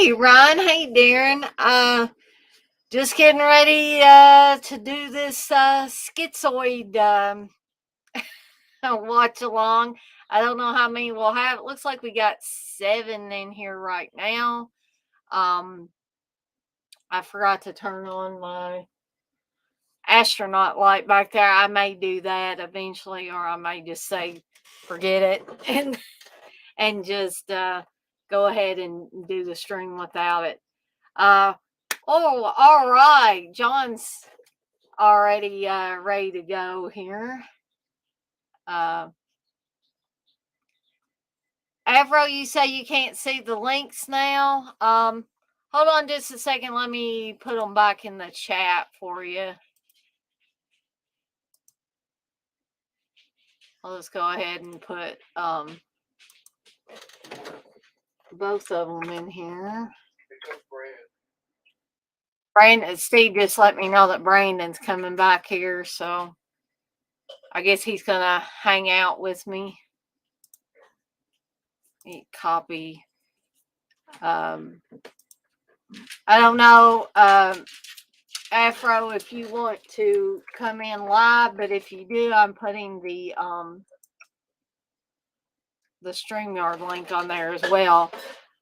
Hey, Ron. Hey, Darren. Just getting ready to do this Schizoid watch along. I don't know how many we'll have. It looks like we got 7 in here right now. Um, I forgot to turn on my astronaut light back there. I may do that eventually, or I may just say forget it and just go ahead and do the stream without it. Oh, all right. John's already ready to go here. Avro, you say you can't see the links now. Hold on just a second. Let me put them back in the chat for you. I'll just go ahead and put both of them in here. Brandon, Steve just let me know that Brandon's coming back here, so I guess he's gonna hang out with me. Copy. I don't know, Afro, if you want to come in live, but if you do, I'm putting the StreamYard link on there as well.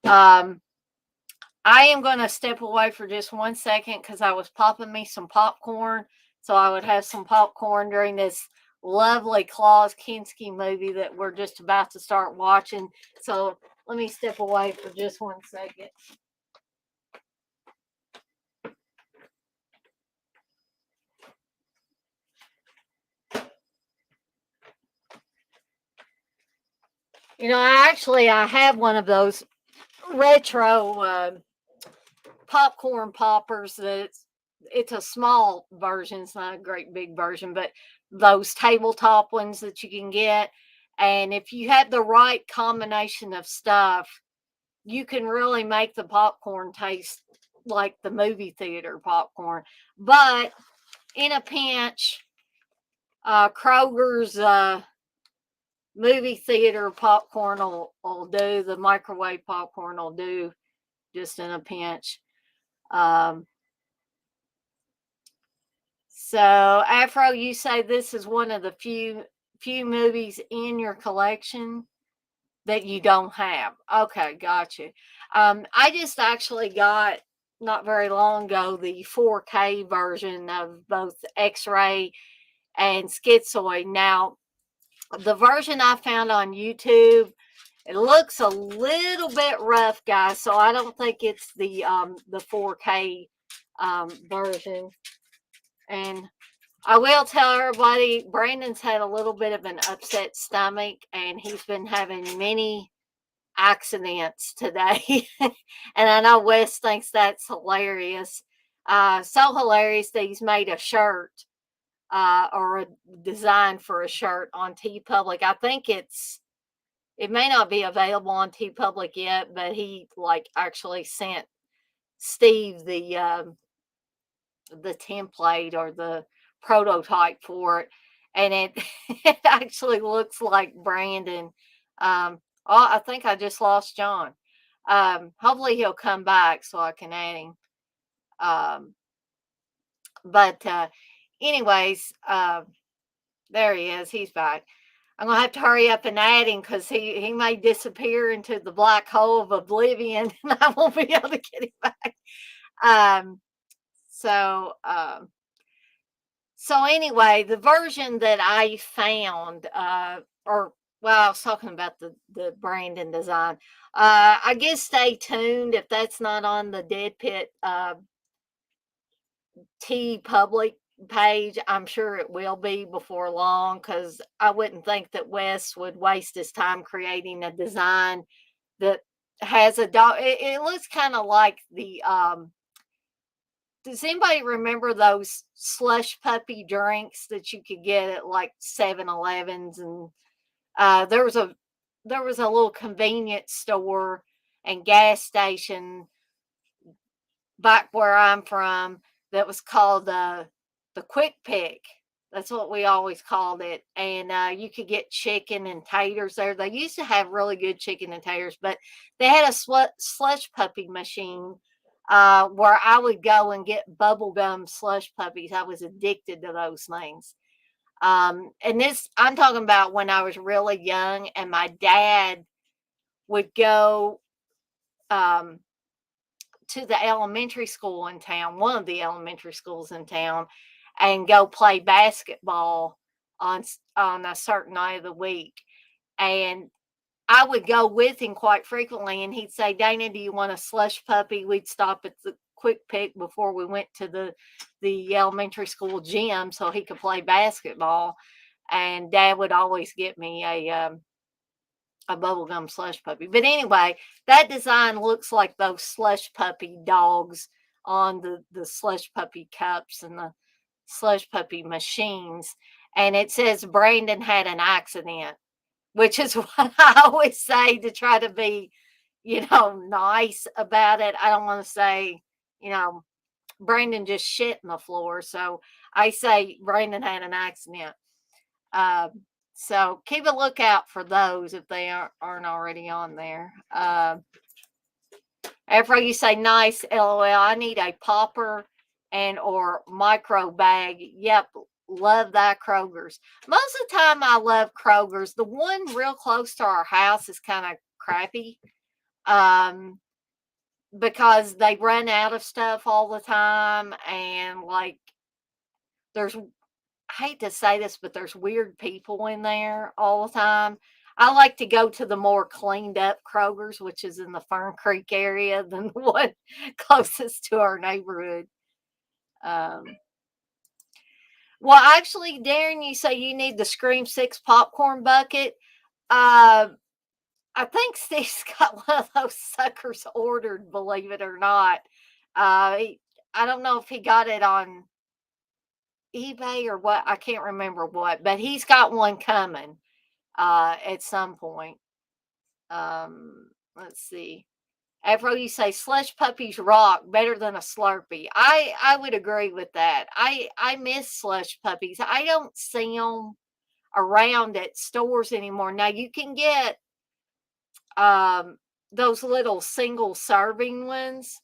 I am going to step away for just 1 second because I was popping me some popcorn, so I would have some popcorn during this lovely Klaus Kinski movie that we're just about to start watching. So let me step away for just 1 second. You know, I have one of those retro popcorn poppers that it's a small version. It's not a great big version, but those tabletop ones that you can get. And if you have the right combination of stuff, you can really make the popcorn taste like the movie theater popcorn. But in a pinch, Kroger's movie theater popcorn will do. The microwave popcorn will do just in a pinch. So Afro, you say this is one of the few movies in your collection that you don't have. Okay, gotcha. I just actually got not very long ago the 4K version of both X-Ray and Schizoid. Now, the version I found on YouTube, it looks a little bit rough, guys. So I don't think it's the 4K version. And I will tell everybody, Brandon's had a little bit of an upset stomach, and he's been having many accidents today. And I know Wes thinks that's hilarious. So hilarious that he's made a shirt or a design for a shirt on TeePublic. I think it may not be available on TeePublic yet, but he actually sent Steve the template or the prototype for it, and it it actually looks like Brandon. I think I just lost John. Hopefully he'll come back so I can add him. But anyways, there he is. He's back. I'm gonna have to hurry up and add him because he may disappear into the black hole of oblivion, and I won't be able to get him back. So anyway, the version that I found, I was talking about the Brandon design. I guess stay tuned if that's not on the Dead Pit TeePublic page. I'm sure it will be before long because I wouldn't think that Wes would waste his time creating a design that has a dog. It looks kind of like the does anybody remember those slush puppy drinks that you could get at like 7-Elevens? And there was a little convenience store and gas station back where I'm from that was called the Quick Pick. That's what we always called it. And you could get chicken and taters there. They used to have really good chicken and taters, but they had a slush puppy machine where I would go and get bubblegum slush puppies. I was addicted to those things. And this, I'm talking about when I was really young, and my dad would go um, to the elementary school in town, one of the elementary schools in town, and go play basketball on a certain night of the week. And I would go with him quite frequently, and he'd say, "Dana, do you want a slush puppy?" We'd stop at the Quick Pick before we went to the elementary school gym so he could play basketball. And Dad would always get me a bubblegum slush puppy. But anyway, that design looks like those slush puppy dogs on the slush puppy cups and the slush puppy machines. And it says Brandon had an accident, which is what I always say to try to be, nice about it. I don't want to say, you know, Brandon just shit in the floor. So I say Brandon had an accident. Uh, so keep a lookout for those if they aren't already on there. After you say nice, LOL, I need a popper and or micro bag. Yep, love that Kroger's. Most of the time I love Kroger's. The one real close to our house is kind of crappy. Because they run out of stuff all the time, and like there's, I hate to say this, but there's weird people in there all the time. I like to go to the more cleaned up Kroger's, which is in the Fern Creek area, than the one closest to our neighborhood. Um, well, actually, Darren, you say you need the Scream 6 popcorn bucket. Uh, I think Steve's got one of those suckers ordered, believe it or not. I don't know if he got it on eBay or what. I can't remember what, but he's got one coming at some point. Let's see. Afro, you say slush puppies rock better than a Slurpee. I would agree with that. I miss slush puppies. I don't see them around at stores anymore. Now you can get those little single serving ones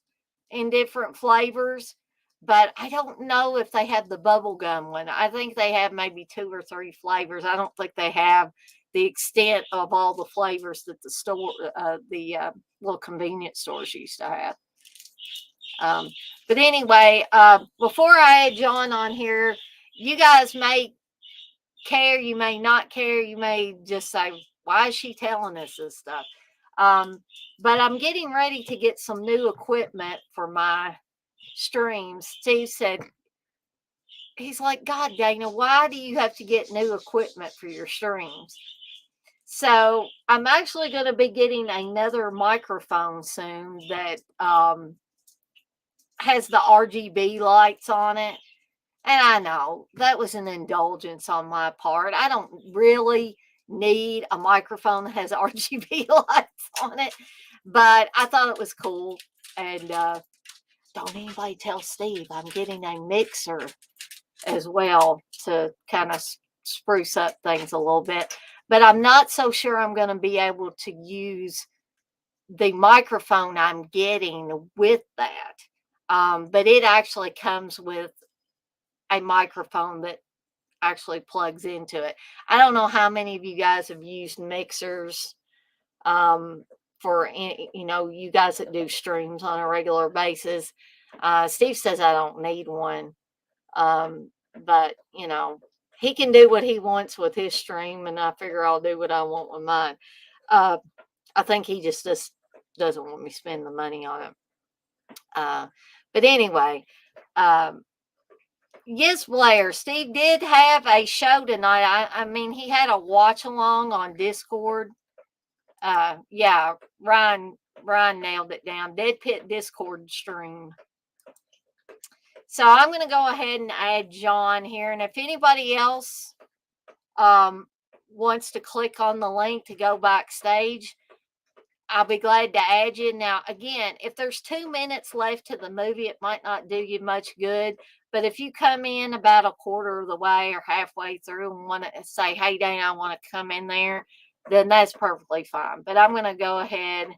in different flavors, but I don't know if they have the bubblegum one. I think they have maybe 2 or 3 flavors. I don't think they have the extent of all the flavors that the little convenience stores used to have. But anyway, before I add John on here, you guys may care, you may not care, you may just say, why is she telling us this stuff? But I'm getting ready to get some new equipment for my streams. Steve said, he's like, God, Dana, why do you have to get new equipment for your streams? So I'm actually going to be getting another microphone soon that has the RGB lights on it. And I know that was an indulgence on my part. I don't really need a microphone that has RGB lights on it, but I thought it was cool. And don't anybody tell Steve I'm getting a mixer as well to kind of spruce up things a little bit. But I'm not so sure I'm going to be able to use the microphone I'm getting with that. But it actually comes with a microphone that actually plugs into it. I don't know how many of you guys have used mixers for you guys that do streams on a regular basis. Steve says I don't need one, but he can do what he wants with his stream, and I figure I'll do what I want with mine. I think he just doesn't want me to spend the money on it. But anyway, yes, Blair. Steve did have a show tonight. I mean, he had a watch along on Discord. Yeah, Ryan nailed it down. Dead Pit Discord stream. So I'm going to go ahead and add John here. And if anybody else wants to click on the link to go backstage, I'll be glad to add you. Now, again, if there's 2 minutes left to the movie, it might not do you much good. But if you come in about a quarter of the way or halfway through and want to say, hey, Dana, I want to come in there, then that's perfectly fine. But I'm going to go ahead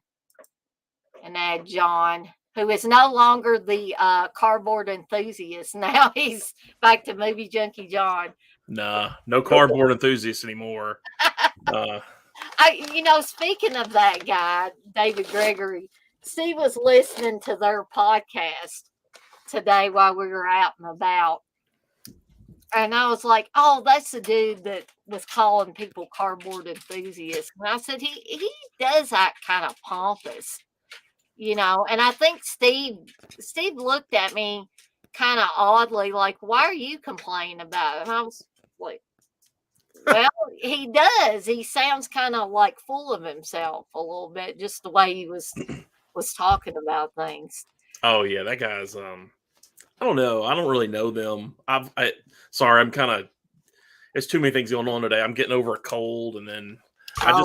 and add John, who is no longer the cardboard enthusiast. Now he's back to Movie Junkie John. Nah, no cardboard enthusiast anymore. Speaking of that guy, David Gregory, Steve was listening to their podcast today while we were out and about. And I was like, oh, that's the dude that was calling people cardboard enthusiasts. And I said, he does act kind of pompous, and I think Steve looked at me kind of oddly, like, why are you complaining about it? And I was like, well, he does. He sounds kind of like full of himself a little bit, just the way he was talking about things. Oh yeah, that guy's I don't know. I don't really know them. Sorry, I'm kind of. There's too many things going on today. I'm getting over a cold, and then I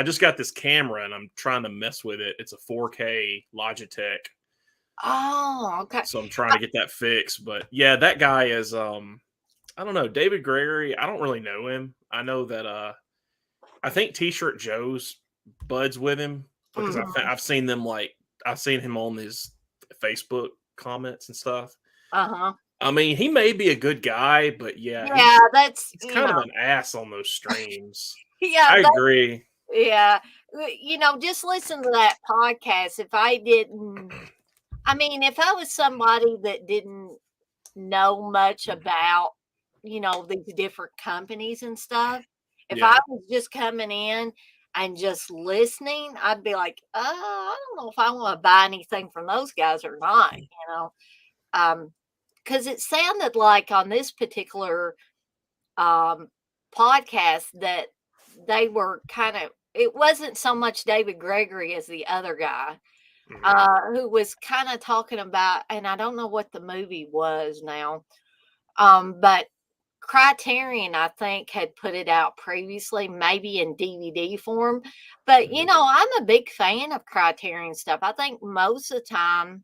just got this camera, and I'm trying to mess with it. It's a 4K Logitech. Oh, okay. So I'm trying to get that fixed. But yeah, that guy is I don't know, David Gregory. I don't really know him. I know that I think T-Shirt Joe's buds with him because I've seen them I've seen him on his Facebook comments and stuff. I mean, he may be a good guy, but he's kind of an ass on those streams. Yeah, I agree. Yeah, just listen to that podcast. If I was somebody that didn't know much about, these different companies and stuff, if I was just coming in and just listening, I'd be like, I don't know if I want to buy anything from those guys or not, because it sounded like on this particular podcast that they were it wasn't so much David Gregory as the other guy who was kind of talking about, and I don't know what the movie was now, but Criterion, I think, had put it out previously, maybe in DVD form. But, I'm a big fan of Criterion stuff. I think most of the time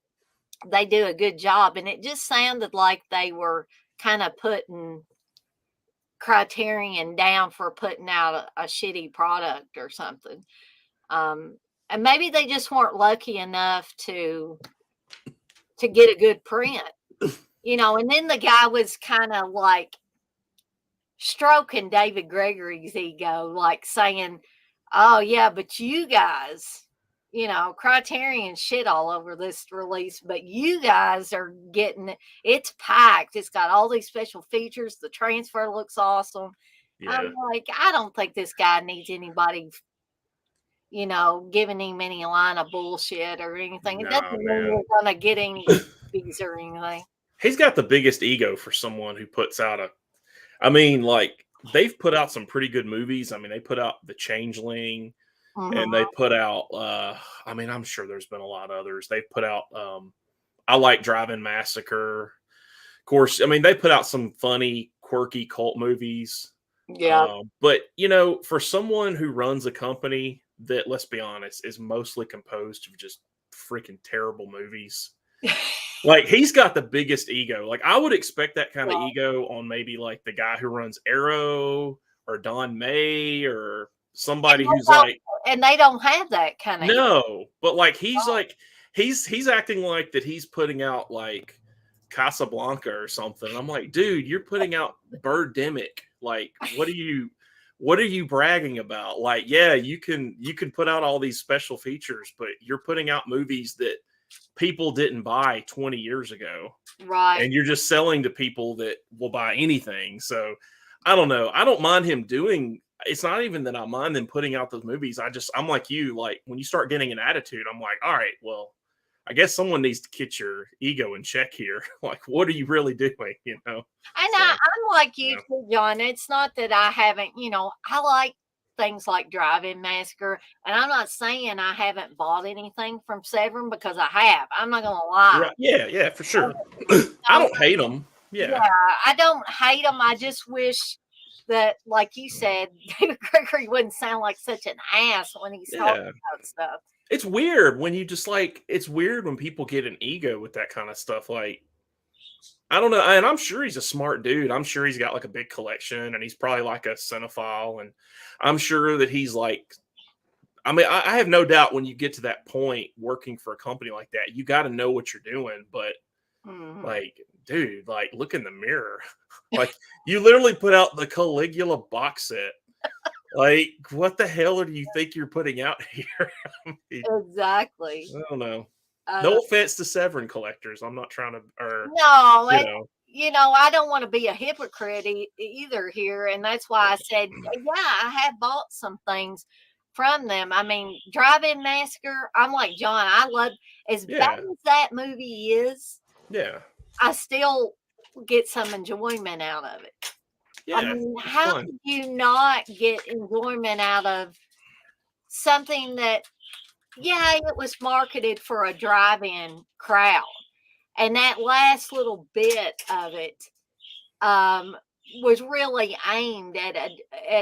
they do a good job. And it just sounded like they were kind of putting Criterion down for putting out a shitty product or something. And maybe they just weren't lucky enough to get a good print, and then the guy was kind of like stroking David Gregory's ego, like saying, oh yeah, but you guys, Criterion shit all over this release, but you guys are getting it's packed. It's got all these special features. The transfer looks awesome. Yeah. I'm like, I don't think this guy needs anybody, giving him any line of bullshit or anything. It doesn't mean we're gonna get any fees or anything. He's got the biggest ego for someone who puts out they've put out some pretty good movies. I mean, they put out The Changeling, and they put out, I'm sure there's been a lot of others. They've put out, I Like Driving Massacre. Of course, they put out some funny, quirky cult movies. Yeah. But, for someone who runs a company that, let's be honest, is mostly composed of just freaking terrible movies. He's got the biggest ego. I would expect that kind of ego on maybe the guy who runs Arrow or Don May or somebody who's and they don't have that kind of ego. But he's acting like that he's putting out Casablanca or something. And I'm like, dude, you're putting out Birdemic. What are you bragging about? You can put out all these special features, but you're putting out movies that people didn't buy 20 years ago. Right. And you're just selling to people that will buy anything. So I don't know. I don't mind him it's not even that I mind them putting out those movies. I'm like you, when you start getting an attitude, I'm like, all right, well, I guess someone needs to get your ego in check here. What are you really doing? And I'm like you too, John. It's not that I haven't, I like things like Drive-In Massacre, and I'm not saying I haven't bought anything from Severin because I have. I'm not gonna lie. Right. Yeah, for sure. I don't hate them. Yeah, I don't hate them. I just wish that, like you said, David Gregory wouldn't sound like such an ass when he's talking about stuff. It's weird when you just it's weird when people get an ego with that kind of stuff. I don't know, and I'm sure he's a smart dude. I'm sure he's got like a big collection, and he's probably like a cinephile, and I'm sure that he's like. I mean, I have no doubt when you get to that point working for a company like that, you got to know what you're doing. But Mhm. like, dude, like, look in the mirror. Like, you literally put out the Caligula box set. Like, what the hell do you think you're putting out here? I mean, Exactly. I don't know. Uh, No offense to Severin collectors. I'm not trying to, or no, you and know, I don't want to be a hypocrite either here, and that's why I said, yeah, I have bought some things from them. I mean, Drive-In Massacre. I'm like John. I love as bad yeah, as that movie is. yeah, I still get some enjoyment out of it. I yeah. mean, It's how fun. could you not get enjoyment out of something that, yeah, it was marketed for a drive-in crowd, and that last little bit of it um, was really aimed at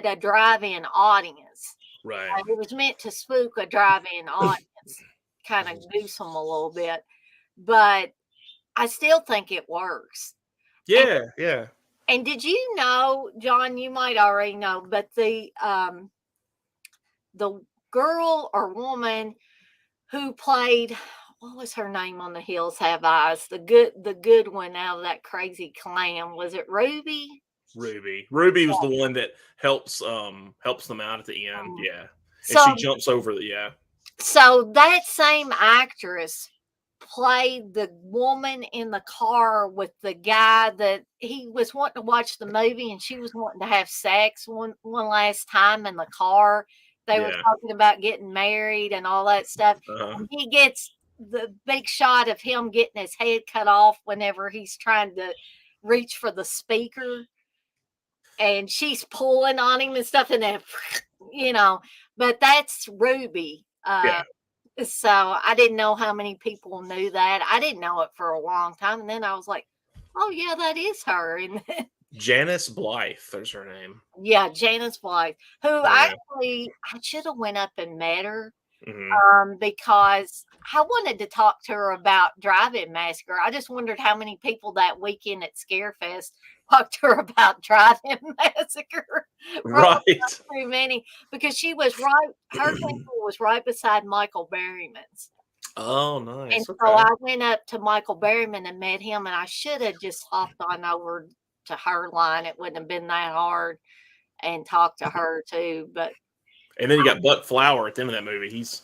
a drive-in audience. Right. It was meant to spook a drive-in audience, kind of Mhm. goose them a little bit, but I still think it works. And Yeah, yeah. and did you know, John? You might already know, but the girl or woman who played, what was her name on The Hills Have Eyes? The good one out of that crazy clan. Was it Ruby? Ruby. Ruby was the one that helps them out at the end. Um, Yeah. And so she jumps over the yeah. so that same actress played the woman in the car with the guy that he was wanting to watch the movie and she was wanting to have sex one last time in the car. They were Yeah. talking about getting married and all that stuff. Uh-huh. And he gets the big shot of him getting his head cut off whenever he's trying to reach for the speaker and she's pulling on him and stuff and then but that's Ruby. Yeah. So I didn't know how many people knew that. I didn't know it for a long time, and then I was like, "Oh yeah, that is her." And Janice Blythe, there's her name. yeah, Janice Blythe, who Yeah. actually I should have went up and met her Hmm. because I wanted to talk to her about Drive-In Massacre. I just wondered how many people that weekend at Scarefest talked to her about Drive-In Massacre. Probably Right. not too many because she was right. Her table was right beside Michael Berryman's. Oh, And nice. so Okay. I went up to Michael Berryman and met him, and I should have just hopped on over to her line. It wouldn't have been that hard and talked to her too. But And then you got Buck Flower at the end of that movie. He's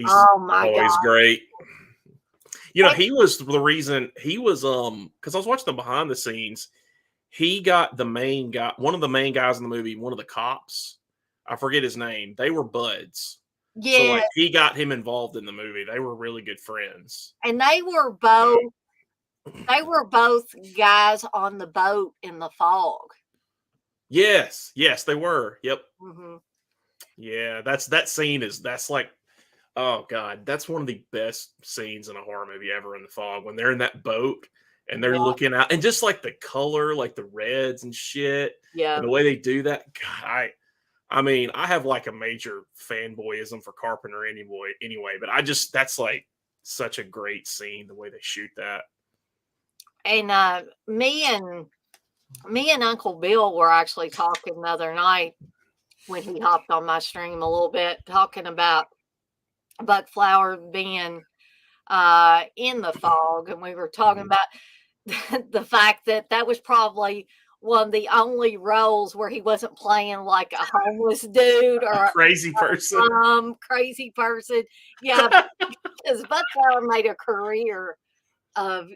oh my always God. great. You know, And, he was the reason he was because I was watching the behind the scenes. He got the main guy, one of the main guys in the movie, one of the cops. I forget his name. They were buds. So yeah, like he got him involved in the movie. They were really good friends. and So they were both guys on the boat in the fog. yes, yes, they were. Yep. Hmm. Yeah, that scene that's like oh god, that's one of the best scenes in a horror movie ever in the fog when they're in that boat and they're Yeah, looking out and just like the color, like the reds and shit, yeah. and the way they do that. God, I mean, I have like a major fanboyism for Carpenter anyway, but I just that's like such a great scene the way they shoot that. And me and Uncle Bill were actually talking the other night when he hopped on my stream a little bit, talking about Buck Flower being in the fog, and we were talking Mhm. about the fact that that was probably one of the only roles where he wasn't playing like a homeless dude A or crazy person. a crazy person. Yeah, because Buck Flower made a career of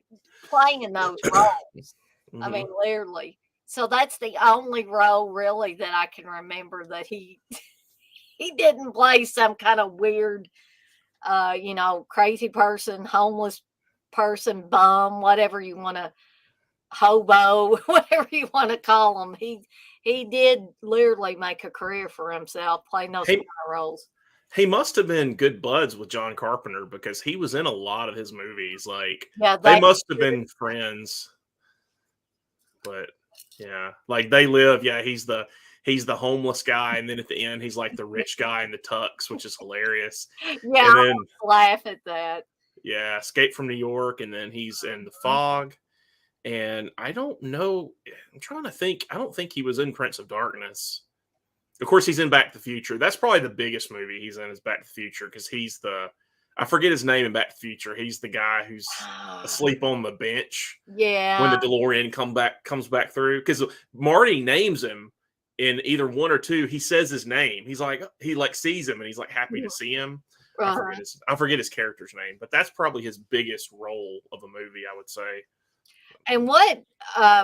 playing those roles. I mean, Mhm. literally. So that's the only role really that I can remember that he he didn't play some kind of weird crazy person, homeless person, bum, whatever you want to, hobo, whatever you want to call him. He did literally make a career for himself playing those kind He of roles. he must have been good buds with John Carpenter because he was in a lot of his movies. Like Yeah, they they must have been friends. But yeah, like they live. Yeah, he's the homeless guy, and then at the end, he's like the rich guy in the tux, which is hilarious. yeah, And I then laugh at that. yeah, Escape from New York, and then he's in the fog, And I don't know. I'm trying to think. I don't think he was in Prince of Darkness. Of course, he's in Back to the Future. That's probably the biggest movie he's in is Back to the Future because he's the I forget his name in Back to the Future. He's the guy who's asleep on the bench when Yeah. the DeLorean comes back through. Because Marty names him in either one or two. He says his name. He sees him and he's like happy to see him. I forget his character's name, but that's probably his biggest role of a movie, I would say. And what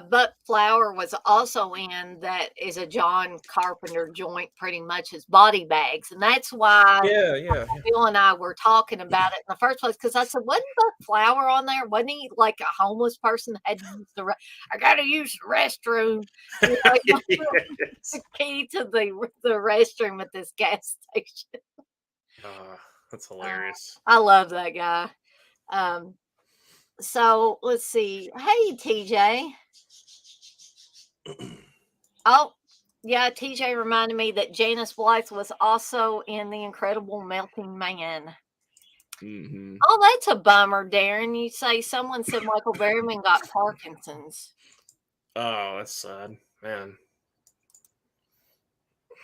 Buck Flower was also in that is a John Carpenter joint, pretty much, is Body Bags. And that's why Yeah. Bill and I were talking about it in the first place, because I said, wasn't Buck Flower on there? Wasn't he like a homeless person that had to use I got to use the restroom. The key to the restroom at this gas station. That's hilarious. I love that guy. So let's see. Hey, TJ. Oh, yeah. TJ reminded me that Janice Blythe was also in The Incredible Melting Man. Mm-hmm. Oh, that's a bummer, Darren. You say someone said Michael Berryman got Parkinson's. Oh, that's sad, man.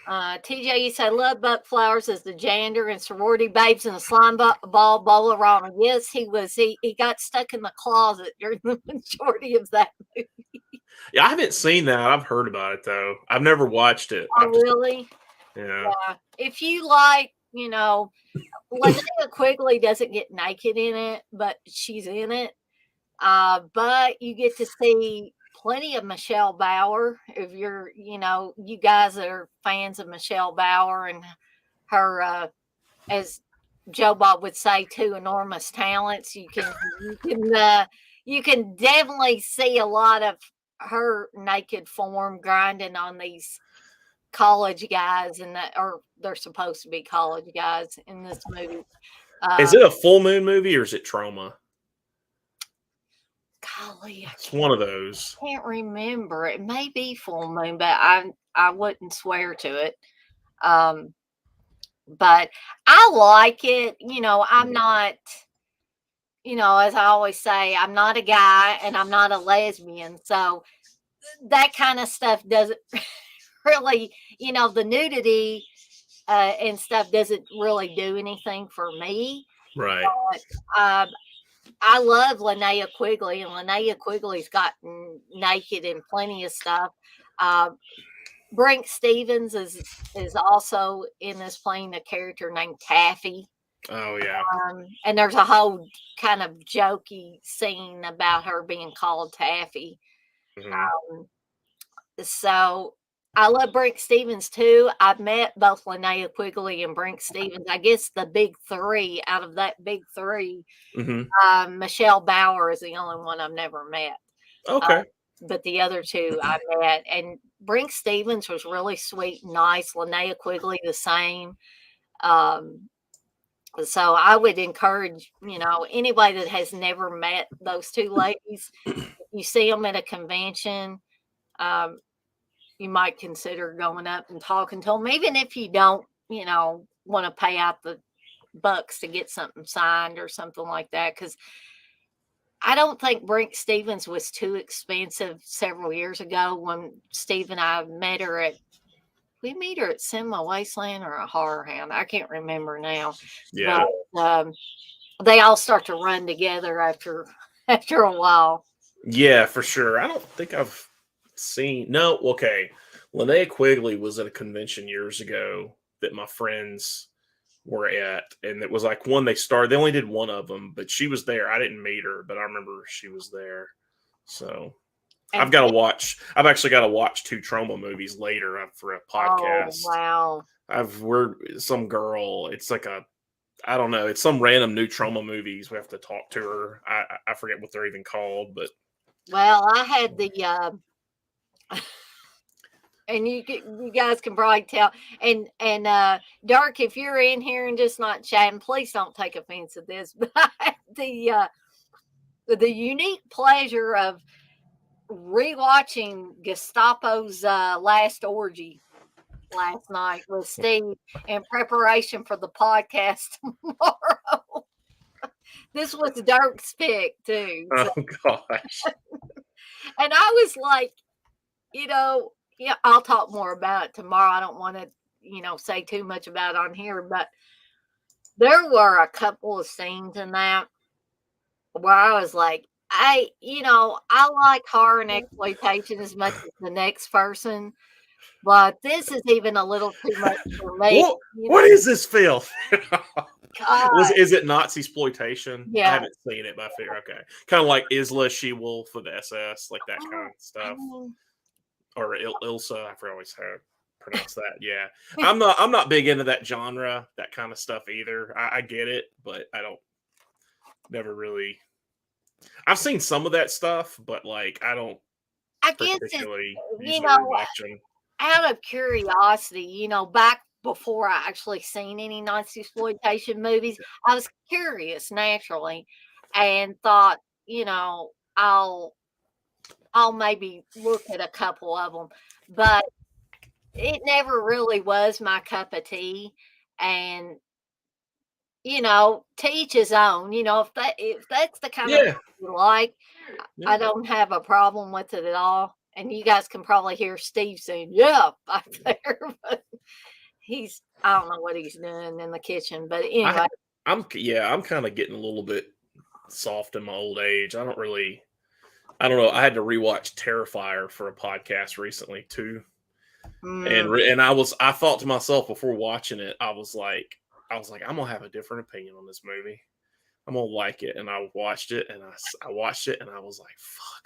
TJ, you say love Buck Flowers as the janitor and sorority babes in the slime ball bowler. Yes, he was. He got stuck in the closet during the majority of that movie. Yeah, I haven't seen that. I've heard about it though. I've never watched it. Oh, really? Yeah. If you like, Linnea Quigley doesn't get naked in it, but she's in it. But you get to see plenty of Michelle Bauer. If you're, you guys are fans of Michelle Bauer and her, as Joe Bob would say, two enormous talents. You can definitely see a lot of her naked form grinding on these college guys, or they're supposed to be college guys in this movie. Is it a full moon movie or is it Trauma? Golly, it's one of those. I can't remember. It may be full moon, but I wouldn't swear to it. But I like it. I'm not, as I always say, I'm not a guy and I'm not a lesbian. So that kind of stuff doesn't really, the nudity and stuff doesn't really do anything for me. Right. But, I love Linnea Quigley, and Linnea Quigley's gotten naked in plenty of stuff. Brink Stevens is also in this, playing a character named Taffy. Oh, yeah. And there's a whole kind of jokey scene about her being called Taffy. Mm-hmm. So I love Brink Stevens too. I've met both Linnea Quigley and Brink Stevens. I guess the big three, out of that big three, Michelle Bauer is the only one I've never met. Okay. But the other two I met. And Brink Stevens was really sweet and nice. Linnea Quigley the same. So I would encourage, anybody that has never met those two ladies, if you see them at a convention, you might consider going up and talking to them, even if you don't, want to pay out the bucks to get something signed or something like that. Because I don't think Brink Stevens was too expensive several years ago when Steve and I met her we meet her at Cinema Wasteland or a Horror Hound. I can't remember now. Yeah. But, they all start to run together after a while. Yeah, for sure. I don't think I've seen. No, okay. Linnea Quigley was at a convention years ago that my friends were at, and it was like one they started. They only did one of them, but she was there. I didn't meet her, but I remember she was there. So I've actually got to watch 2 Trauma movies later for a podcast. Oh, wow. We're some girl. It's like I don't know. It's some random new Trauma movies. We have to talk to her. I forget what they're even called, but. Well, I had the, and you guys can probably tell. And Dirk, if you're in here and just not chatting, please don't take offense at this. But the unique pleasure of rewatching Gestapo's Last Orgy last night with Steve in preparation for the podcast tomorrow. This was Dirk's pick too. So. Oh gosh. And I was like, yeah, I'll talk more about it tomorrow. I don't want to, say too much about it on here, but there were a couple of scenes in that where I was like, I like horror and exploitation as much as the next person, but this is even a little too much for me. What is this film? God, Is it Nazi exploitation? I yeah. haven't seen it, but I figure okay. Kind of like Isla She-Wolf for the SS, like that kind of I stuff. mean, Or Ilsa, I forget always how to pronounce that. Yeah. I'm not big into that genre, that kind of stuff either. I get it, but I don't never really I've seen some of that stuff, but like I don't I guess it's, particularly you usually know, rewatch them. out of curiosity, back before I actually seen any Nazi exploitation movies, I was curious naturally and thought, I'll maybe look at a couple of them, but it never really was my cup of tea. And to each his own. If that's the kind of Yeah. movie you like, Yeah. I don't have a problem with it at all. And you guys can probably hear Steve saying, "Yeah," back there. But I don't know what he's doing in the kitchen. But I anyway, I'm kind of getting a little bit soft in my old age. I don't know. I had to rewatch Terrifier for a podcast recently too. mm, And I thought to myself before watching it, I was like, I'm gonna have a different opinion on this movie. I'm gonna like it, and I watched it, and I watched it, and I was like, fuck.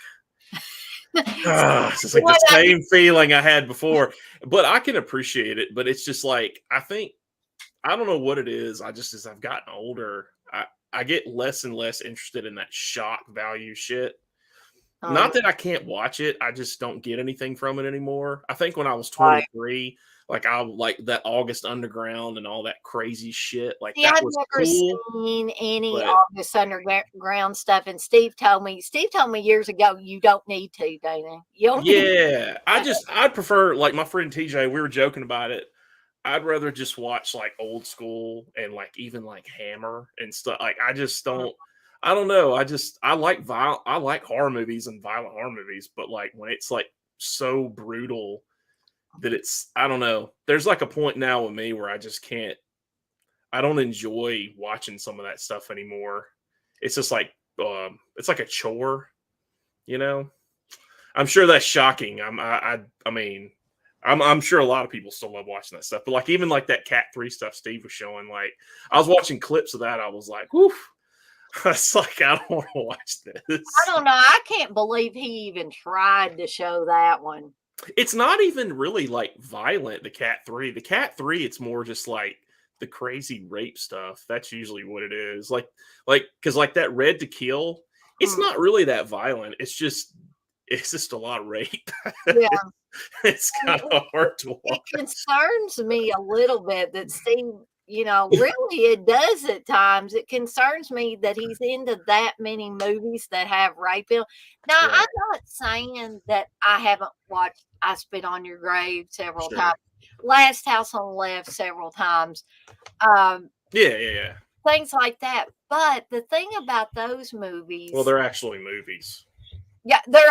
It's just like the what I same feeling I had before, but I can appreciate it. But it's just like I think I don't know what it is. I just as I've gotten older, I get less and less interested in that shock value shit. oh, Not that I can't watch it, I just don't get anything from it anymore. I think when I was right. 23, like I like that August Underground and all that crazy shit, like See, that I've was never cool. seen any But August Underground stuff, and Steve told me years ago, you don't need to, Dana. You don't need. yeah, I'd prefer like my friend TJ, we were joking about it. I'd rather just watch like old school and like even like Hammer and stuff. Like I just don't. I don't know. I like horror movies and violent horror movies, but like when it's like so brutal that I don't know. There's like a point now with me where I just can't. I don't enjoy watching some of that stuff anymore. It's just like it's like a chore, you know. I'm sure that's shocking. I mean, I'm sure a lot of people still love watching that stuff. But like even like that Cat 3 stuff Steve was showing, like I was watching clips of that, I was like, whew. It's like I don't want to watch this. I don't know. I can't believe he even tried to show that one. It's not even really like violent, the Cat 3. The Cat 3, it's more just like the crazy rape stuff. That's usually what it is. Like because like that Red to Kill, it's Hmm. not really that violent. It's just a lot of rape. Yeah. It's And kind of hard to it watch. concerns me a little bit that Steve, really it does at times. It concerns me that he's into that many movies that have rape in 'em. Now, Right. I'm not saying that I haven't watched I Spit on Your Grave several Sure. times, Last House on the Left several times, um, Yeah, yeah, yeah. things like that. But the thing about those Well, movies, they're actually movies. yeah, they're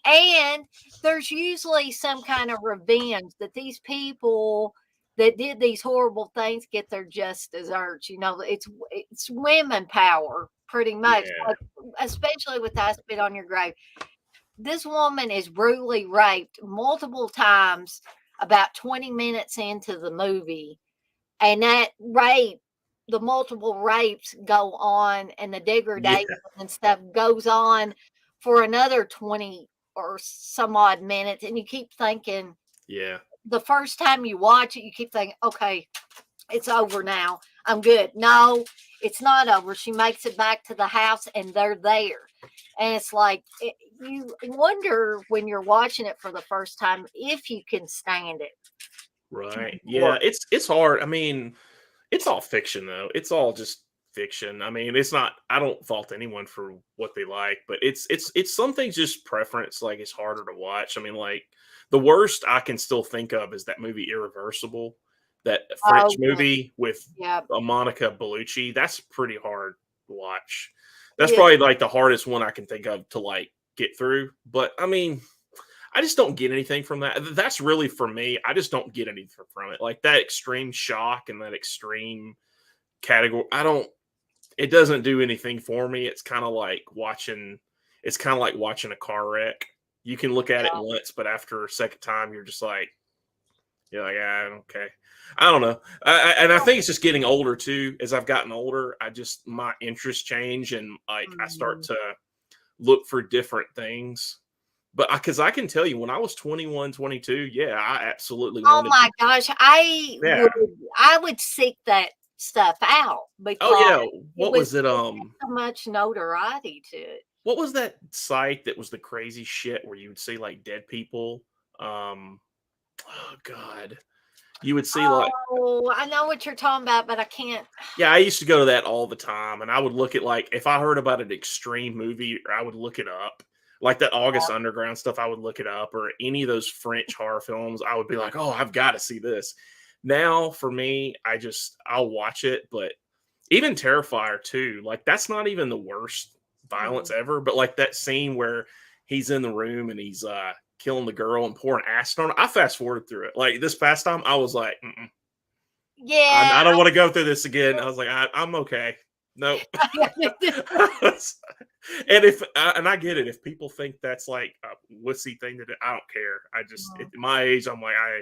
and there's usually some kind of revenge that these people that did these horrible things get their just desserts. It's women power pretty much, Yeah. like, especially with I Spit on Your Grave. This woman is brutally raped multiple times about 20 minutes into the movie, and that rape, the multiple rapes go on, and the Yeah. degradation and stuff goes on for another 20 or some odd minutes. And you keep thinking, Yeah. the first time you watch it, you keep thinking, okay, it's over now. I'm good. No, it's not over. She makes it back to the house and they're there. And it's like, you wonder when you're watching it for the first time if you can stand it. Right. Or, Yeah. It's hard. I mean, it's all fiction though. It's all just fiction. I mean, it's not. I don't fault anyone for what they like, but it's some things just preference. Like it's harder to watch. I mean, like the worst I can still think of is that movie Irreversible, that French oh, movie with yeah. Monica Bellucci. That's pretty hard to watch. That's Yeah. probably like the hardest one I can think of to like get through. But I mean, I just don't get anything from that. That's really for me. I just don't get anything from it. Like that extreme shock and that extreme category. It doesn't do anything for me. It's kind of like watching a car wreck. You can look at it once, but after a second time, you're like, okay. I don't know. And I think it's just getting older too. As I've gotten older, my interests change and like I start to look for different things. But because I can tell you, when I was 21, 22, yeah, I absolutely Oh my gosh, I would seek that stuff out because oh yeah, what was it? So much notoriety to it. What was that site that was the crazy shit where you would see like dead people? Oh God, you would see like. Oh, I know what you're talking about, but I can't. Yeah, I used to go to that all the time, and I would look at like if I heard about an extreme movie, I would look it up. Like that August Underground stuff, I would look it up, or any of those French horror films, I would be like, "Oh, I've got to see this." Now, for me, I'll watch it, but even Terrifier too. Like that's not even the worst violence ever, but like that scene where he's in the room and he's killing the girl and pouring acid on her. I fast forwarded through it. Like this past time, I was like, mm-mm. Yeah, I don't want to go through this again. I was like, I'm okay. Nope. And I get it. If people think that's like a wussy thing to do, I don't care. I just at my age, I'm like, I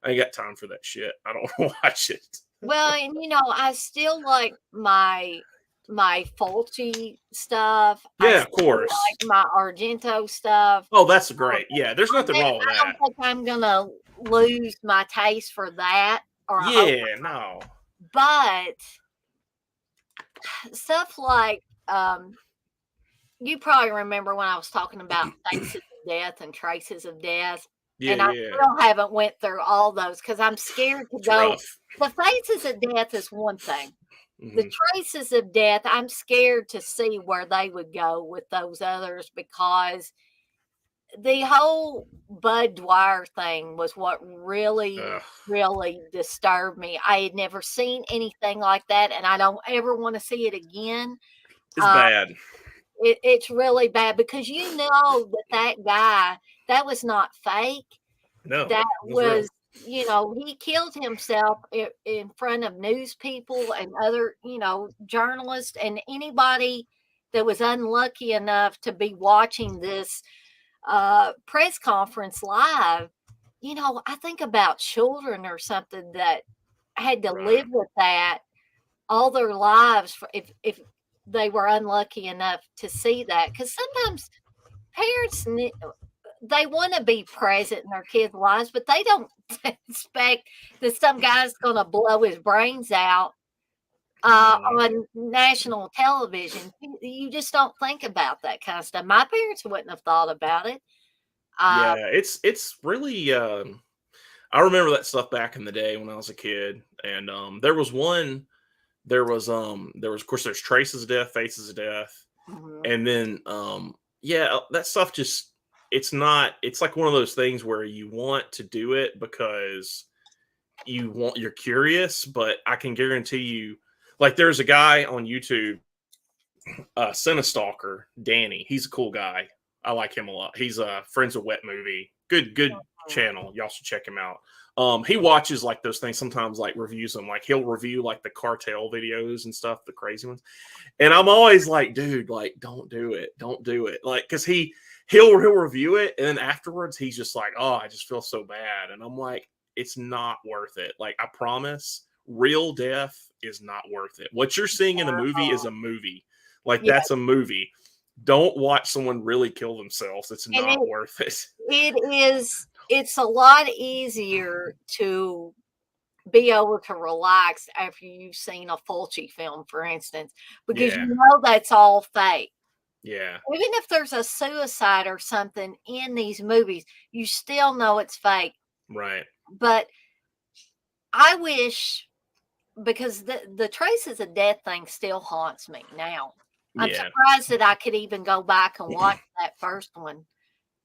ain't got time for that shit. I don't watch it. Well, and I still like my Fulci stuff. Yeah, of course. Like my Argento stuff. Oh, that's great. Yeah, there's nothing wrong with that. I don't think I'm gonna lose my taste for that. No. But stuff like you probably remember when I was talking about Faces of Death and Traces of Death. Yeah, and I still haven't went through all those because I'm scared to go. Rough. The Faces of Death is one thing. Mm-hmm. The Traces of Death, I'm scared to see where they would go with those others because the whole Bud Dwyer thing was what really, really disturbed me. I had never seen anything like that, and I don't ever want to see it again. It's bad. It's really bad because that guy, that was not fake. No, that was he killed himself in front of news people and other, journalists and anybody that was unlucky enough to be watching this press conference live. I think about children or something that had to live with that all their lives if they were unlucky enough to see that. Because sometimes parents, they want to be present in their kids' lives, but they don't expect that some guy's going to blow his brains out on national television. You just don't think about that kind of stuff. My parents wouldn't have thought about it. Yeah, it's really. I remember that stuff back in the day when I was a kid, and there was of course there's Traces of Death, Faces of Death, and then that stuff just. It's like one of those things where you want to do it because you're curious, but I can guarantee you, like there's a guy on YouTube, Cinestalker, Danny. He's a cool guy. I like him a lot. He's Friends of Wet Movie. Good channel. Y'all should check him out. He watches like those things sometimes, like reviews them. Like he'll review like the cartel videos and stuff, the crazy ones. And I'm always like, dude, like don't do it. Like, cause he'll review it, and then afterwards he's just like, oh, I just feel so bad. And I'm like, it's not worth it. Like, I promise, real death is not worth it. What you're seeing in a movie is a movie. Like, that's a movie. Don't watch someone really kill themselves. It's not worth it. It's a lot easier to be able to relax after you've seen a Fulci film, for instance, because that's all fake. Yeah. Even if there's a suicide or something in these movies, you still know it's fake. Right. But I wish, because the Traces of Death thing still haunts me now. I'm surprised that I could even go back and watch that first one.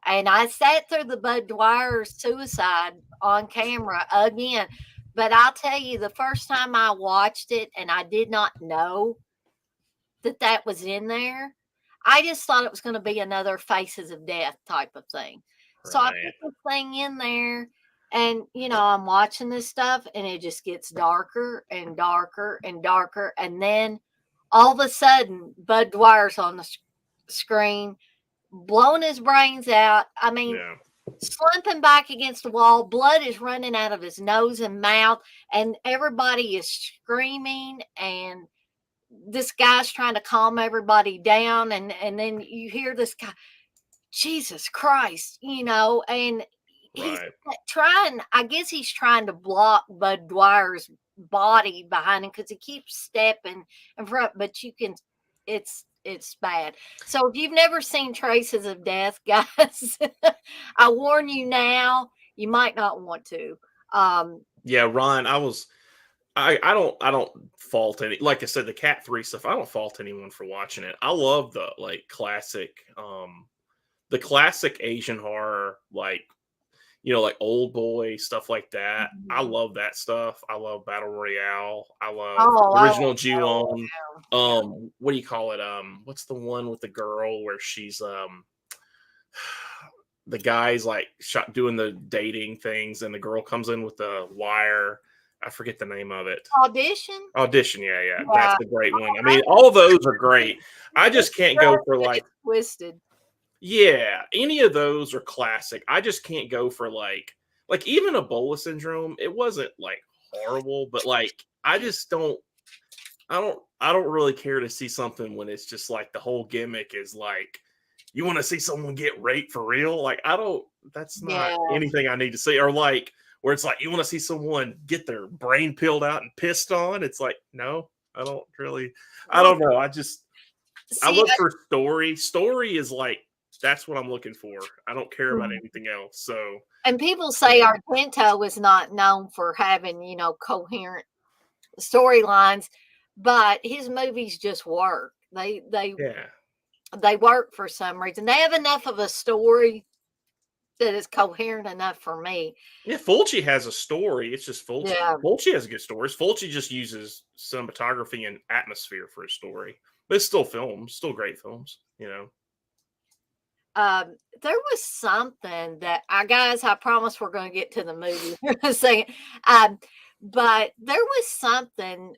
And I sat through the Bud Dwyer suicide on camera again. But I'll tell you, the first time I watched it and I did not know that was in there, I just thought it was going to be another Faces of Death type of thing. So I Right. put this thing in there, and I'm watching this stuff, and it just gets darker and darker and darker, and then all of a sudden, Bud Dwyer's on the screen, blowing his brains out. I mean, Yeah. slumping back against the wall. Blood is running out of his nose and mouth, and everybody is screaming. And this guy's trying to calm everybody down, and then you hear this guy, Jesus Christ, and he's Right. trying. I guess he's trying to block Bud Dwyer's body behind him because he keeps stepping in front. But you can, it's bad. So if you've never seen Traces of Death, guys, I warn you now, you might not want to. Yeah, Ron, I don't fault any, like I said, the Cat 3 stuff, I don't fault anyone for watching it. I love the like classic Asian horror, like like Old Boy, stuff like that. I love that stuff. I love Battle Royale. I love Oh, I original love Battle Ju-on. Royale. What do you call it? What's the one with the girl where she's the guy's like doing the dating things, and the girl comes in with the wire. I forget the name of it. Audition. Audition, yeah. That's Yeah, a great one. I mean, all those are great. I it's just can't go for really like, twisted. yeah, any of those are classic. I just can't go for like even Ebola Syndrome. It wasn't like horrible, but like I don't really care to see something when it's just like the whole gimmick is like you want to see someone get raped for real. Like that's not Yeah. anything I need to see. Or like where it's like you want to see someone get their brain peeled out and pissed on. It's like, no, I don't really. I Well, don't know. I see, look for story. Story is like that's what I'm looking for. I don't care about anything else. So and people say Argento is not known for having, coherent storylines, but his movies just work. yeah. They work for some reason. They have enough of a story that is coherent enough for me. Yeah, Fulci has a story. It's just Fulci. Yeah. Fulci has good stories. Fulci just uses cinematography and atmosphere for a story. But it's still films, still great films. There was something that guys, I promise we're going to get to the movie in a second. But there was something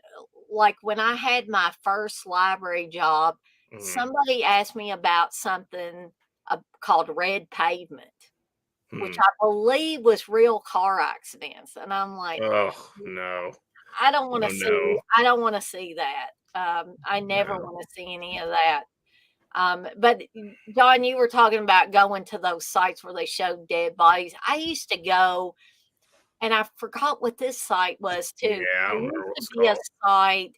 like when I had my first library job, somebody asked me about something called red pavement, which I believe was real car accidents. And I'm like, Oh no. I don't want to Oh see, no. I don't want to see that. I never No. want to see any of that. But John, you were talking about going to those sites where they show dead bodies. I used to go, and I forgot what this site was too. Yeah, I There don't used remember what to it's be a called. site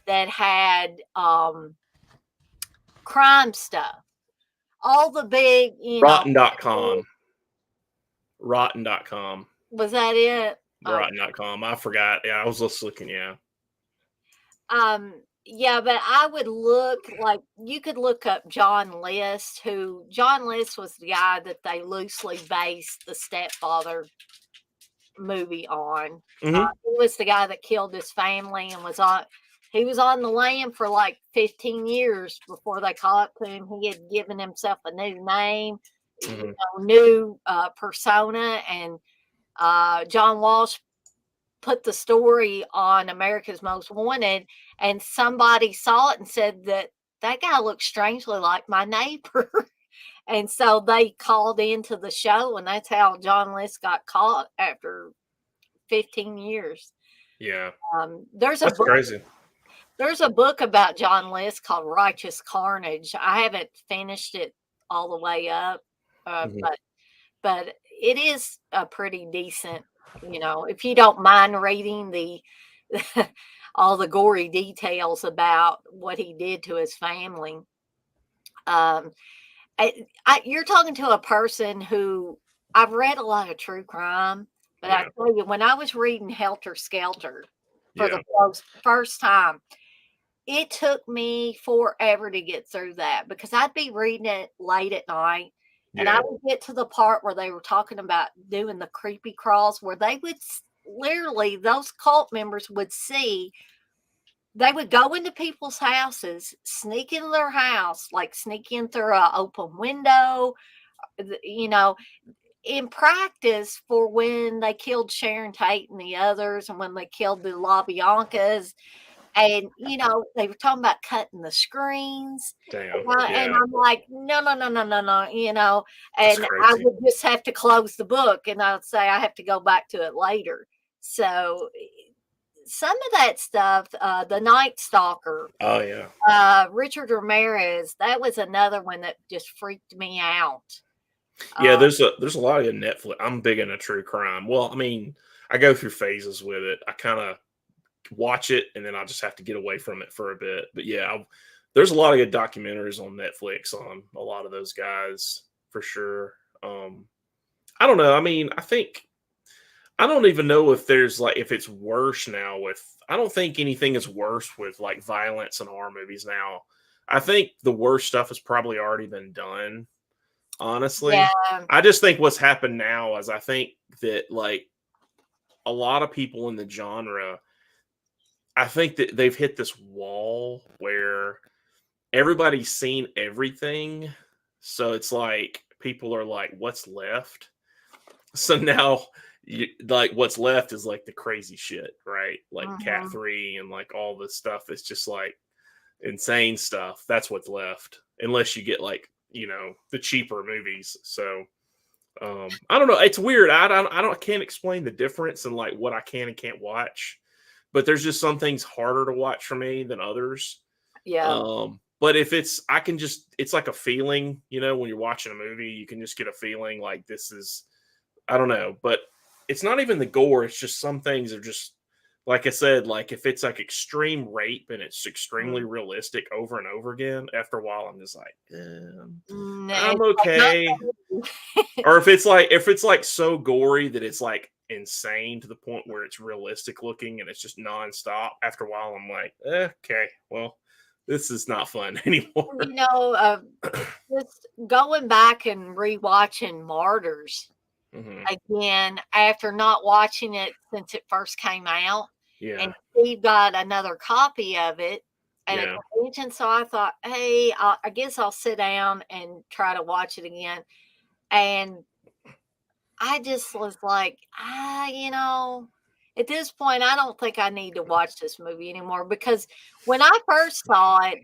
that had crime stuff. All the big, Rotten.com. Rotten.com. was that it? Rotten.com. I forgot. Yeah, I was just looking, yeah. Yeah, but I would look like you could look up John List, who John List was the guy that they loosely based the Stepfather movie on. Mm-hmm. He was the guy that killed his family and he was on the lam for like 15 years before they caught to him. He had given himself a new name, new persona, and John Walsh put the story on America's Most Wanted, and somebody saw it and said that guy looks strangely like my neighbor. And so they called into the show, and that's how John List got caught after 15 years. Yeah. There's That's crazy. There's a book about John List called Righteous Carnage. I haven't finished it all the way up, but it is a pretty decent, if you don't mind reading the all the gory details about what he did to his family. You're talking to a person who I've read a lot of true crime, but I tell you, when I was reading Helter Skelter for the first time, it took me forever to get through that because I'd be reading it late at night. And I would get to the part where they were talking about doing the creepy crawls, where they would literally, those cult members would see they would go into people's houses, sneak into their house, like sneak in through an open window, you know, in practice for when they killed Sharon Tate and the others, and when they killed the LaBiancas. And, they were talking about cutting the screens. Damn. And Yeah. I'm like, no, no, no, no, no, no, That's and I crazy. would just have to close the book and I'd say I have to go back to it later. So some of that stuff, the Night Stalker, Oh yeah. Richard Ramirez, that was another one that just freaked me out. Yeah, Uh, there's a lot of Netflix. I'm big into true crime. Well, I mean, I go through phases with it. I kind of watch it and then I just have to get away from it for a bit. But yeah, there's a lot of good documentaries on Netflix on a lot of those guys for sure. I don't know. I mean, I don't even know if there's like if it's worse now with I don't think anything is worse with like violence and horror movies now. I think the worst stuff has probably already been done, honestly. yeah. I just think what's happened now is I think that like a lot of people in the genre, I think that they've hit this wall where everybody's seen everything. So it's like people are like, what's left? So now, like, what's left is like the crazy shit, right? Like Cat Mhm. 3 and like all this stuff. It's just like insane stuff. That's what's left, unless you get like, the cheaper movies. So, I don't know. It's weird. I can't explain the difference in like what I can and can't watch, but there's just some things harder to watch for me than others. Yeah. But if it's like a feeling, when you're watching a movie, you can just get a feeling like this is, I don't know, but it's not even the gore. It's just some things are just, like I said, like if it's like extreme rape and it's extremely Mm. realistic over and over again, after a while, I'm just like, I'm It's like not okay. Or if it's like so gory that it's like insane to the point where it's realistic looking and it's just nonstop. After a while, I'm like, okay, well, this is not fun anymore. just going back and rewatching Martyrs Hmm. again after not watching it since it first came out, and Yeah, Steve got another copy of it at a yeah, convention, so I thought, "Hey, I guess I'll sit down and try to watch it again," and I just was like, at this point, I don't think I need to watch this movie anymore because when I first saw it,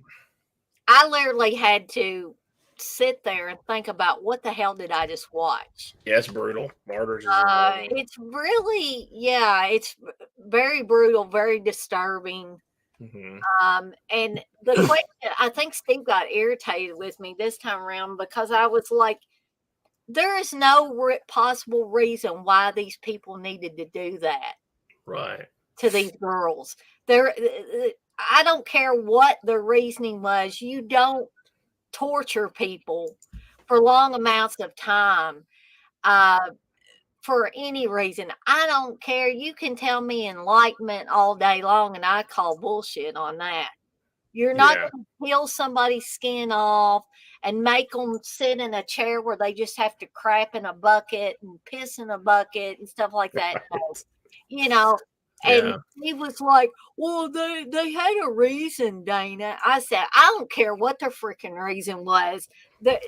I literally had to sit there and think about what the hell did I just watch? yeah. It's brutal. Martyrs is a hard one. It's really, yeah, it's very brutal, very disturbing. Hmm. And the question, I think Steve got irritated with me this time around because I was like, there is no possible reason why these people needed to do that Right. to these girls. I don't care what the reasoning was. You don't torture people for long amounts of time uh, for any reason. I don't care. You can tell me enlightenment all day long, and I call bullshit on that. You're not Yeah. going to peel somebody's skin off and make them sit in a chair where they just have to crap in a bucket and piss in a bucket and stuff like that. No, you know. And Yeah. he was like, "Well, they had a reason, Dana." I said, "I don't care what their freaking reason was. That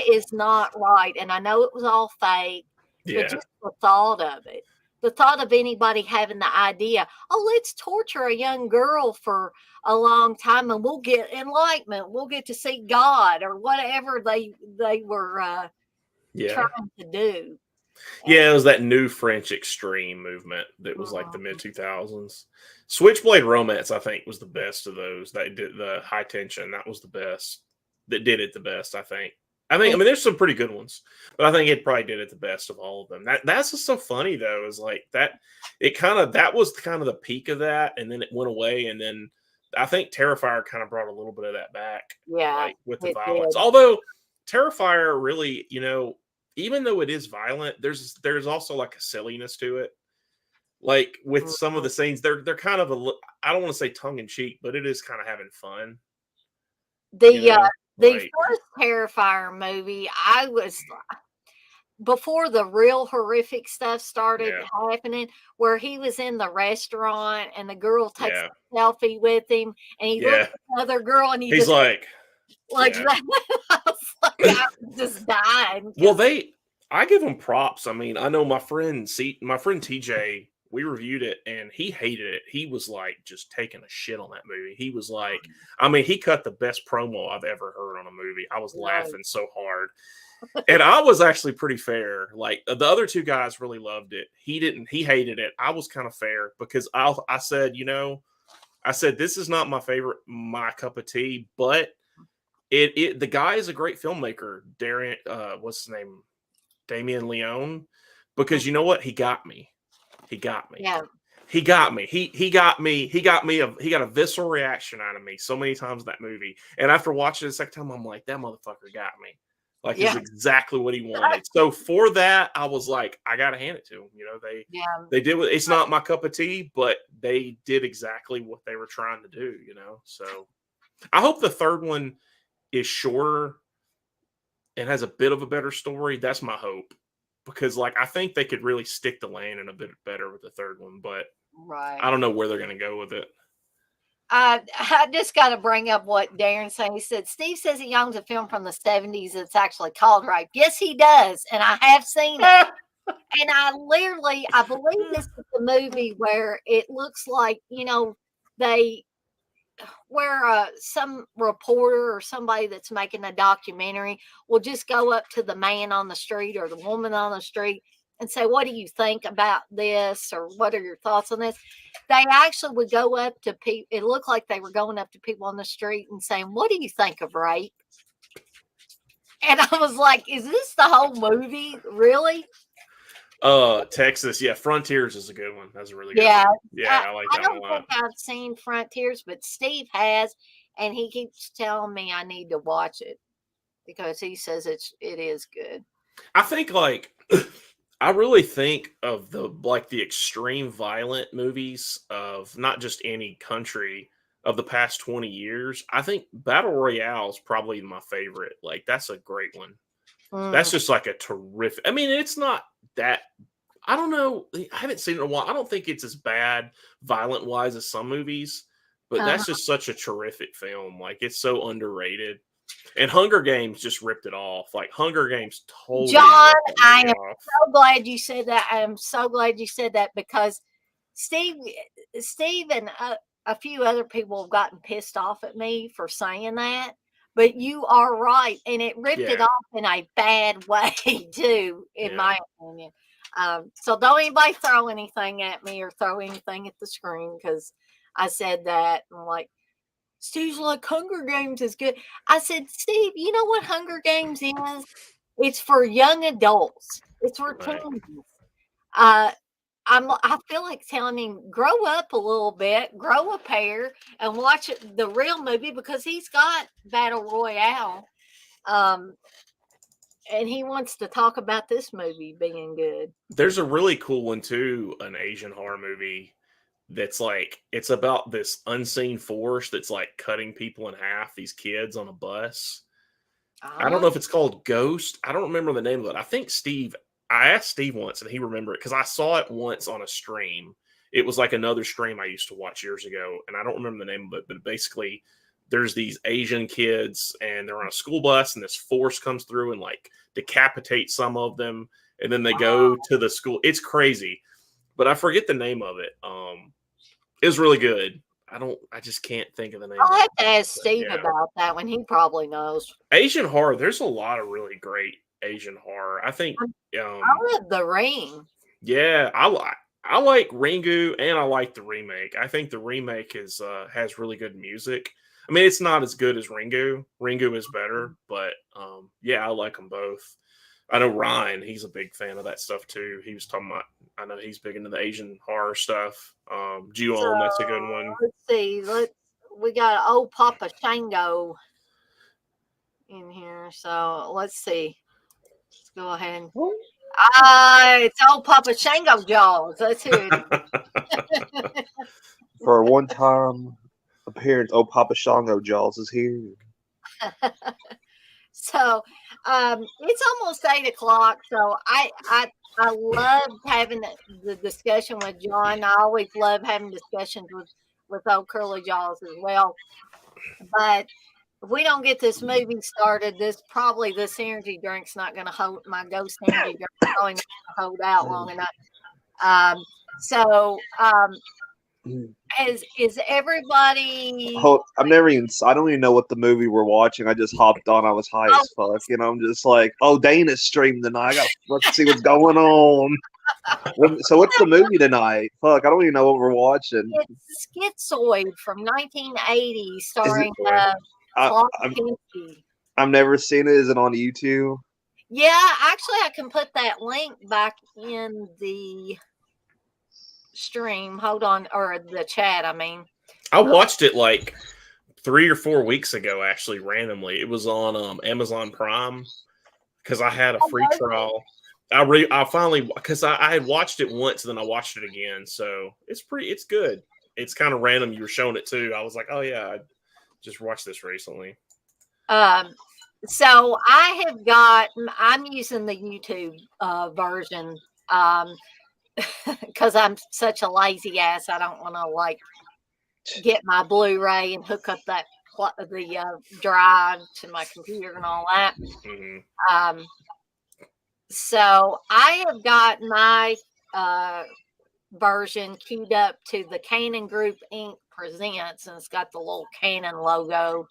is not right." And I know it was all fake, but Yeah. just the thought of it, the thought of anybody having the idea, "Oh, let's torture a young girl for a long time and we'll get enlightenment. We'll get to see God," or whatever they were Yeah. trying to do. And Yeah, it was that new French extreme movement that was like the mid mm, 2000s. Switchblade Romance, I think, was the best of those. That did the high tension. That was the best. That did it the best, I think. I it, mean, there's some pretty good ones, but I think it probably did it the best of all of them. That's just so funny though. Is like that. That was kind of the peak of that, and then it went away, and then I think Terrifier kind of brought a little bit of that back, yeah, like with the it violence. did. Although Terrifier really, even though it is violent, there's also like a silliness to it. Like with some of Mhm. the scenes, they're kind of I don't want to say tongue in cheek, but it is kind of having fun, you The know. the Like first Terrifier movie, I was before the real horrific stuff started Yeah. happening, where he was in the restaurant and the girl takes Yeah. a selfie with him, and he looks Yeah. at the other girl and he He's just like, like yeah. that. I was like, I was just dying Well, because I give them props. I mean, I know my friend TJ, we reviewed it and he hated it. He was like just taking a shit on that movie. He was like, I mean, he cut the best promo I've ever heard on a movie. I was laughing so hard. And I was actually pretty fair. Like the other two guys really loved it. He didn't, he hated it. I was kind of fair because I said, I said, this is not my cup of tea, but the guy is a great filmmaker. Darren, what's his name? Damien Leone, because you know what? He got me. He got me. yeah, He got me. He got me. He got me. He got a visceral reaction out of me so many times in that movie. And after watching it the second time, I'm like, that motherfucker got me. Like, it's yeah, exactly what he wanted. So for that, I was like, I gotta hand it to him. yeah. They did. It's not my cup of tea, but they did exactly what they were trying to do. So I hope the third one is shorter and has a bit of a better story. That's my hope, because like I think they could really stick the landing a bit better with the third one, but Right. I don't know where they're going to go with it. I just got to bring up what Darren said. He said Steve says he owns a film from the 70s that's actually called Rape. Yes, he does, and I have seen it. And I believe this is the movie where it looks like they where some reporter or somebody that's making a documentary will just go up to the man on the street or the woman on the street and say, what do you think about this, or what are your thoughts on this? They actually would go up to people. It looked like they were going up to people on the street and saying, what do you think of rape? And I was like, is this the whole movie, really? Texas, yeah, Frontiers is a good one. That's a really good Yeah, one. Yeah, I like I that one don't a think lot. I've seen Frontiers, but Steve has, and he keeps telling me I need to watch it because he says it is good. I think like I really think of the extreme violent movies of not just any country of the past 20 years. I think Battle Royale is probably my favorite. Like that's a great one. That's Mm, just like a terrific. I mean, it's not that. I don't know. I haven't seen it in a while. I don't think it's as bad violent wise as some movies, but uh-huh. that's just such a terrific film. Like it's so underrated. And Hunger Games just ripped it off. Like Hunger Games totally John, ripped that I movie am off. so glad you said that. I am so glad you said that because Steve, Steve, and a few other people have gotten pissed off at me for saying that. But you are right, and it ripped it Yeah, off in a bad way too, in yeah. my opinion. So don't anybody throw anything at me or throw anything at the screen because I said that. And like Steve's like Hunger Games is good. I said, Steve, you know what Hunger Games is? It's for young adults. It's for Right. teens. Uh, I feel like telling him, grow up a little bit, grow a pair, and watch the real movie because he's got Battle Royale. Um, and he wants to talk about this movie being good. There's a really cool one too, an Asian horror movie that's like it's about this unseen force that's like cutting people in half, these kids on a bus. I don't Oh, know if it's called Ghost. I don't remember the name of it. I asked Steve once and he remembered it because I saw it once on a stream. It was like another stream I used to watch years ago, and I don't remember the name of it, but basically there's these Asian kids and they're on a school bus and this force comes through and like decapitates some of them, and then they go to the school. It's crazy, but I forget the name of it. It was really good. I just can't think of the name I'll of have it. to ask But Steve yeah. about that one. He probably knows. Asian horror, there's a lot of really great Asian horror. I think I love The Ring. yeah, I like Ringu and I like the remake. I think the remake has really good music. I mean, it's not as good as Ringu. Ringu is better, but yeah, I like them both. I know Ryan, he's a big fan of that stuff too. He was talking about I know he's big into the Asian horror stuff. So Ju-On, that's a good one. let's see. We got old Papa Shango in here. So let's see. Let's go ahead. It's old Papa Shango Jaws. That's who it is. For a one-time appearance, old Papa Shango Jaws is here. So it's almost 8 o'clock, so I love having the discussion with John. I always love having discussions with old Curly Jaws as well. But if we don't get this movie started, this energy drink's not going to hold. My ghost energy drink probably not going to hold out long enough. So is everybody? I'm never even. I don't even know what the movie we're watching. I just hopped on. I was high as fuck. You know, I'm just like, oh, Dana's streamed tonight. Let's see what's going on. So what's the movie tonight? Fuck, I don't even know what we're watching. It's Schizoid from 1980, starring Klaus Kinski. I've never seen it. Is it on YouTube? Yeah, actually, I can put that link back in the stream. Hold on, or the chat. I mean, I watched it like 3 or 4 weeks ago. Actually, randomly, it was on Amazon Prime because I had a free trial. I finally, because I had watched it once and then I watched it again. So it's good. It's kind of random. You were showing it too. I was like, oh yeah, I just watched this recently. So I'm using the YouTube version because I'm such a lazy ass. I don't want to like get my Blu-ray and hook up the drive to my computer and all that. Mm-hmm. So I have got my version queued up to the Canon Group Inc. Presents, and it's got the little Canon logo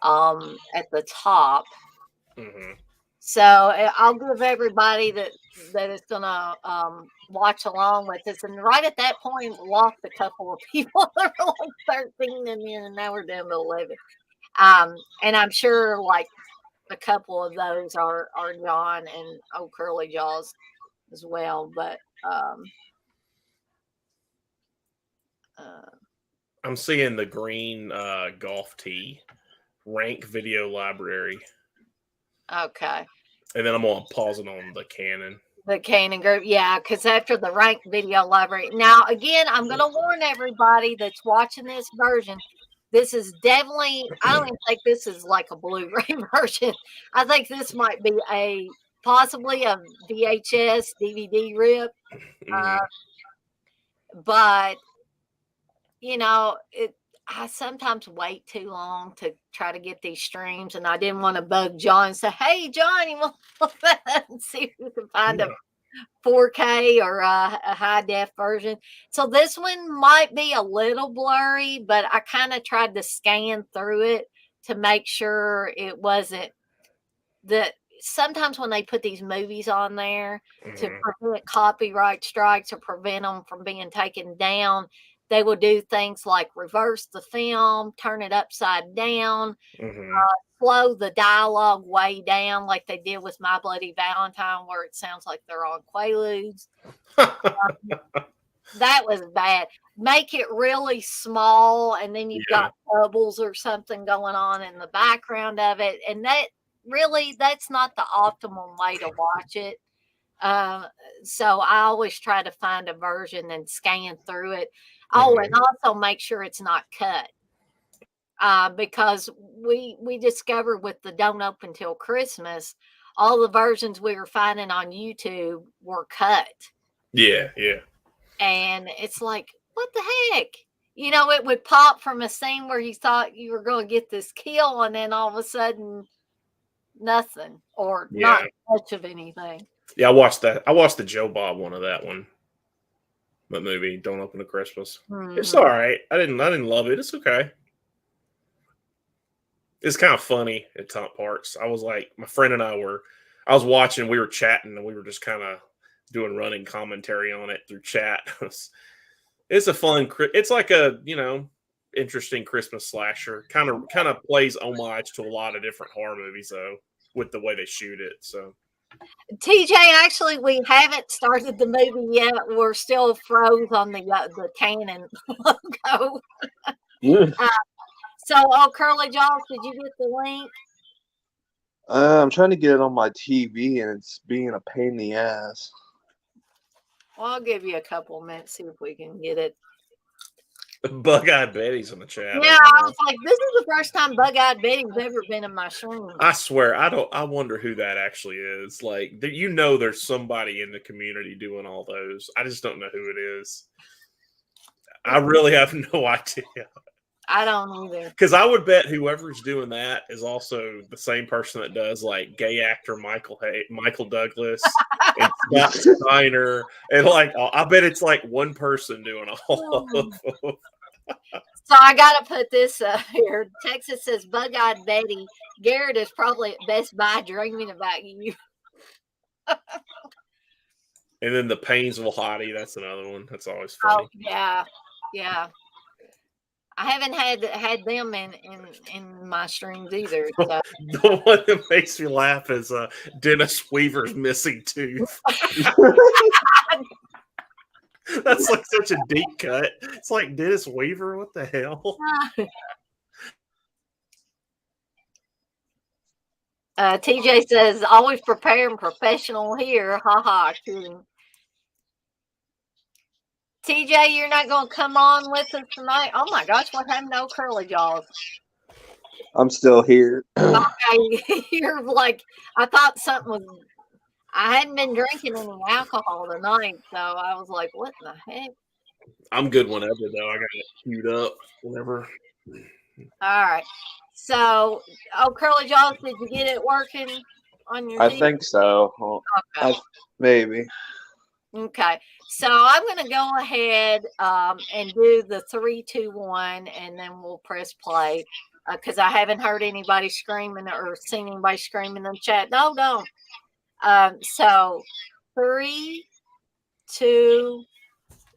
at the top. Mm-hmm. So I'll give everybody that is gonna watch along with us. And right at that point, we lost a couple of people that were like 13, and now we're down to 11. And I'm sure like a couple of those are John and old Curly Jaws as well. But I'm seeing the green golf tee rank video library. Okay. And then I'm going to pause it on the Canon. The Canon Group, yeah, because after the rank video library. Now, again, I'm going to warn everybody that's watching this version. This is definitely, I don't even think this is like a Blu-ray version. I think this might be possibly a VHS DVD rip. But, you know, I sometimes wait too long to try to get these streams, and I didn't want to bug John and say, hey, John, you want to see if we can find a 4K or a high def version. So this one might be a little blurry, but I kind of tried to scan through it to make sure it wasn't that. Sometimes when they put these movies on there to prevent copyright strikes or prevent them from being taken down, they will do things like reverse the film, turn it upside down, slow the dialogue way down like they did with My Bloody Valentine, where it sounds like they're on Quaaludes. That was bad. Make it really small, and then you've got bubbles or something going on in the background of it. And that's not the optimal way to watch it. So I always try to find a version and scan through it. Oh, and also make sure it's not cut. Because we discovered with the Don't Open Till Christmas, all the versions we were finding on YouTube were cut. Yeah. And it's like, what the heck? You know, it would pop from a scene where you thought you were going to get this kill, and then all of a sudden, nothing or not much of anything. Yeah, I watched that. I watched the Joe Bob one of that one. That movie, Don't Open to Christmas. It's all right. I didn't love it. It's okay. It's kind of funny at top parts. I was like, my friend and I was watching, we were chatting, and we were just kind of doing running commentary on it through chat. It's a fun, it's like a, interesting Christmas slasher. Kind of plays homage to a lot of different horror movies, though, with the way they shoot it. So, TJ, actually, we haven't started the movie yet. We're still froze on the Canon logo. So, Curly Jaws, did you get the link? I'm trying to get it on my TV, and it's being a pain in the ass. Well, I'll give you a couple of minutes, see if we can get it. Bug-eyed Betty's in the chat. Yeah, I was like, this is the first time Bug-eyed Betty's ever been in my stream. I swear, I wonder who that actually is. Like, you know, there's somebody in the community doing all those. I just don't know who it is. I really have no idea. I don't either. Because I would bet whoever's doing that is also the same person that does like gay actor Michael Douglas and Scott Steiner, and like I bet it's like one person doing all of them. So I got to put this here. Texas says Bug-eyed Betty. Garrett is probably at Best Buy dreaming about you. And then the Painesville Hottie, that's another one. That's always funny. Oh yeah, yeah. I haven't had them in my streams either. So. The one that makes me laugh is Dennis Weaver's missing tooth. That's like such a deep cut. It's like Dennis Weaver. What the hell? TJ says, always prepare and professional here. Ha ha. Kidding. TJ, you're not going to come on with us tonight? Oh my gosh, what happened to Curly Jaws? I'm still here. Okay, you're like, I thought something was, I hadn't been drinking any alcohol tonight, so I was like, what the heck? I'm good whenever, though. I got it queued up whenever. All right. So, Curly Jaws, did you get it working on your I think so. Well, okay. Maybe. Okay. So I'm going to go ahead and do the 3, 2, 1, and then we'll press play because I haven't heard anybody screaming or seen anybody screaming in the chat. No, don't. So 3, 2,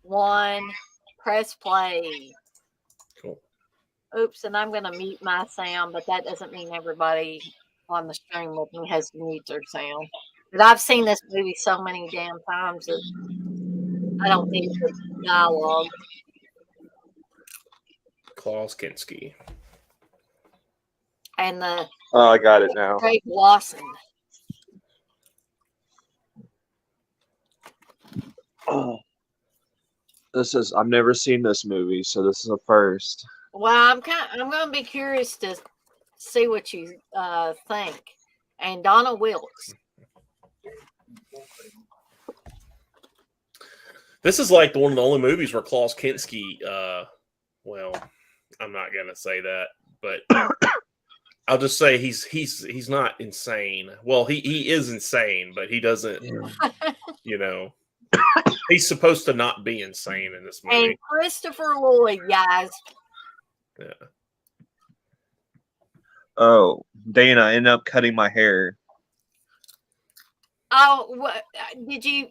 1, press play. Cool. Oops, and I'm going to mute my sound, but that doesn't mean everybody on the stream with me has to mute their sound. But I've seen this movie so many damn times that I don't need the dialogue. Klaus Kinski. And the Oh, I got it now. Craig Lawson. I've never seen this movie, so this is a first. Well, I'm going to be curious to see what you think. And Donna Wilkes. This is like one of the only movies where Klaus Kinski, well, I'm not gonna say that, but I'll just say he's not insane. Well, he is insane, but he doesn't, you know, he's supposed to not be insane in this movie. And Christopher Lloyd, guys. Yeah. Oh, Dana, I ended up cutting my hair. Oh, what did you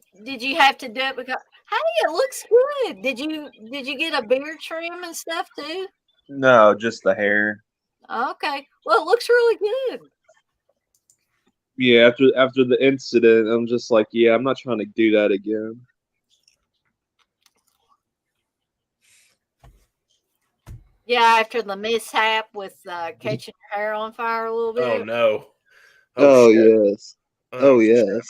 have to do it because hey, it looks good. Did you get a beard trim and stuff too? No, just the hair. Okay. Well, it looks really good. Yeah, after the incident, I'm just like, yeah, I'm not trying to do that again. Yeah, after the mishap with catching your hair on fire a little bit. Oh no. Oh shit. yes. Oh shit, yes.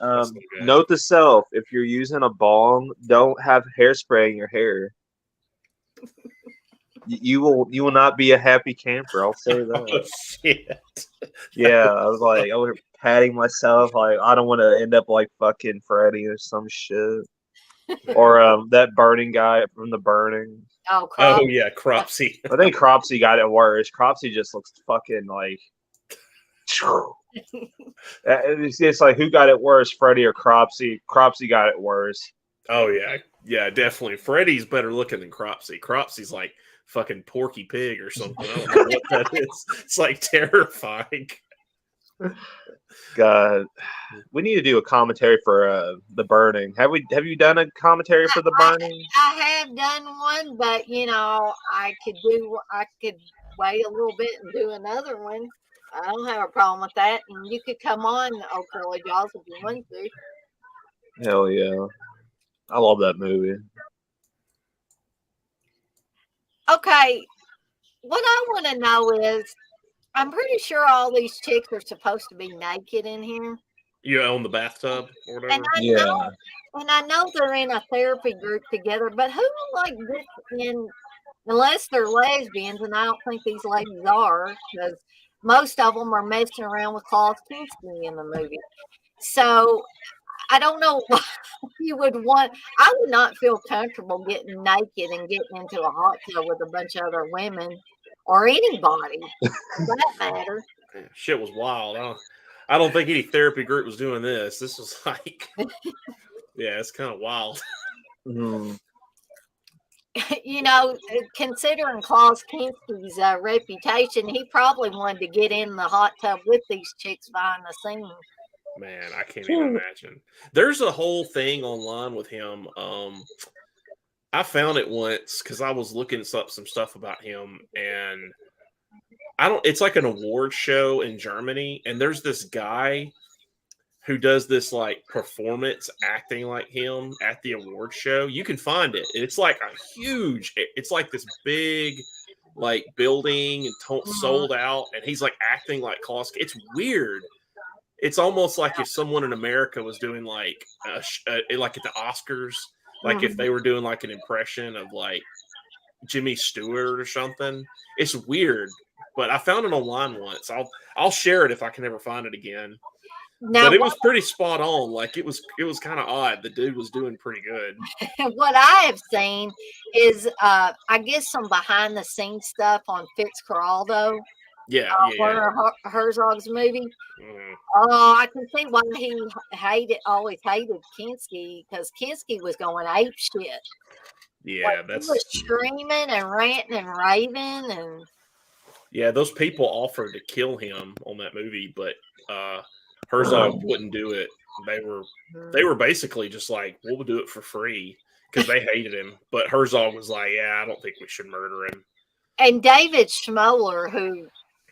Man. Note to self: if you're using a bong, don't have hairspray in your hair. You will not be a happy camper. I'll say that. Oh shit. Yeah, I was patting myself. Like I don't want to end up like fucking Freddy or some shit, or that burning guy from The Burning. Oh, Cropsy. Oh yeah, Cropsy. I think Cropsy got it worse. Cropsy just looks fucking like. It's like who got it worse, Freddy or Cropsy? Cropsy got it worse. Oh yeah, definitely. Freddy's better looking than Cropsy. Cropsy's like fucking Porky Pig or something. I don't know what that is. It's like terrifying. God, we need to do a commentary for The Burning. Have you done a commentary for The Burning? I have done one, but I could wait a little bit and do another one. I don't have a problem with that. And you could come on, Curly Jaws, if you want to. Hell yeah. I love that movie. Okay. What I want to know is, I'm pretty sure all these chicks are supposed to be naked in here. You own the bathtub or whatever. And I know they're in a therapy group together, but who like this in unless they're lesbians, and I don't think these ladies are, because most of them are messing around with Klaus Kinski in the movie. So I don't know why you would want. I would not feel comfortable getting naked and getting into a hot tub with a bunch of other women or anybody, for that matter. Man, shit was wild. I don't think any therapy group was doing this. This was like, yeah, it's kind of wild. Mhm. You know, considering Klaus Kinski's reputation, he probably wanted to get in the hot tub with these chicks behind the scenes. Man, I can't even imagine. There's a whole thing online with him. I found it once because I was looking up some stuff about him, and it's like an award show in Germany, and there's this guy who does this like performance acting like him at the award show. You can find it. It's like it's like this big like building and sold out, and he's like acting like Klaus. It's weird. It's almost like if someone in America was doing like like at the Oscars, like if they were doing like an impression of like Jimmy Stewart or something. It's weird, but I found it online once. I'll share it if I can ever find it again. Now, but it was pretty spot on. Like it was kind of odd. The dude was doing pretty good. what I have seen is, I guess, some behind the scenes stuff on Fitzcarraldo. Yeah, Werner Herzog's movie. Mm. Oh, I can see why he always hated Kinski, because Kinski was going ape shit. Yeah, he was screaming and ranting and raving, and yeah, those people offered to kill him on that movie, but Herzog wouldn't do it. They were basically just like, we'll do it for free because they hated him. But Herzog was like, yeah, I don't think we should murder him. And David Schmoller, who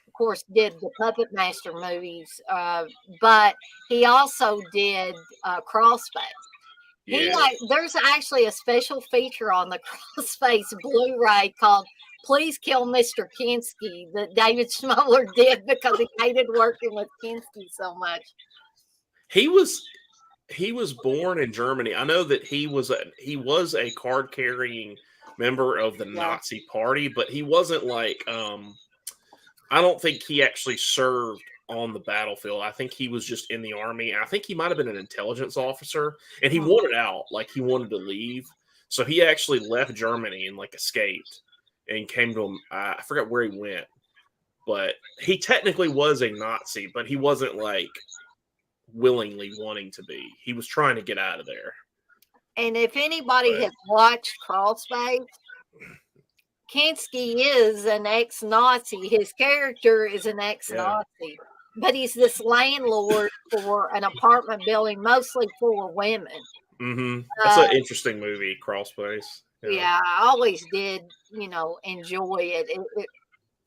of course did the Puppet Master movies, but he also did Crossface. Yeah. There's actually a special feature on the Crossface Blu-ray called "Please Kill Mr. Kinski" that David Schmoller did because he hated working with Kinski so much. He was born in Germany. I know that he was a card-carrying member of the Nazi Party, but he wasn't like I don't think he actually served on the battlefield. I think he was just in the army. I think he might have been an intelligence officer, and he wanted out. Like he wanted to leave, so he actually left Germany and like escaped and came to him. I forgot where he went, but he technically was a Nazi, but he wasn't like willingly wanting to be. He was trying to get out of there. And if anybody has watched Crossface, Kinski is an ex-Nazi. His character is an ex-Nazi, but he's this landlord for an apartment building, mostly full of women. Mm-hmm. That's an interesting movie, Crossface. Yeah, I always did, enjoy it.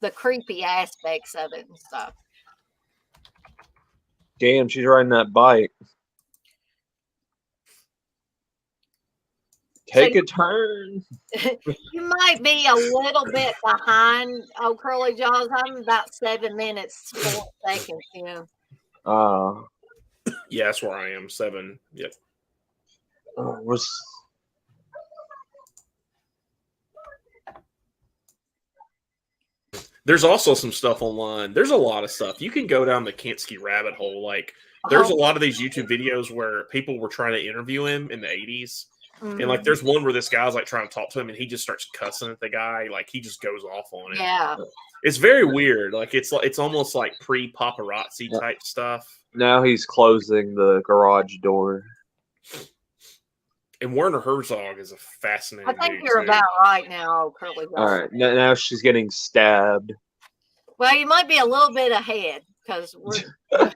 The creepy aspects of it and stuff. Damn, she's riding that bike. Take a turn. You might be a little bit behind, Curly Jaws. I'm about 7 minutes, 4 seconds, Yeah, that's where I am. 7. Yep. There's also some stuff online. There's a lot of stuff. You can go down the Kinski rabbit hole. Like, there's a lot of these YouTube videos where people were trying to interview him in the 80s. Mm-hmm. And like, there's one where this guy's like trying to talk to him, and he just starts cussing at the guy. Like, he just goes off on it. Yeah, it's very weird. Like, it's almost like pre-paparazzi type stuff. Now he's closing the garage door. And Werner Herzog is a fascinating. I think you're about right now, Curly. All right, now she's getting stabbed. Well, you might be a little bit ahead because we're.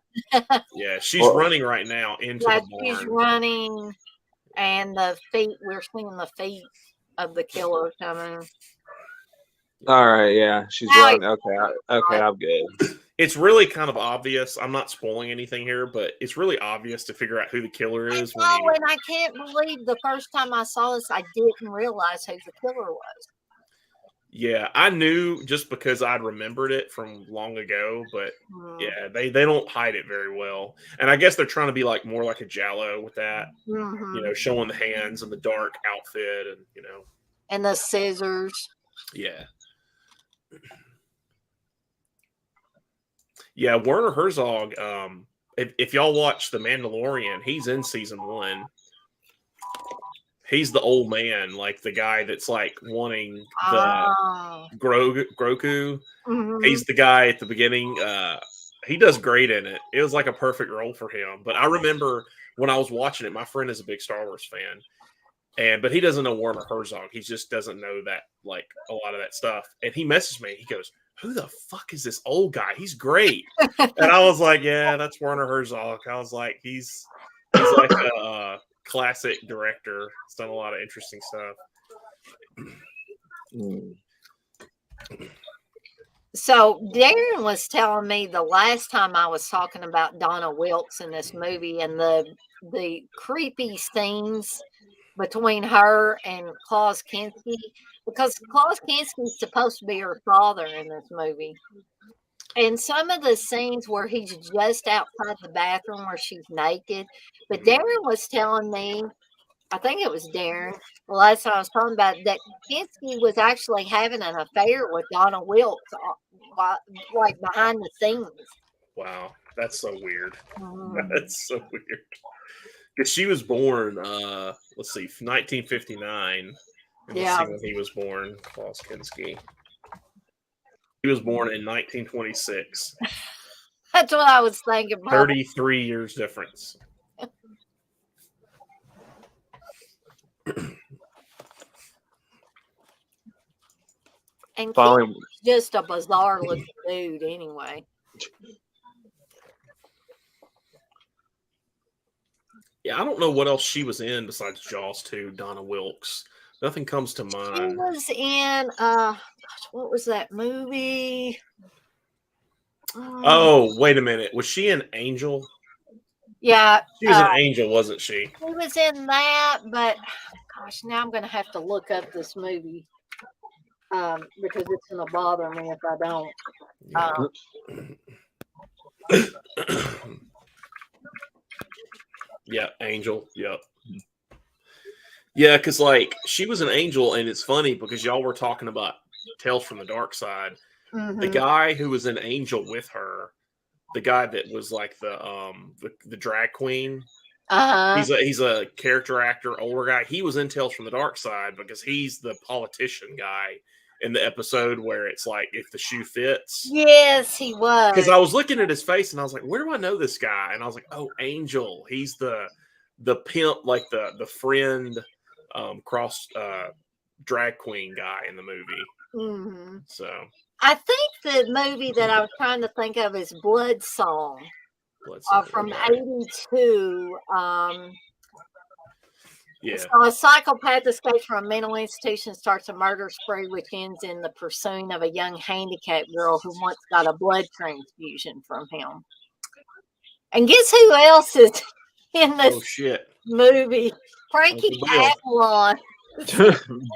Yeah, she's running right now into the barn. She's running. And we're seeing the feet of the killer coming. All right, yeah, she's running. Okay, I'm good. It's really kind of obvious. I'm not spoiling anything here, but it's really obvious to figure out who the killer is. And I can't believe the first time I saw this, I didn't realize who the killer was. Yeah, I knew just because I'd remembered it from long ago, but Mm. yeah, they don't hide it very well. And I guess they're trying to be like more like a Jallo with that, Mhm. showing the hands and the dark outfit and And the scissors. yeah. Yeah, Werner Herzog, if y'all watch The Mandalorian, he's in season 1. He's the old man, like the guy that's like wanting the Oh. Grogu. Mhm. He's the guy at the beginning. He does great in it. It was like a perfect role for him. But I remember when I was watching it, my friend is a big Star Wars fan, but he doesn't know Werner Herzog. He just doesn't know that like a lot of that stuff. And he messaged me. He goes, "Who the fuck is this old guy? He's great." And I was like, "Yeah, that's Werner Herzog." I was like, "He's like a classic director. He's done a lot of interesting stuff." So Darren was telling me the last time I was talking about Donna Wilkes in this movie and the creepy scenes between her and Klaus Kinski, because Klaus Kinski is supposed to be her father in this movie. And some of the scenes where he's just outside the bathroom where she's naked. But Darren was telling me, I think it was Darren, the last time I was talking about it, that Kinski was actually having an affair with Donna Wilkes, like behind the scenes. Wow, that's so weird. Mhm. That's so weird. Because she was born, let's see, 1959. And let's see when he was born, Klaus Kinski. He was born in 1926. That's what I was thinking. 33 years difference. And Finally, Kinski's just a bizarre looking dude anyway. Yeah, I don't know what else she was in besides Jaws 2, Donna Wilkes. Nothing comes to She mind. was in gosh, what was that movie? Oh, wait a minute. Was she an angel? Yeah, She was an angel, wasn't she? she was in that, but gosh, now I'm gonna have to look up this movie because it's gonna bother me if I don't. Yeah, angel. Yep. Yeah, because like she was an angel, and it's funny because y'all were talking about Tales from the Dark Side. The guy who was an angel with her, the guy that was like the drag queen. He's a character actor, older guy. He was in Tales from the Dark Side because he's the politician guy in the episode where it's like if the shoe fits. Yes, he was. Because I was looking at his face and I was like, where do I know this guy? And I was like, oh, Angel. He's the pimp, like the friend cross drag queen guy in the movie. So I think the movie that I was trying to think of is Blood Song. From 82. Yeah. So a psychopath escapes from a mental institution, starts a murder spree, which ends in the pursuing of a young handicapped girl who once got a blood transfusion from him. And guess who else is in this movie? Frankie Avalon.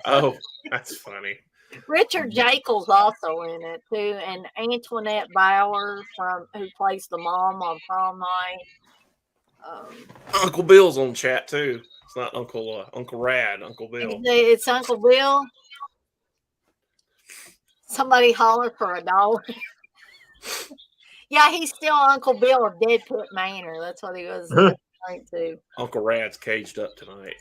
Oh, that's funny. Richard Jekyll's also in it too, and Antoinette Bauer who plays the mom on Prom Night. Uncle Bill's on chat too. It's not Uncle Rad, Uncle Bill. It's Uncle Bill. Somebody holler for $1. Yeah, he's still Uncle Bill of Dead Put Manor. That's what he was trying to. Uncle Rad's caged up tonight.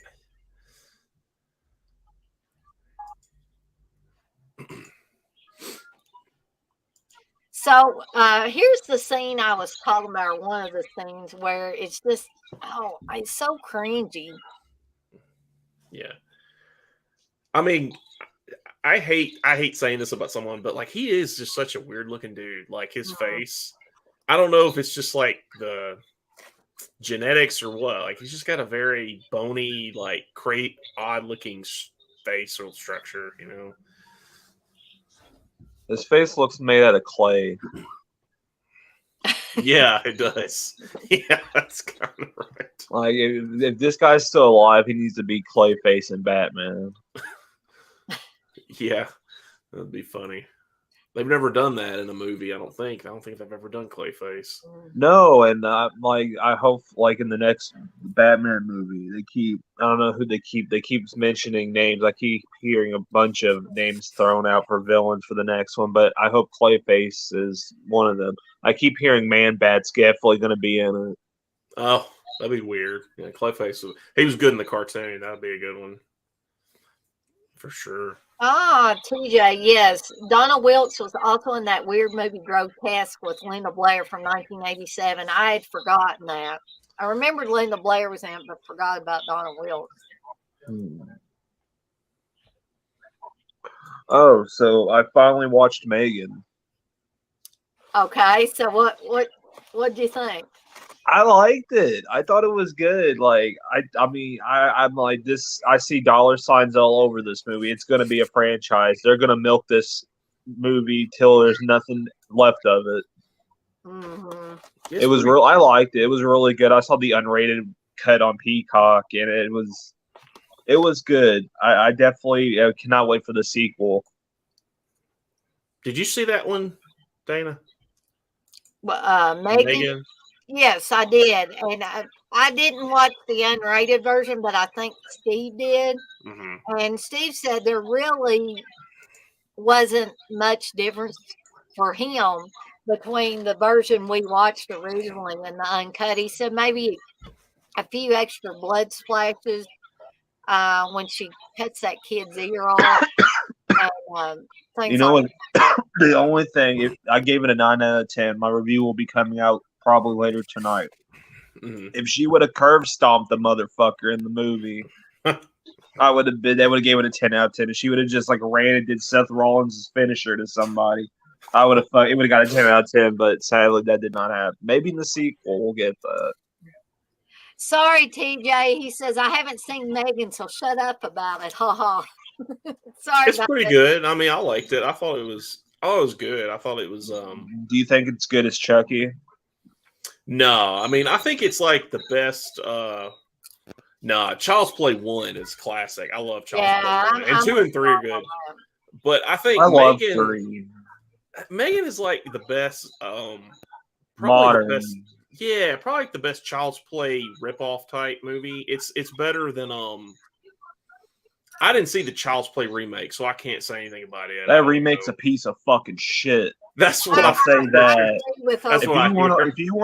So here's the scene I was talking about. One of the scenes where it's just, it's so cringy. Yeah. I mean, I hate saying this about someone, but like he is just such a weird looking dude. Like his face, I don't know if it's just like the genetics or what. Like he's just got a very bony, like odd looking facial structure, you know. His face looks made out of clay. Yeah, it does. Yeah, that's kind of right. Like if this guy's still alive, he needs to be Clayface and Batman. Yeah, That'd be funny. They've never done that in a movie. I don't think. I don't think they've ever done Clayface. No, and like I hope like in the next Batman movie they keep I don't know who they keep mentioning names. I keep hearing a bunch of names thrown out for villains for the next one, but I hope Clayface is one of them. I keep hearing Man-Bat's definitely going to be in it. Oh, that'd be weird. Yeah, Clayface. He was good in the cartoon. That'd be a good one for sure. Ah, TJ, yes. Donna Wilkes was also in that weird movie Grotesque with Linda Blair from 1987. I had forgotten that. I remembered Linda Blair was in it, but forgot about Donna Wilkes. Oh, so I finally watched Megan. Okay, so what'd you think? I liked it. I thought it was good. Like I'm like this. I see dollar signs all over this movie. It's going to be a franchise. They're going to milk this movie till there's nothing left of it. Mm-hmm. It was real. I liked it. It was really good. I saw the unrated cut on Peacock, and it was good. I definitely cannot wait for the sequel. Did you see that one, Dana? Megan? Yes, I did. And I didn't watch the unrated version, but I think Steve did. Mm-hmm. And Steve said there really wasn't much difference for him between the version we watched originally and the uncut. He said maybe a few extra blood splashes when she cuts that kid's ear off. And, you know what? The only thing, if I gave it a 9 out of 10, my review will be coming out probably later tonight. Mm-hmm. If she would have curve stomped the motherfucker in the movie, I would have been. They would have gave it a 10 out of 10. If she would have just like ran and did Seth Rollins' finisher to somebody, I would have. It would have got a 10 out of 10. But sadly, that did not happen. Maybe in the sequel we'll get that. Sorry, TJ. He says I haven't seen Megan, so shut up about it. Ha ha. Sorry. It's pretty good. I mean, I liked it. I thought it was good. I thought it was. Do you think it's good as Chucky? No, I mean, I think it's like the best. Child's Play 1 is classic. I love Child's Play 1. And 2 and 3 are good. But I think love 3. Megan is like the best. Modern. The best, yeah, probably like the best Child's Play ripoff type movie. It's better than I didn't see the Child's Play remake, so I can't say anything about it. That remake's a piece of fucking shit. That's what I'll say that. If you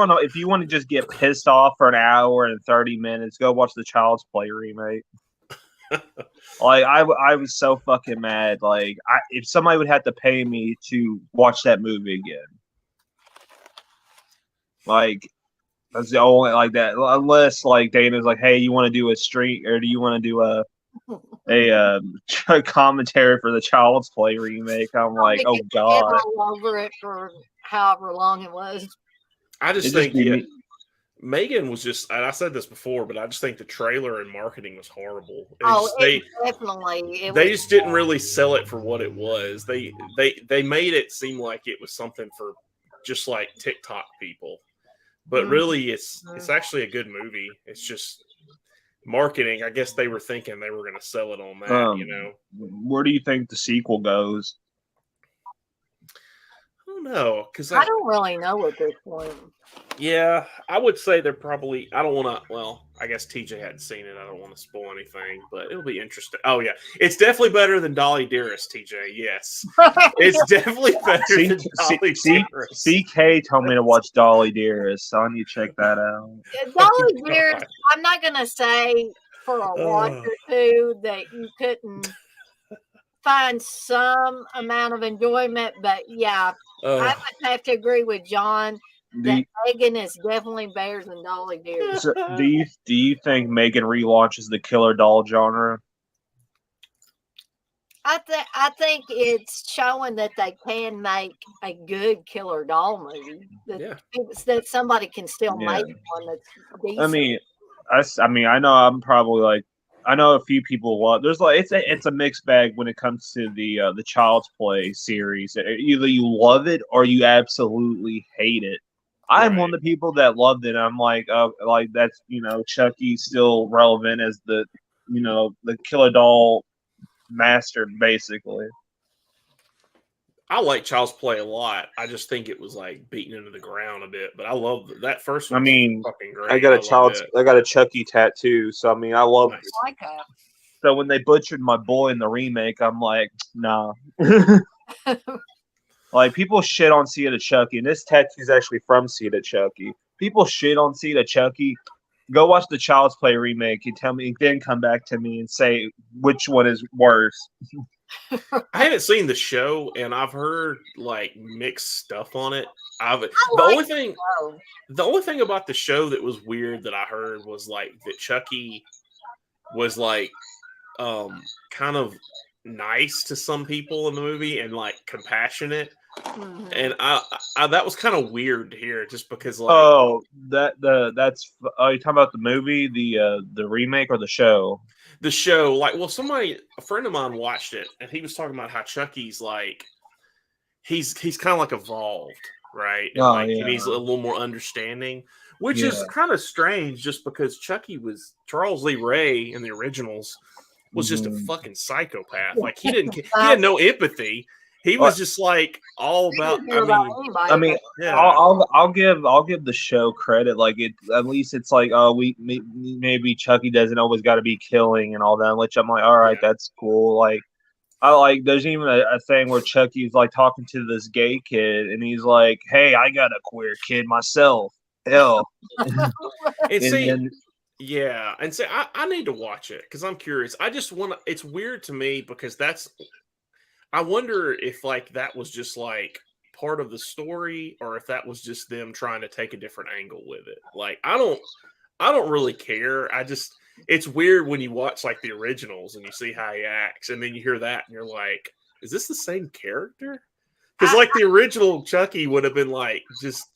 want to just get pissed off for an hour and 30 minutes, go watch the Child's Play remake. Like I was so fucking mad. Like if somebody would have to pay me to watch that movie again, like that's the only like that. Unless like Dana's like, hey, you want to do a stream or do you want to do a commentary for the Child's Play remake? I'm like, oh god, all over it for however long it was. I just think Megan was just, and I said this before, but I just think the trailer and marketing was horrible. They just didn't really sell it for what it was. They made it seem like it was something for just like TikTok people, but really it's actually a good movie. It's just marketing. I guess they were thinking they were going to sell it on that, you know. Where do you think the sequel goes? I don't know, because I don't really know at this point. Yeah, I would say they're probably. I don't want to. Well, I guess TJ hadn't seen it. I don't want to spoil anything, but it'll be interesting. Oh yeah, it's definitely better than Dolly Dearest, TJ. Yes, it's definitely better than Dolly Dearest. CK told me to watch Dolly Dearest, so I need to check that out. Dolly Dearest. I'm not gonna say for a watch or two that you couldn't find some amount of enjoyment, but yeah, I would have to agree with John. Megan is definitely better than Dolly Dearest. So do you think Megan relaunches the killer doll genre? I think it's showing that they can make a good killer doll movie. That somebody can still make one that's decent. I mean, I know I'm probably like, I know a few people love. There's like it's a mixed bag when it comes to the Child's Play series. Either you love it or you absolutely hate it. I'm one of the people that loved it. I'm like that's Chucky's still relevant as the the killer doll master basically. I like Child's Play a lot. I just think it was like beaten into the ground a bit. But I love that first I one. mean, Fucking great. I got love it. I got a Chucky tattoo, so I mean, I love Nice. it. I like that. So when they butchered my boy in the remake, I'm like, nah. Like people shit on Seed of Chucky, and this tattoo is actually from Seed of Chucky. People shit on Seed of Chucky. Go watch the Child's Play remake and tell me, then come back to me and say which one is worse. I haven't seen the show, and I've heard like mixed stuff on it. The only thing about the show that was weird that I heard was like that Chucky was like kind of nice to some people in the movie and like compassionate. Mhm. And I that was kind of weird to hear, just because like Oh, that's are you talking about the movie, the remake, or the show? the show, like, well, a friend of mine watched it, and he was talking about how Chucky's like he's kind of like evolved, right? And Oh, like yeah. and he's a little more understanding, which Yeah. is kind of strange, just because Charles Lee Ray in the originals was just a Mhm. fucking psychopath. Like he had no empathy. He was just like all about. I mean, yeah. I'll give the show credit. Like it, at least it's like, oh, maybe Chucky doesn't always got to be killing and all that. Which I'm like, all right, that's cool. Like I like. There's even a thing where Chucky's like talking to this gay kid, and he's like, "Hey, I got a queer kid myself." Hell, And see, then- yeah, and say I need to watch it because I'm curious. I just want to. It's weird to me because I wonder if like that was just like part of the story, or if that was just them trying to take a different angle with it. Like I don't really care. It's weird when you watch like the originals and you see how he acts, and then you hear that and you're like, is this the same character? Because like the original Chucky would have been like just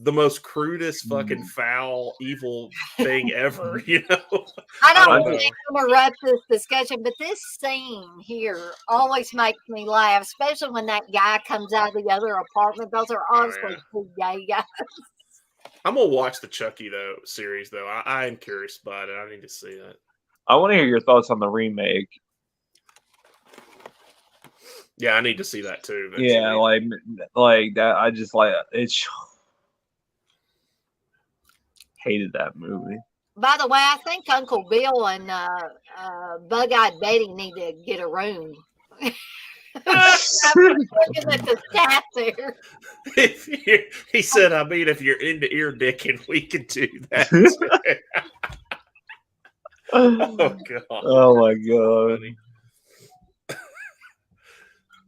the most crudest, fucking foul, evil thing ever, you know? I don't I want to interrupt this discussion, but this scene here always makes me laugh, especially when that guy comes out of the other apartment. Those are honestly two gay guys. I'm gonna watch the Chucky series though. I am curious about it. I need to see that. I want to hear your thoughts on the remake. Yeah, I need to see that too. Eventually. Yeah, like that. I just like it's. Hated that movie. By the way, I think Uncle Bill and Bug-Eyed Betty need to get a room. I'm looking at the stat there. He said, I mean, if you're into ear dicking, we can do that. Oh, God. Oh, my God.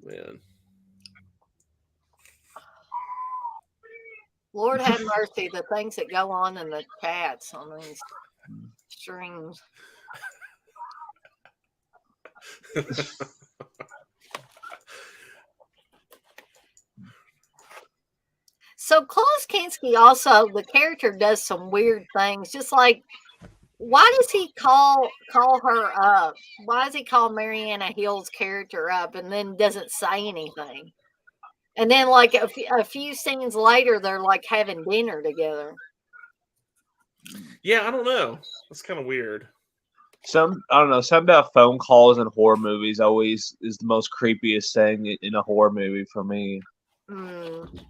Man. Lord have mercy, the things that go on in the chats on these streams. So Klaus Kinski also, the character does some weird things, just like, why does he call her up? Why does he call Mariana Hill's character up and then doesn't say anything? And then, like a few scenes later, they're like having dinner together. Yeah, I don't know. That's kind of weird. I don't know. Something about phone calls in horror movies always is the most creepiest thing in a horror movie for me.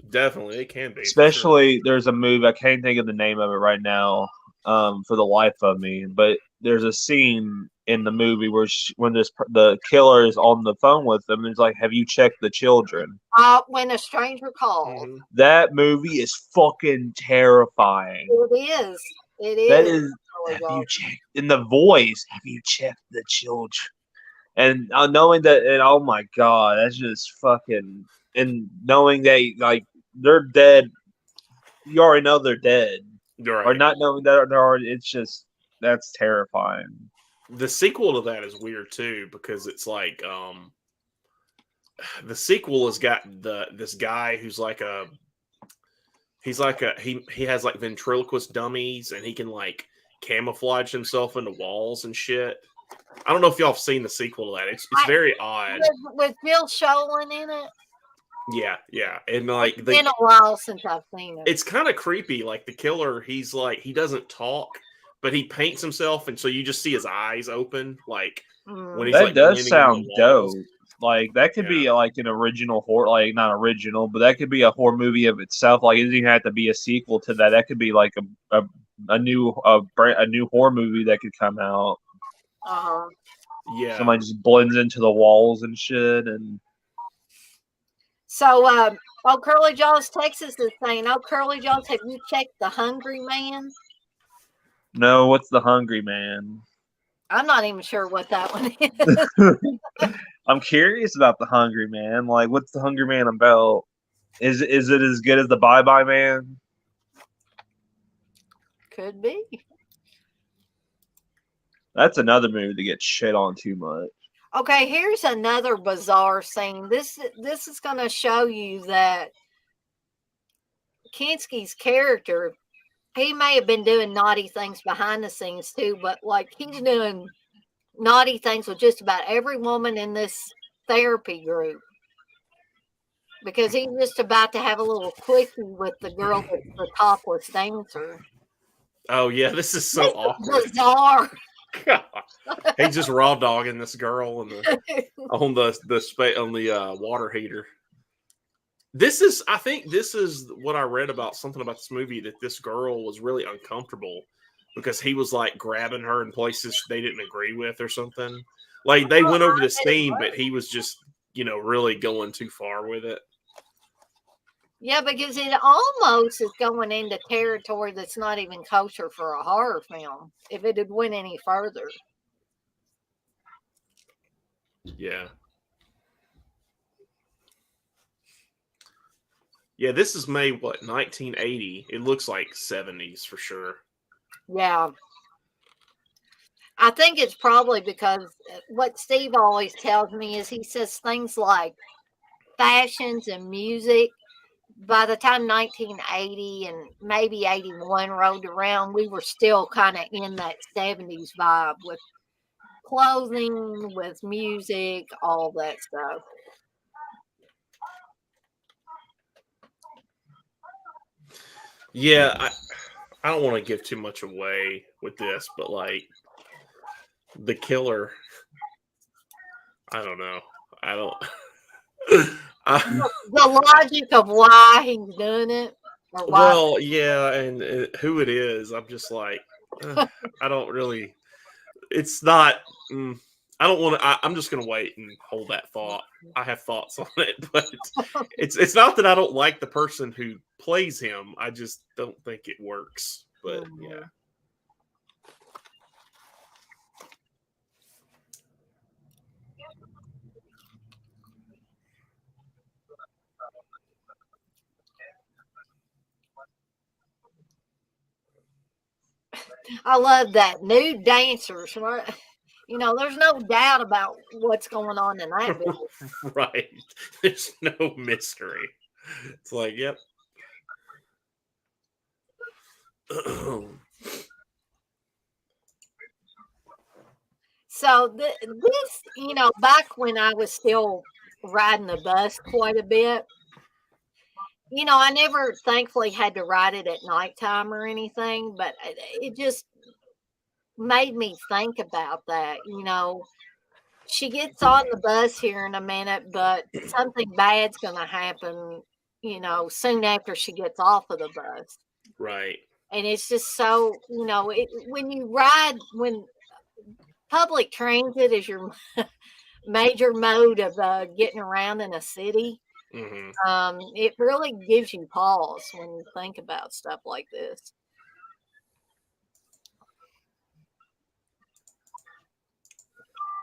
Definitely, it can be. Especially, there's a movie, I can't think of the name of it right now, for the life of me. But there's a scene in the movie where when the killer is on the phone with them, and he's like, "Have you checked the children?" When a stranger calls. Mm-hmm. That movie is fucking terrifying. It is. It is. That is. Have you checked in the voice? Have you checked the children? And knowing that, and oh my God, that's just fucking. And knowing they like they're dead, you already know they're dead. Right. Or not knowing that they're already, it's just that's terrifying. The sequel to that is weird too, because it's like the sequel has got this guy who's like he has like ventriloquist dummies, and he can like camouflage himself into walls and shit. I don't know if y'all have seen the sequel to that. It's very odd. With Bill Sholin in it. Yeah, and like it's been a while since I've seen it. It's kind of creepy. Like the killer, he's like he doesn't talk, but he paints himself, and so you just see his eyes open. Like when he's that like does sound dope. Like that could be like an original horror, like not original, but that could be a horror movie of itself. Like it doesn't even have to be a sequel to that. That could be like a new horror movie that could come out. Yeah. Somebody just blends into the walls and shit. And so, Curly Jaws Texas is saying, "Oh, Curly Jaws, have you checked The Hungry Man?" no, what's The Hungry Man? I'm not even sure what that one is. I'm curious about The Hungry Man. Like, what's The Hungry Man about? Is it as good as The Bye Bye Man? Could be. That's another movie that gets shit on too much. Okay, here's another bizarre scene. This is going to show you that Kinski's character, he may have been doing naughty things behind the scenes too, but like he's doing naughty things with just about every woman in this therapy group. Because he's just about to have a little quickie with the girl that's the topless dancer. Oh yeah, this is so awkward. Bizarre. God. He's just raw dogging this girl on the water heater. I think this is what I read about something about this movie, that this girl was really uncomfortable because he was like grabbing her in places they didn't agree with or something. Like they went over this theme, but he was just, really going too far with it. Yeah, because it almost is going into territory that's not even kosher for a horror film, if it had went any further. Yeah. Yeah, this is made, 1980? It looks like 70s for sure. Yeah. I think it's probably because what Steve always tells me is he says things like fashions and music. By the time 1980 and maybe 81 rolled around, we were still kind of in that 70s vibe with clothing, with music, all that stuff. Yeah, I don't want to give too much away with this, but like the killer, I don't know. The logic of why he's doing it. Well, yeah, and who it is, I'm just like, I don't really. It's not. I don't want to. I'm just going to wait and hold that thought. I have thoughts on it, but it's not that I don't like the person who plays him. I just don't think it works. But yeah. I love that. Nude dancers, right? There's no doubt about what's going on in that building. Right. There's no mystery. It's like, yep. So this, back when I was still riding the bus quite a bit, I never thankfully had to ride it at nighttime or anything, but it just made me think about that. She gets on the bus here in a minute, but something bad's going to happen, soon after she gets off of the bus. Right. And it's just so, when public transit is your major mode of getting around in a city, it really gives you pause when you think about stuff like this.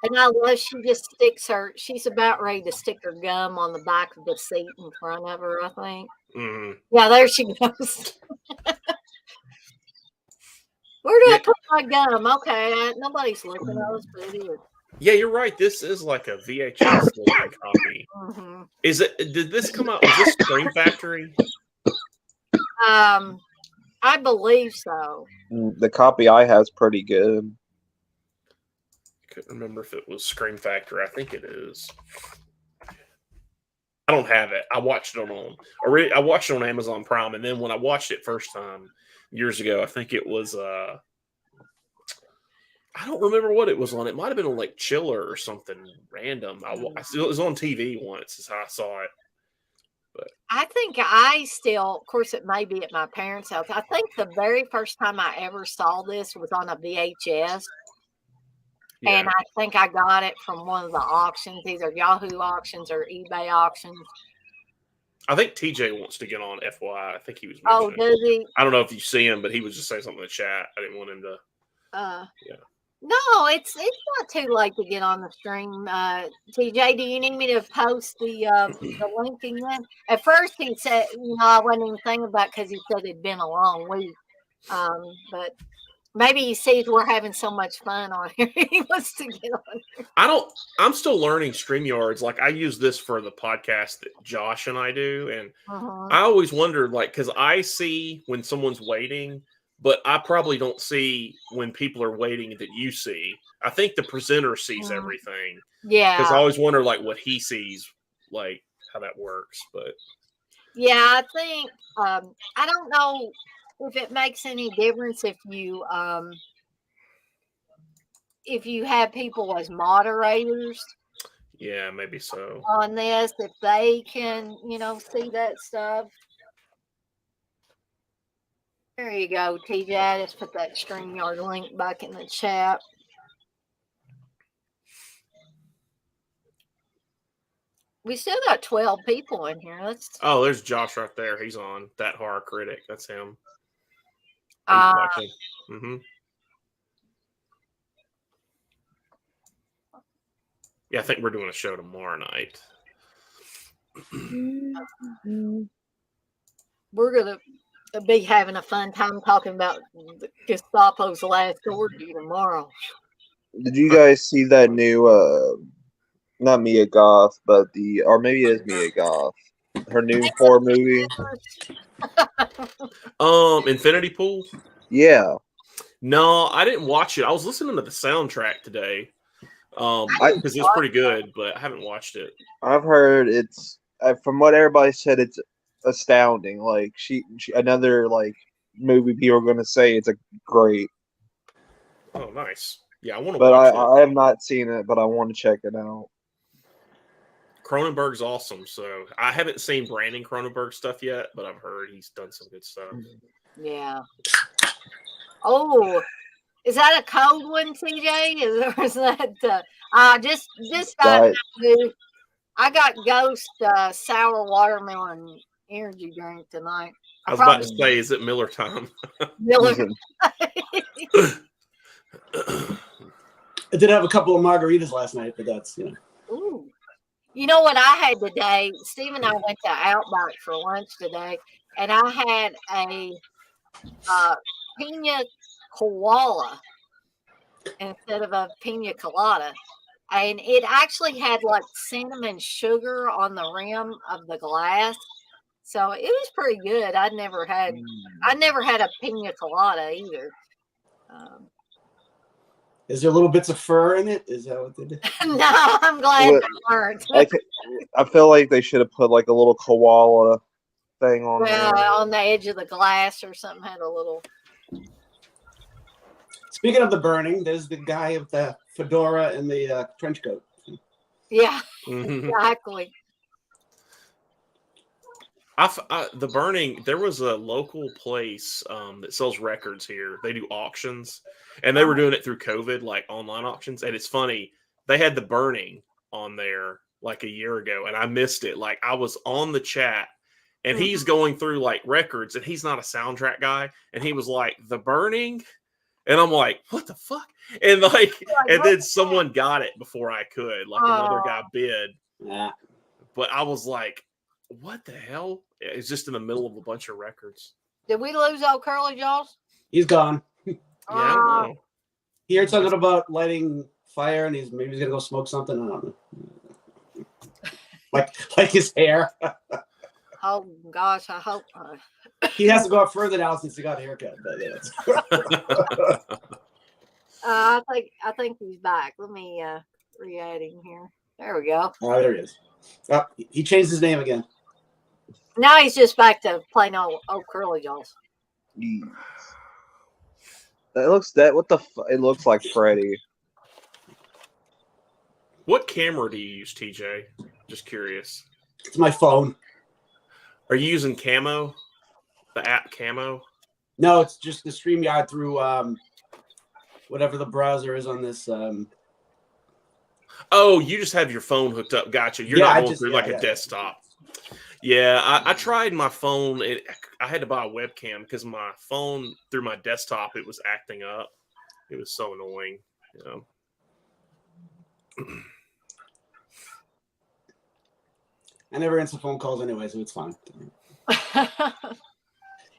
And I love she's about ready to stick her gum on the back of the seat in front of her, I think. Yeah, there she goes. Where do I put my gum? Okay, nobody's looking at us, but it is. Yeah, you're right. This is like a VHS copy. Is it? Did this come out? Was this Scream Factory? I believe so. The copy I have is pretty good. Couldn't remember if it was Scream Factory. I think it is. I don't have it. I watched it on Amazon Prime, and then when I watched it first time years ago, I think it was I don't remember what it was on. It might have been on like Chiller or something random. It was on TV once. Is how I saw it. But I think I still, of course, it may be at my parents' house. I think the very first time I ever saw this was on a VHS. yeah, And I think I got it from one of the auctions, either Yahoo auctions or eBay auctions. I think TJ wants to get on FYI. I think he was Oh, mentioning. does he? I don't know if you see him, but he was just saying something in the chat. I didn't want him to. Yeah. No, it's not too late to get on the stream. TJ, do you need me to post the link again? At first, he said, I wasn't even thinking about because he said it'd been a long week. But maybe he sees we're having so much fun on here. He wants to get on here. I'm still learning StreamYards. Like I use this for the podcast that Josh and I do. And I always wondered, like, because I see when someone's waiting, but I probably don't see when people are waiting that you see. I think the presenter sees everything. Yeah. Because I always wonder, like, what he sees, like, how that works. But yeah, I think, I don't know if it makes any difference if you have people as moderators. Yeah, maybe so. On this, if they can, see that stuff. There you go, TJ. I just put that StreamYard link back in the chat. We still got 12 people in here. Oh, there's Josh right there. He's on That Horror Critic. That's him. Mm-hmm. Yeah, I think we're doing a show tomorrow night. We're going to be having a fun time talking about the Gestapo's last orgy tomorrow. Did you guys see that new, not Mia Goth, but or maybe it is Mia Goth, her new horror movie? Infinity Pool? Yeah. No, I didn't watch it. I was listening to the soundtrack today. Because it's pretty good, but I haven't watched it. I've heard it's from what everybody said, it's astounding. Like she another like movie people are going to say it's a great. Oh, nice. Yeah, I want to watch it. But I have not seen it, but I want to check it out. Cronenberg's awesome. So I haven't seen Brandon Cronenberg stuff yet, but I've heard he's done some good stuff. Yeah. Oh. Is that a cold one, TJ? Or is that just I got Ghost sour watermelon energy drink tonight. I was about to say, is it Miller time? Miller. I did have a couple of margaritas last night, but that's Ooh. You know what I had today? Steve and I went to Outback for lunch today, and I had a pina koala instead of a pina colada, and it actually had like cinnamon sugar on the rim of the glass, so it was pretty good. I never had a pina colada either. Is there little bits of fur in it? Is that what they did? No, I'm glad they weren't. I feel like they should have put like a little koala thing on there. On the edge of the glass or something, had a little. Speaking of the burning, there's the guy with the fedora and the trench coat. Yeah, exactly. The burning, there was a local place that sells records here. They do auctions, and they were doing it through COVID, like online auctions. And it's funny, they had the burning on there like a year ago, and I missed it. Like I was on the chat, and he's going through like records, and he's not a soundtrack guy, and he was like, the burning. And I'm like, what the fuck? And like, and then someone got it before I could. Like another guy bid. Yeah. But I was like, what the hell? It's just in the middle of a bunch of records. Did we lose old Curly Jaws? He's gone. Yeah, I don't know. He heard something about lighting fire, and he's gonna go smoke something. I don't know. like his hair. Oh gosh, I hope. He has to go up further now since he got a haircut. But yeah. I think he's back. Let me re-add him here. There we go. Oh, there he is. Oh, he changed his name again. Now he's just back to plain old Curly Jaws. It looks that what the it looks like Freddy. What camera do you use, TJ? Just curious. It's my phone. Are you using Camo? The app Camo? No, it's just the StreamYard through whatever the browser is on this. Oh, you just have your phone hooked up. Gotcha. You're not going through a desktop. Yeah, I tried my phone. I had to buy a webcam because my phone through my desktop, it was acting up. It was so annoying. You know. I never answer phone calls anyway, so it's fine.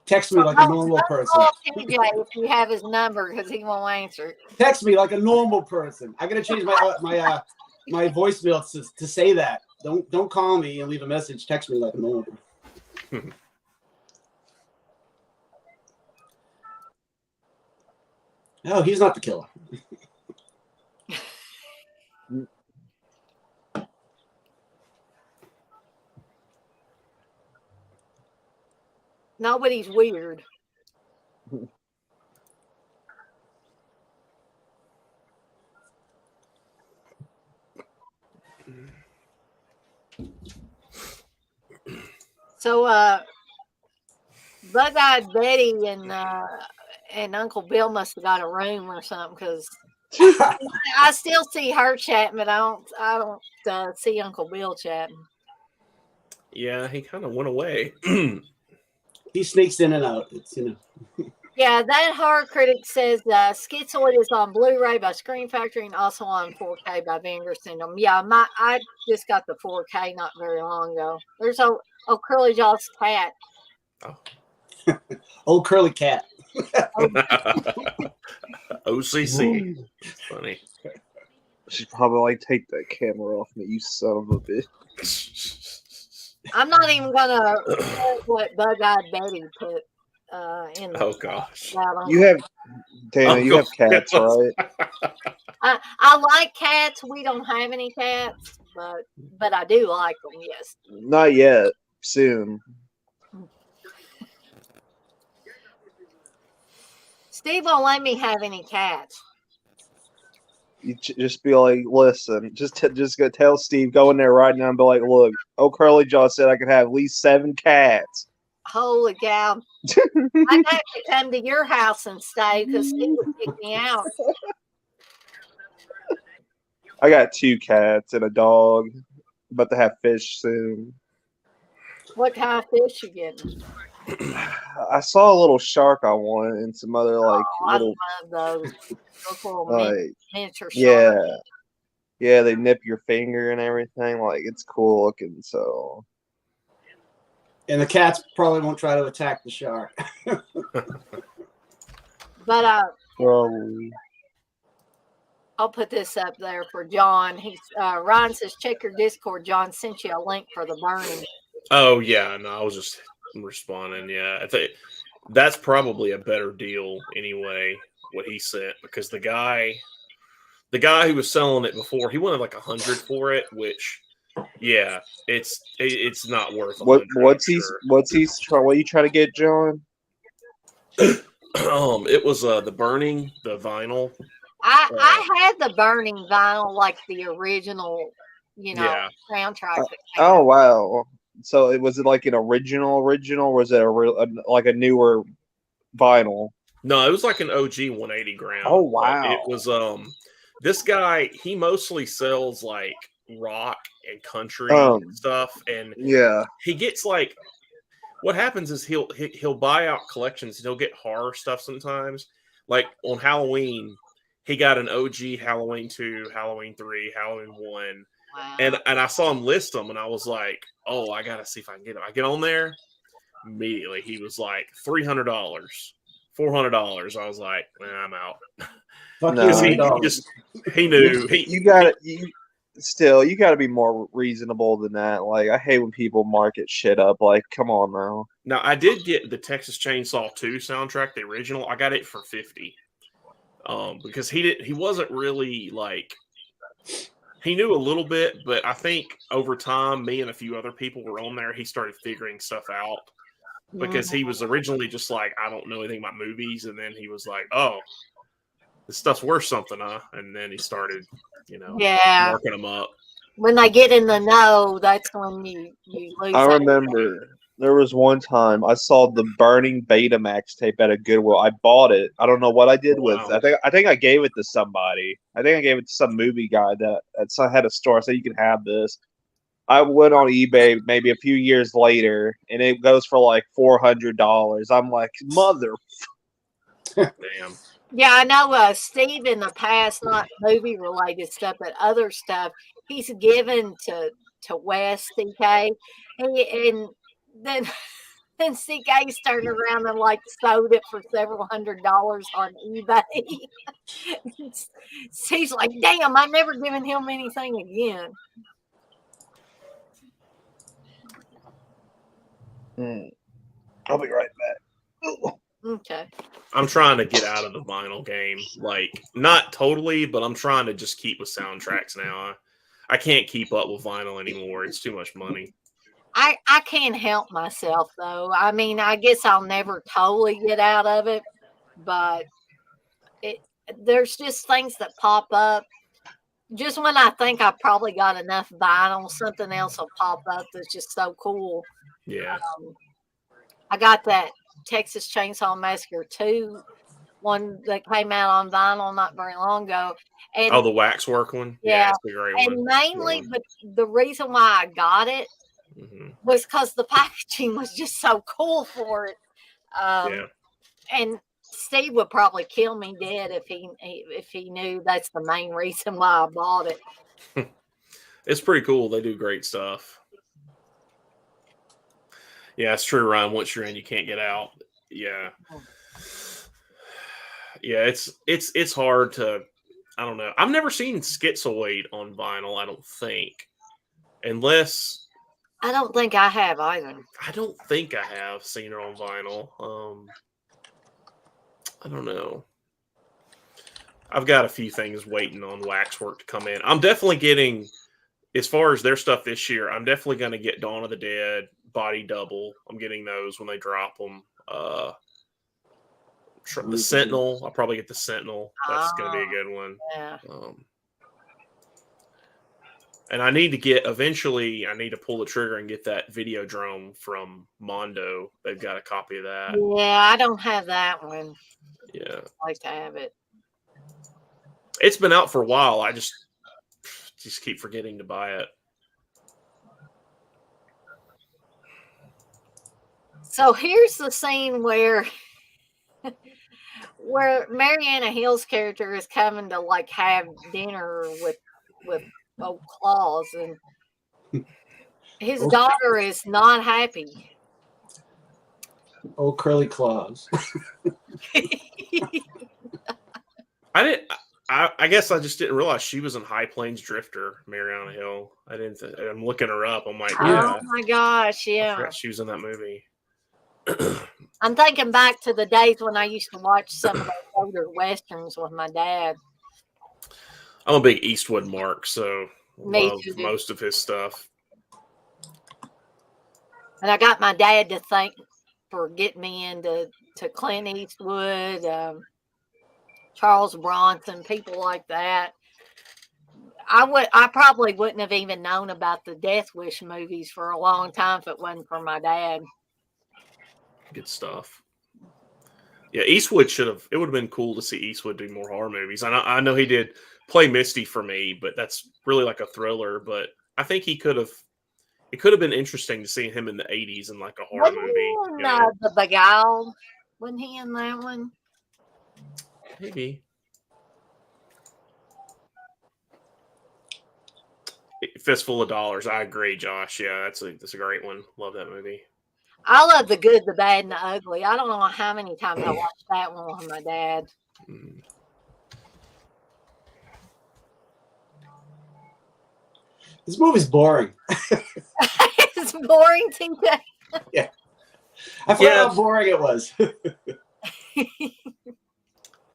Text me like a normal person. Call TJ if you have his number because he won't answer. Text me like a normal person. I gotta change my voicemail to say that. Don't call me and leave a message. Text me like a normal person. No, he's not the killer. Nobody's weird. So, Bug-Eyed Betty and Uncle Bill must have got a room or something because I still see her chatting, but I don't see Uncle Bill chatting. Yeah, he kind of went away. He sneaks in and out. It's Yeah, that horror critic says Schizoid is on Blu-ray by Screen Factory and also on 4K by Vanger Syndrome. Yeah, I just got the 4K not very long ago. There's Curly Jaw's cat. Oh. Old curly cat. OCC. It's funny. She's probably like, take that camera off me, you son of a bitch. I'm not even gonna put what Bug-Eyed Betty put in. Oh gosh. You have, Dana. You have cats, right? I like cats. We don't have any cats, but I do like them. Yes. Not yet. Soon. Steve won't let me have any cats. You just be like, listen, just go tell Steve, go in there right now and be like, look, Curly Jaw said I could have at least 7 cats. Holy cow. I'd have to come to your house and stay because Steve would kick me out. I got 2 cats and a dog. About to have fish soon. What kind of fish you getting? I saw a little shark I wanted and some other like little. I love those. Those little Like, miniature sharks. yeah, they nip your finger and everything. Like, it's cool looking. So, and the cats probably won't try to attack the shark. But probably. I'll put this up there for John. He's Ryan says, check your Discord. John sent you a link for the burning. Oh yeah, no, I was just responding. Yeah, I think that's probably a better deal anyway. What he sent, because the guy who was selling it before, he wanted like 100 for it, which yeah, it's not worth. What are you trying to get, John? It was the burning, the vinyl. I had the burning vinyl, like the original, soundtrack. Oh wow! So was it like an original? Or was it like a newer vinyl? No, it was like an OG 180 gram. Oh wow! It was this guy, he mostly sells like rock and country stuff, and yeah, he gets like, what happens is he'll buy out collections and he'll get horror stuff sometimes. Like on Halloween, he got an OG Halloween 2, Halloween 3, Halloween 1. Wow. And I saw him list them, and I was like, oh, I gotta see if I can get them. I get on there, immediately he was like $300, $400. I was like, I'm out. No. He knew. You got to be more reasonable than that. Like, I hate when people market shit up. Like, come on now. Now, I did get the Texas Chainsaw 2 soundtrack, the original. I got it for $50. Because he wasn't really like, he knew a little bit, but I think over time, me and a few other people were on there. He started figuring stuff out. because he was originally just like, I don't know anything about movies, and then he was like, oh, this stuff's worth something, huh? And then he started, Yeah. marking them up. When they get in the know, that's when you lose. I everything. remember there was one time I saw the Burning Betamax tape at a Goodwill. I bought it. I don't know what I did with it. Wow. I think I gave it to somebody. I think I gave it to some movie guy that had a store. I said, you can have this. I went on eBay maybe a few years later, and it goes for like $400. I'm like, mother. Damn. Yeah, I know Steve in the past, not movie related stuff, but other stuff, he's given to Wes CK. And then CK's turned around and like sold it for several $100s on eBay. He's like, damn, I've never given him anything again. I'll be right back. Okay. I'm trying to get out of the vinyl game. Like, not totally, but I'm trying to just keep with soundtracks now. I can't keep up with vinyl anymore. It's too much money. I can't help myself, though. I mean, I guess I'll never totally get out of it, but there's just things that pop up. Just when I think I've probably got enough vinyl, something else will pop up that's just so cool. Yeah. I got that Texas Chainsaw Massacre 2 one that came out on vinyl not very long ago. And the waxwork one? Yeah, it's a great and one. mainly, but the reason why I got it was because the packaging was just so cool for it. And Steve would probably kill me dead if he knew that's the main reason why I bought it. It's pretty cool. They do great stuff. Yeah, it's true, Ryan. Once you're in, you can't get out. Yeah. Yeah, it's hard to, I don't know. I've never seen Schizoid on vinyl, I don't think. Unless I don't think I have either. I don't think I have seen her on vinyl. I don't know. I've got a few things waiting on Waxwork to come in. I'm definitely getting, as far as their stuff this year, I'm definitely going to get Dawn of the Dead, Body Double. I'm getting those when they drop them. The Sentinel. I'll probably get the Sentinel. That's going to be a good one. Yeah. And I need to get, eventually, I need to pull the trigger and get that Videodrome from Mondo. They've got a copy of that. Yeah, I don't have that one. Yeah. I'd like to have it. It's been out for a while. I just keep forgetting to buy it. So here's the scene where Mariana Hill's character is coming to like have dinner with old Klaus, and his daughter is not happy. Oh, curly claws. I guess I just didn't realize she was in High Plains Drifter, Mariana Hill. I didn't. I'm looking her up. I'm like, yeah. Oh my gosh, I yeah. forgot she was in that movie. I'm thinking back to the days when I used to watch some of those older westerns with my dad. I'm a big Eastwood mark, so Me love too. most of his stuff. And I got my dad to thank for getting me into Clint Eastwood, Charles Bronson, people like that. I probably wouldn't have even known about the Death Wish movies for a long time if it wasn't for my dad. Good stuff. Yeah, Eastwood it would have been cool to see Eastwood do more horror movies. I know he did Play Misty for me, but that's really like a thriller. But I think it could have been interesting to see him in the 80s in like a horror movie. You know? The Beguiled, wasn't he in that one? Maybe. Fistful of Dollars. I agree, Josh. Yeah, that's a great one. Love that movie. I love The Good, the Bad, and the Ugly. I don't know how many times I watched that one with my dad. This movie's boring. It's boring, TJ. Yeah. I forgot how boring it was.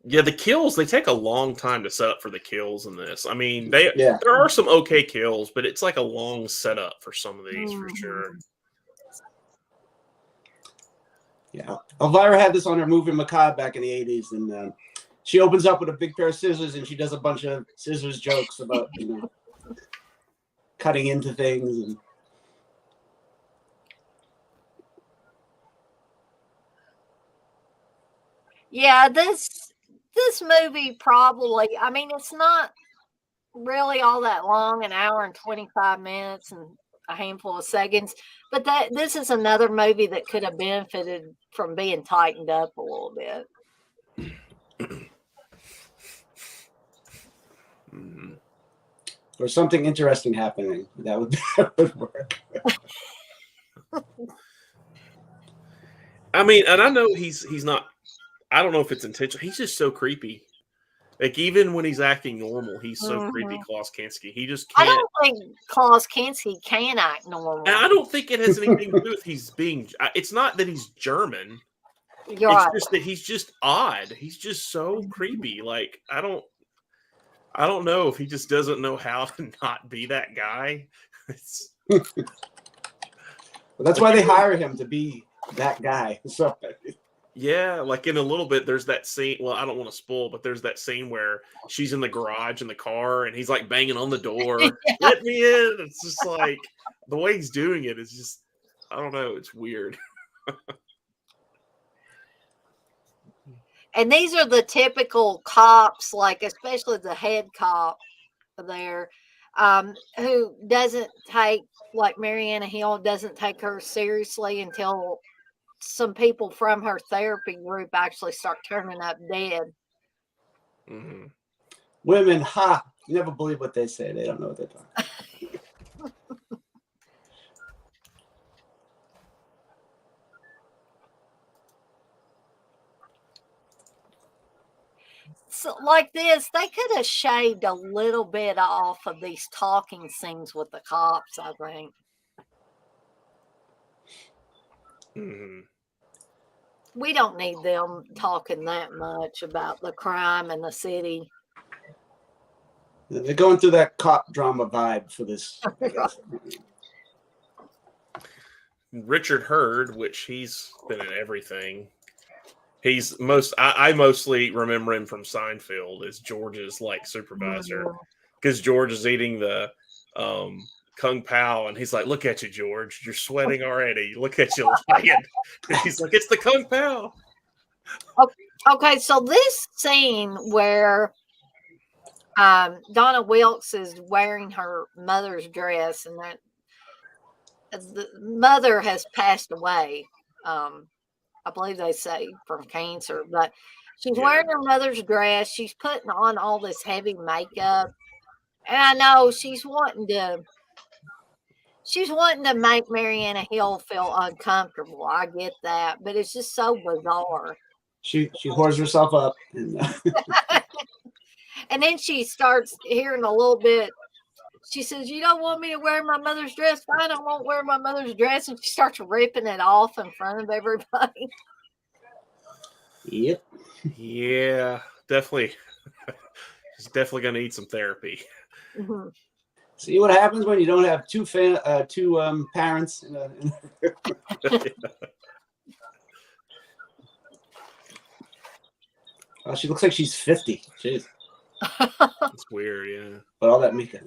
Yeah, the kills, they take a long time to set up for the kills in this. I mean, there are some okay kills, but it's like a long setup for some of these for sure. Yeah, Elvira had this on her movie Macabre back in the 80s, and she opens up with a big pair of scissors, and she does a bunch of scissors jokes about cutting into things. And Yeah, this movie probably, I mean, it's not really all that long, an hour and 25 minutes and a handful of seconds, but this is another movie that could have benefited from being tightened up a little bit. or something interesting happening. That would work. I mean, and I know he's not. I don't know if it's intentional. He's just so creepy. Like even when he's acting normal, he's so creepy. Klaus Kinski. He just I can't. don't think Klaus Kinski can act normal. And I don't think it has anything to do with he's being. It's not that he's German. You're It's right. just that he's just odd. He's just so creepy. Like I don't know if he just doesn't know how to not be that guy. Well, that's why they hire him to be that guy. So yeah, like in a little bit, there's that scene. Well, I don't want to spoil, but there's that scene where she's in the garage in the car and he's like banging on the door. Yeah. Let me in. It's just like the way he's doing it is just, I don't know. It's weird. And these are the typical cops, like especially the head cop there, who doesn't take, like Mariana Hill, doesn't take her seriously until some people from her therapy group actually start turning up dead. Mm-hmm. Women, you never believe what they say. They don't know what they're talking. So, like this, they could have shaved a little bit off of these talking scenes with the cops, I think. Mm-hmm. We don't need them talking that much about the crime in the city. They're going through that cop drama vibe for this. I guess. Richard Hurd, which he's been in everything. He's I mostly remember him from Seinfeld as George's like supervisor because George is eating the Kung Pao and he's like, "Look at you, George, you're sweating already. Look at you lying." He's like, "It's the Kung Pao." Okay, so this scene where Donna Wilkes is wearing her mother's dress, and that the mother has passed away. I believe they say from cancer, but she's wearing her mother's dress. She's putting on all this heavy makeup, and I know she's wanting to make Mariana Hill feel uncomfortable. I get that, but it's just so bizarre. She whores herself up, and then she starts hearing a little bit. She says, "You don't want me to wear my mother's dress? Fine, I won't wear my mother's dress." And she starts ripping it off in front of everybody. Yep. Yeah, definitely. She's definitely going to need some therapy. Mm-hmm. See what happens when you don't have two parents. She looks like she's 50. Jeez. It's weird, yeah. But all that makeup.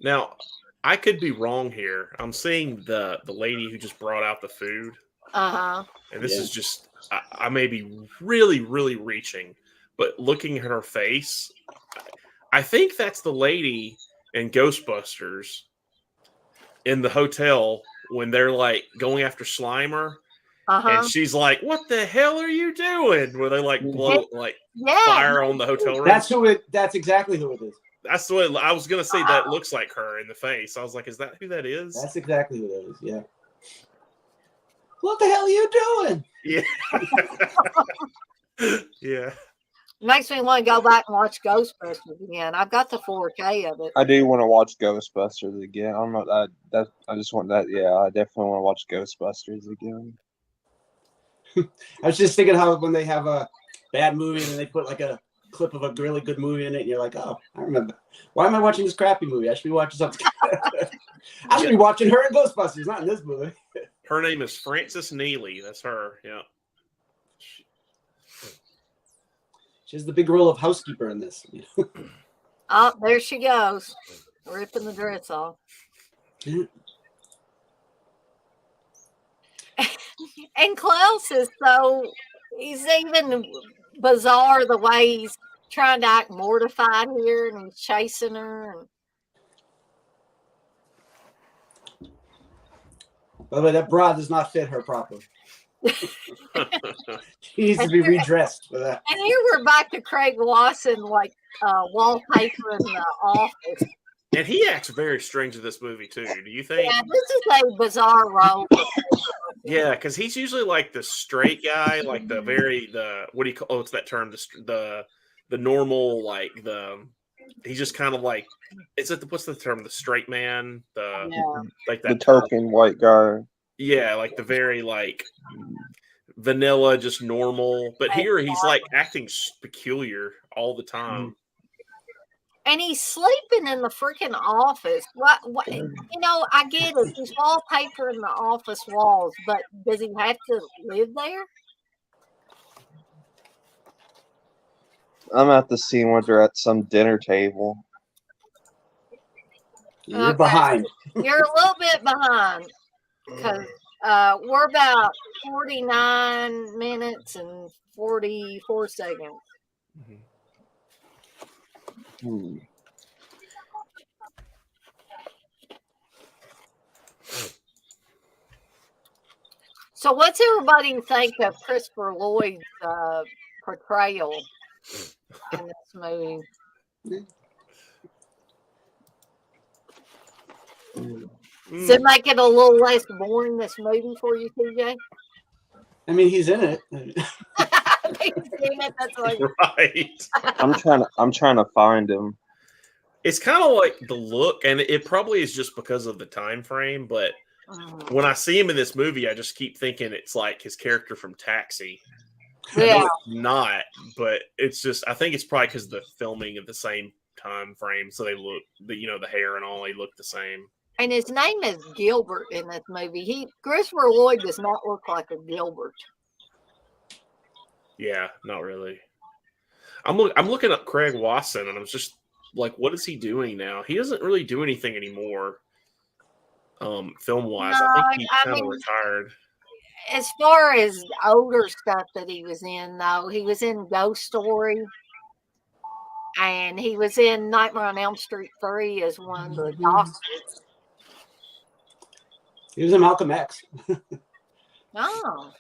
Now, I could be wrong here. I'm seeing the lady who just brought out the food. Uh-huh. And this is just, I may be really, really reaching, but looking at her face, I think that's the lady in Ghostbusters in the hotel when they're like going after Slimer. And she's like, "What the hell are you doing?" Where they like blow fire on the hotel room. That's exactly who it is. That's what I was gonna say. That looks like her in the face. I was like, "Is that who that is?" That's exactly who that is. Yeah. What the hell are you doing? Yeah. Yeah. Makes me want to go back and watch Ghostbusters again. I've got the 4K of it. I do want to watch Ghostbusters again. I don't know that I just want that. Yeah, I definitely want to watch Ghostbusters again. I was just thinking how when they have a bad movie and they put like a clip of a really good movie in it, and you're like, oh, I remember. Why am I watching this crappy movie? I should be watching something. I should be watching her in Ghostbusters, not in this movie. Her name is Frances Neely. That's her. Yeah. She has the big role of housekeeper in this. Oh, there she goes, ripping the dress off. And Klaus is he's even bizarre the way he's trying to act mortified here, and he's chasing her. By the way, that bra does not fit her properly. She needs to be redressed for that. And here we're back to Craig Wasson, like wallpaper in the office. And he acts very strange in this movie too. Do you think? Yeah, this is a bizarre role. Yeah, because he's usually like the straight guy, like what do you call? Oh, it's that term. The normal, like he's just kind of like, what's the term? The straight man. Like that the token white guy. Yeah, like the very like vanilla, just normal. But here he's like acting peculiar all the time. And he's sleeping in the freaking office. What? I get it. He's wallpaper in the office walls, but does he have to live there? I'm at the scene where they're at some dinner table. You're behind. You're a little bit behind because we're about 49 minutes and 44 seconds. So what's everybody think of Christopher Lloyd's portrayal in this movie? Does it make it a little less boring, this movie, for you, TJ? I mean, he's in it. That's like... Right. I'm trying to find him. It's kind of like the look, and it probably is just because of the time frame, but when I see him in this movie, I just keep thinking it's like his character from Taxi. Yeah. Not, but it's just, I think it's probably because of the filming at the same time frame, so they look, the hair and all, they look the same. And his name is Gilbert in this movie. Christopher Lloyd does not look like a Gilbert. Yeah, not really. I'm looking up Craig Wasson, and I'm just like, what is he doing now? He doesn't really do anything anymore, film-wise. No, I think he's kind of retired. As far as older stuff that he was in, though, he was in Ghost Story, and he was in Nightmare on Elm Street 3 as one of the doctors. He was in Malcolm X. Oh.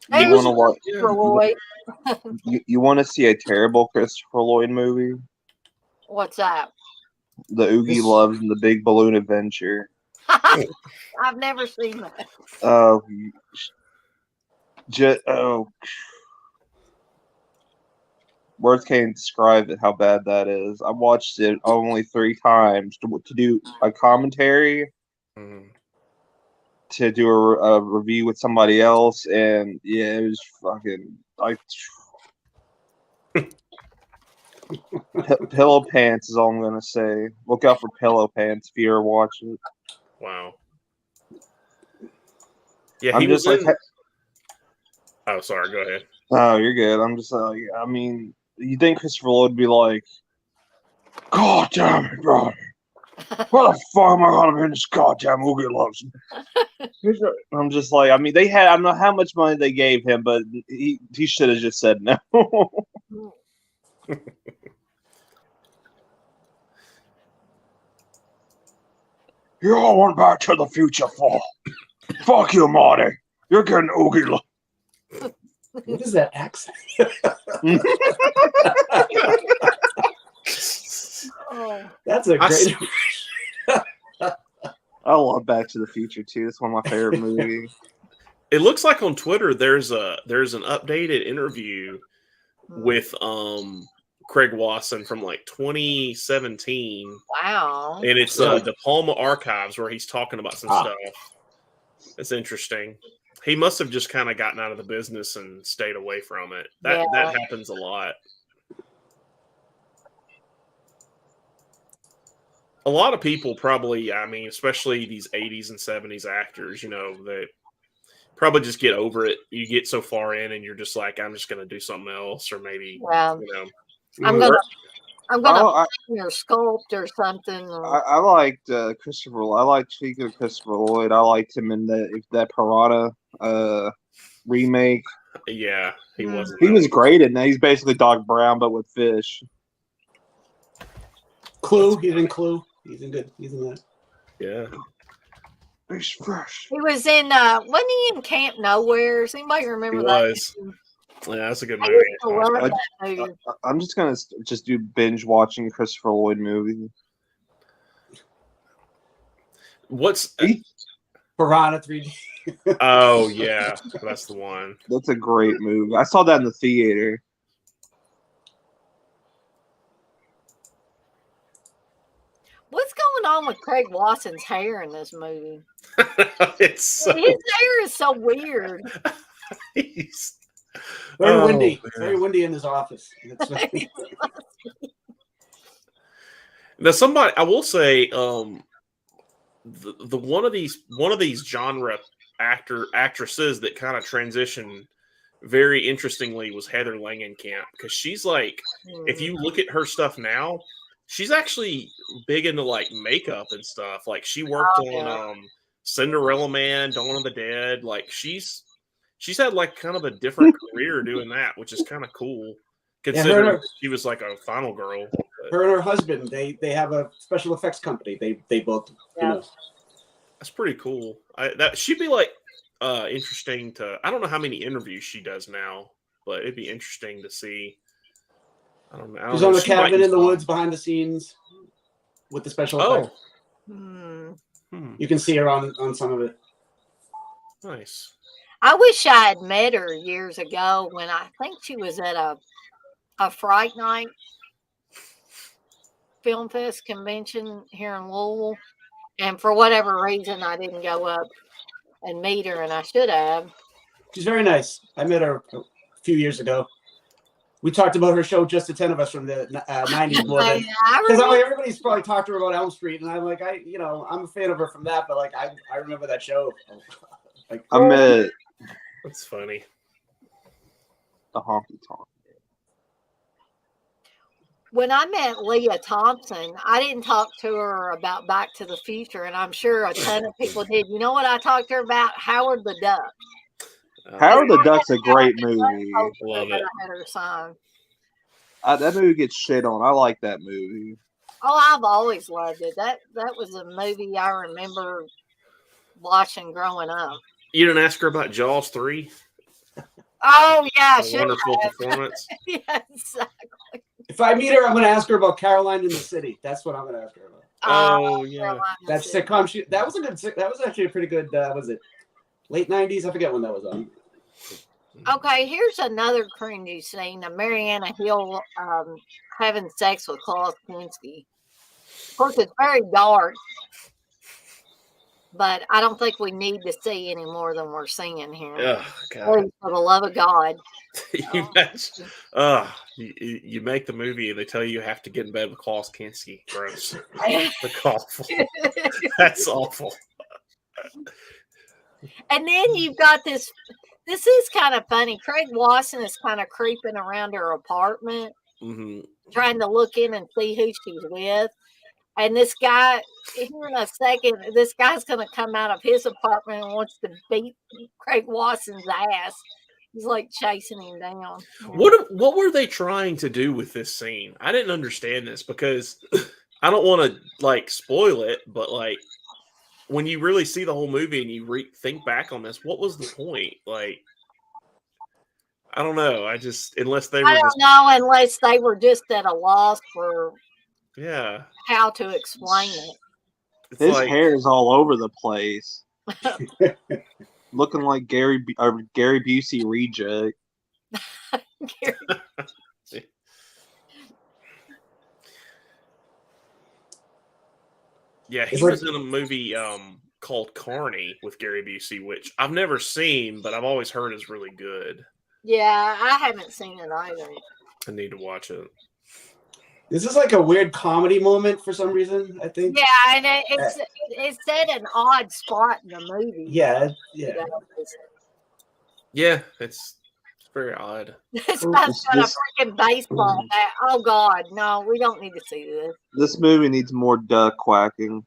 You want to see a terrible Christopher Lloyd movie? What's that? The Oogie Loves and the Big Balloon Adventure. I've never seen that. Words can't describe it, how bad that is. I watched it only 3 times to do a commentary, to do a review with somebody else, and yeah, it was fucking like Pillow Pants is all I'm gonna say. Look out for Pillow Pants if you ever watch it. Wow. Yeah, he was in... Oh, sorry. Go ahead. Oh, you're good. I'm just like, I mean, you think Christopher Lloyd would be like, God damn it, bro. What the fuck am I gonna be in this goddamn Oogie Loves? I'm just like, I mean, I don't know how much money they gave him, but he should have just said no. You all went back to the future for. Fuck you, Marty. You're getting Oogie Loves. What is that accent? That's a great. I love Back to the Future too. It's one of my favorite movies. It looks like on Twitter there's an updated interview with Craig Wasson from like 2017. Wow. And it's Diploma Archives where he's talking about some stuff. That's interesting. He must have just kind of gotten out of the business and stayed away from it. That Yeah. that happens a lot. A lot of people probably, I mean, especially these 80s and 70s actors, they probably just get over it. You get so far in and you're just like, I'm just going to do something else, or maybe, Yeah. I'm Mm. gonna I, paint or sculpt or something. I liked Christopher. I liked, speaking of Christopher Lloyd, I liked him in that Piranha remake. Yeah, he Mm. wasn't. He that was one. great in that. He's basically Doc Brown but with fish. Clue. He's in Clue. He's in good. He's in that. Yeah. He's fresh. He was in wasn't he in Camp Nowhere? Does anybody remember He that? was. Yeah, that's a good I movie. used to love that movie. I'm just gonna just do binge watching Christopher Lloyd movies. What's? Piranha 3D. Oh yeah, that's the one. That's a great movie. I saw that in the theater. What's going on with Craig Watson's hair in this movie? It's so, His hair is so weird. he's- Very Oh, windy. man. It's very windy in his office. Now, somebody, I will say, the one of these genre actresses that kind of transitioned very interestingly was Heather Langenkamp, because she's like, if you look at her stuff now, she's actually big into like makeup and stuff. Like she worked on Cinderella Man, Dawn of the Dead. Like she's had like kind of a different career doing that, which is kind of cool considering she was like a final girl. Her and her husband, they have a special effects company. They both, you know. That's pretty cool. That she'd be like interesting to. I don't know how many interviews she does now, but it'd be interesting to see. I don't know. She's on the cabin in the woods behind the scenes with the special effects. You can see her on some of it. Nice. I wish I had met her years ago when I think she was at a Fright Night Film Fest convention here in Louisville. And for whatever reason, I didn't go up and meet her, and I should have. She's very nice. I met her a few years ago. We talked about her show, Just the 10 of Us, from the 90s. Because everybody's probably talked to her about Elm Street, and I'm like, I'm a fan of her from that, but like, I remember that show. Like, I met. That's funny. The honky tonk. When I met Leah Thompson, I didn't talk to her about Back to the Future, and I'm sure a ton of people did. You know what I talked to her about? Howard the Duck. Howard the Duck's a great movie. Love it. I had her sign. That movie gets shit on. I like that movie. Oh, I've always loved it. That was a movie I remember watching growing up. You didn't ask her about Jaws 3? Oh yeah, Wonderful performance. Yeah, exactly. If I meet her, I'm going to ask her about Caroline in the City. That's what I'm going to ask her about. Oh yeah, that sitcom. That was a good. That was actually a pretty good. Was it late '90s? I forget when that was on. Okay, here's another cringy scene of Mariana Hill having sex with Klaus Kinski. Of course, it's very dark, but I don't think we need to see any more than we're seeing here. Oh God! For the love of God. You make the movie and they tell you have to get in bed with Klaus Kinski. Gross. That's awful. That's awful. And then you've got this. This is kind of funny. Craig Wasson is kind of creeping around her apartment, trying to look in and see who she's with. And this guy, here in a second, this guy's going to come out of his apartment and wants to beat Craig Wasson's ass. He's like chasing him down. What were they trying to do with this scene? I didn't understand this because I don't want to like spoil it, but like when you really see the whole movie and you think back on this, what was the point? Like, I don't know. I don't know unless they were just at a loss for how to explain it. His hair is all over the place. Looking like Gary Busey reject. Yeah, he was in a movie called Carney with Gary Busey, which I've never seen, but I've always heard is really good. Yeah, I haven't seen it either. I need to watch it. This is like a weird comedy moment for some reason, I think. Yeah, and it's at an odd spot in the movie. Yeah. Yeah, it's very odd. This guy's got a freaking baseball bat. Oh God, no, we don't need to see this. This movie needs more duck quacking.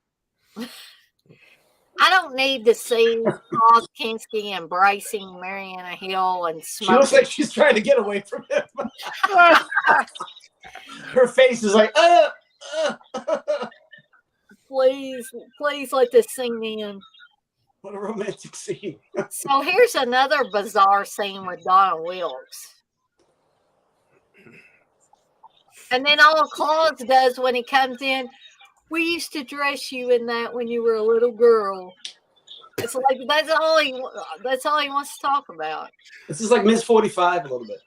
I don't need to see Klaus Kinski embracing Mariana Hill and She smoking. looks like she's trying to get away from him. Her face is like, Please let this sing in. What a romantic scene. So here's another bizarre scene with Donna Wilkes. And then all Klaus does when he comes in, we used to dress you in that when you were a little girl. It's like that's all he wants to talk about. This is like Miss 45 a little bit.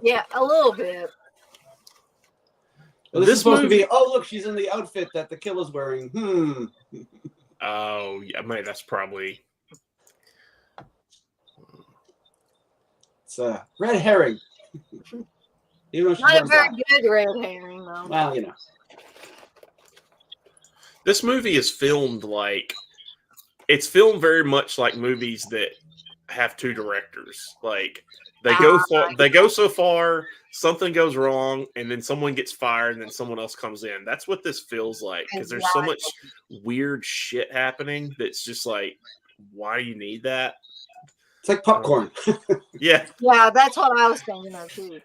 Yeah, a little bit. Well, this is supposed to be, oh, look, she's in the outfit that the killer's wearing. Oh, yeah, mate, that's probably... It's a red herring. Even though she's Not a very out. good red herring, though. Well, you know. This movie is filmed like... It's filmed very much like movies that have two directors. Like, they go so far, something goes wrong, and then someone gets fired, and then someone else comes in. That's what this feels like, because there's so much weird shit happening that's just like, why do you need that? It's like popcorn. Yeah. Yeah, that's what I was thinking of, too.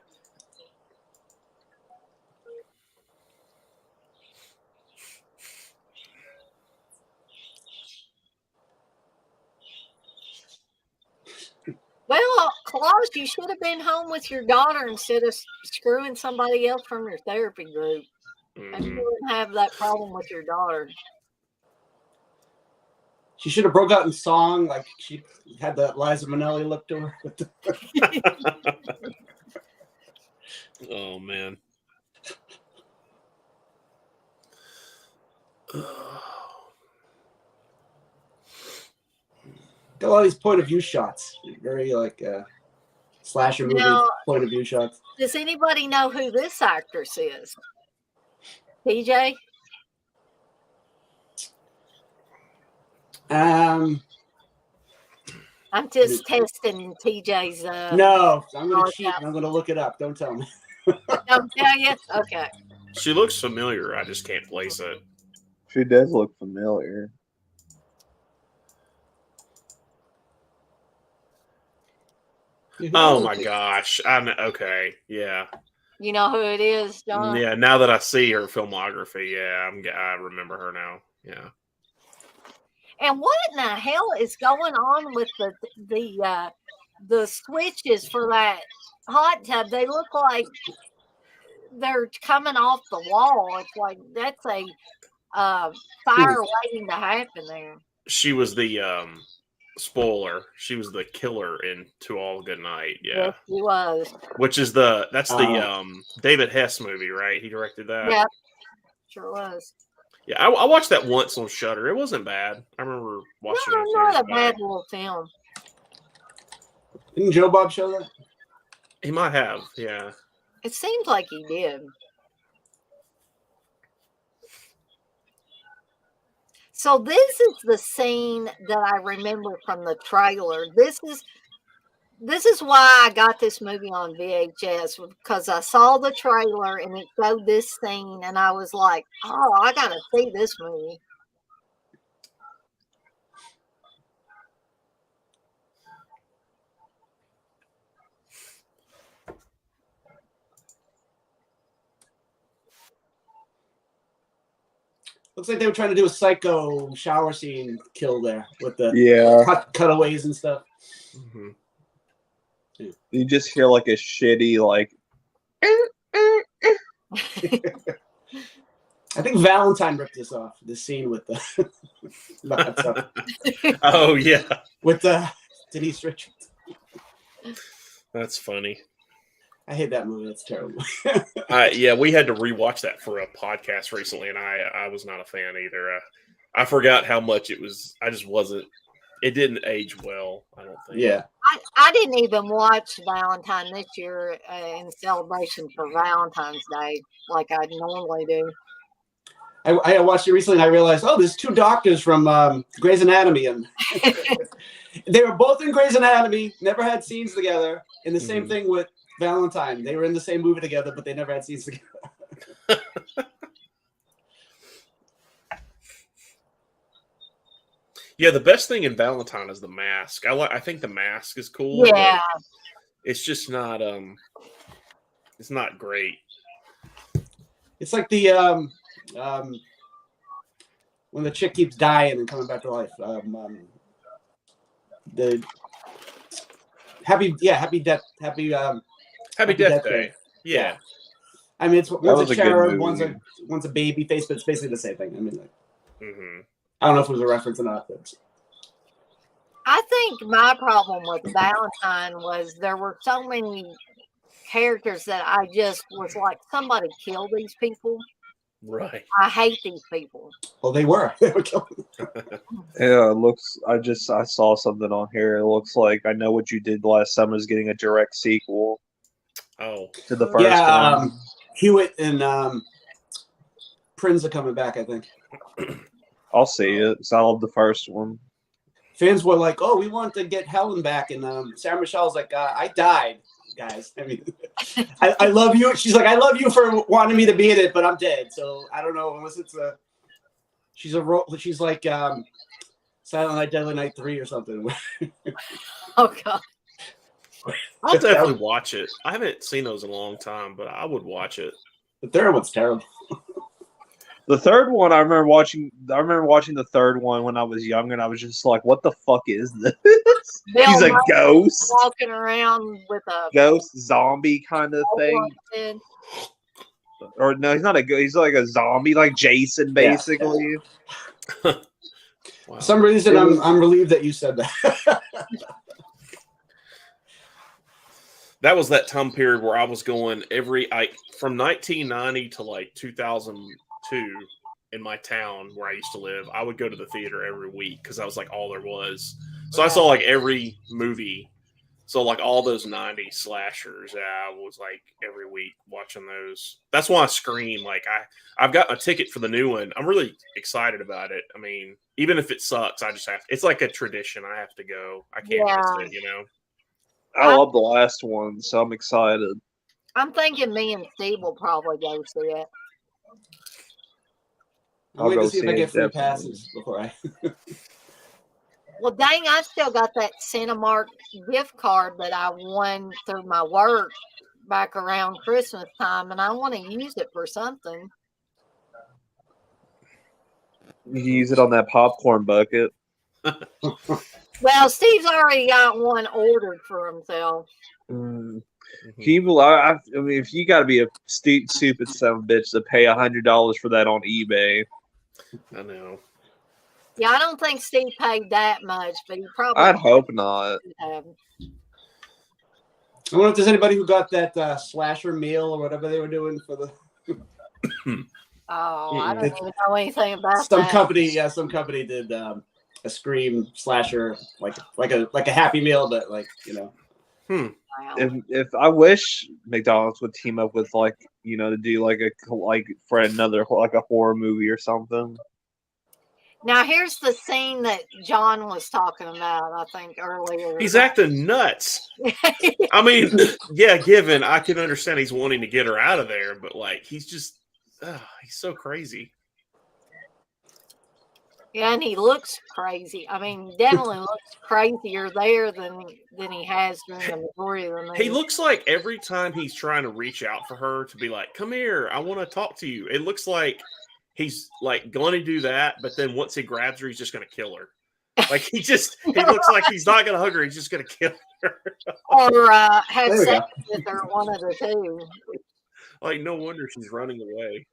Well, Klaus, you should have been home with your daughter instead of screwing somebody else from your therapy group. And you wouldn't have that problem with your daughter. She should have broke out in song like she had that Liza Minnelli look to her. Oh, man. Got all these point of view shots. Very like slasher movie point of view shots. Does anybody know who this actress is? TJ? I'm just testing TJ's. No, I'm going to cheat and I'm going to look it up. Don't tell me. Don't tell you? Okay. She looks familiar. I just can't place it. She does look familiar. Oh my gosh. I know. Okay. Yeah. You know who it is, John? Yeah. Now that I see her filmography, yeah, I remember her now. Yeah. And what in the hell is going on with the switches for that hot tub? They look like they're coming off the wall. It's like that's a fire waiting to happen there. She was the spoiler. She was the killer in To All Good Night. Yeah, yes, she was. Which is the David Hess movie, right? He directed that. Yeah, sure was. Yeah, I watched that once on Shudder. It wasn't bad. I remember watching it. Not a bad little film. Didn't Joe Bob show that? He might have. Yeah. It seems like he did. So this is the scene that I remember from the trailer. This is why I got this movie on VHS, because I saw the trailer and it showed this scene and I was like, oh, I gotta see this movie. Looks like they were trying to do a psycho shower scene kill there with the cutaways and stuff. Mm-hmm. Yeah. You just hear like a shitty like. I think Valentine ripped this off. This scene with the. Oh yeah. With Denise Richards. That's funny. I hate that movie. It's terrible. Yeah, we had to rewatch that for a podcast recently, and I was not a fan either. I forgot how much it was. I just wasn't. It didn't age well. I don't think. Yeah. I didn't even watch Valentine this year in celebration for Valentine's Day like I normally do. I watched it recently and I realized, oh, there's two doctors from Grey's Anatomy, and they were both in Grey's Anatomy, never had scenes together. And the same thing with Valentine. They were in the same movie together, but they never had scenes together. Yeah, the best thing in Valentine is the mask. I think the mask is cool. Yeah. It's just not it's not great. It's like the when the chick keeps dying and coming back to life. The happy death Day. Yeah. I mean, it's one's was a a good cherub, movie. one's a baby face, but it's basically the same thing. I mean, like, Mm-hmm. I don't know if it was a reference or not. But I think my problem with Valentine was there were so many characters that I just was like, somebody kill these people. Right. I hate these people. well, they were. They were killed. Yeah, it looks. I saw something on here. It looks like I Know What You Did Last Summer is getting a direct sequel Oh. to the first Yeah, one. Hewitt and Prince are coming back, I think. I'll see it. 'Cause I love the first one. Fans were like, "Oh, we want to get Helen back," and Sarah Michelle's like, "I died, guys. I mean, I love you." She's like, "I love you for wanting me to be in it, but I'm dead, so I don't know unless it's a." She's like Silent Night, Deadly Night 3 or something. Oh God. I'll definitely watch it. I haven't seen those in a long time, but I would watch it. The third one's terrible. The third one, I remember watching the third one when I was younger, and I was just like, "What the fuck is this?" Bill He's a Murray ghost, walking around with a ghost zombie kind of thing. head. Or no, he's not a ghost. He's like a zombie, like Jason, basically. Wow. For some reason, I'm relieved that you said that. That was that time period where I was going from 1990 to like 2002 in my town where I used to live. I would go to the theater every week because that was like all there was. So I saw like every movie. So like all those 90s slashers, I was like every week watching those. That's why I Scream. Like I've got a ticket for the new one. I'm really excited about it. I mean, even if it sucks, I just have. It's like a tradition. I have to go. I can't miss it. You know. I love the last one, so I'm excited. I'm thinking me and Steve will probably go see it. I'm waiting go to see if I see get it, free definitely. passes before I. Well, dang, I still got that Cinemark gift card that I won through my work back around Christmas time, and I want to use it for something. You can use it on that popcorn bucket. Well, Steve's already got one ordered for himself. Can you believe, I mean, if you got to be a stupid son of a bitch to pay $100 for that on eBay. I know. Yeah, I don't think Steve paid that much, but he probably. I'd hope not. I wonder if there's anybody who got that slasher meal or whatever they were doing for the. Oh, I don't even know anything about Some that. company did a Scream slasher like a Happy Meal, but like Wow. If I wish McDonald's would team up with to do for another like a horror movie or something. Now here's the scene that John was talking about, I think, earlier. He's acting nuts. I mean, yeah, given I can understand he's wanting to get her out of there, but like he's just he's so crazy. Yeah, and he looks crazy. I mean, definitely looks crazier there than he has during the majority of the movie. He looks like every time he's trying to reach out for her to be like, "Come here, I want to talk to you." It looks like he's like going to do that, but then once he grabs her, he's just going to kill her. Like he looks like he's not going to hug her; he's just going to kill her. Or have sex with her, one of the two. Like no wonder she's running away.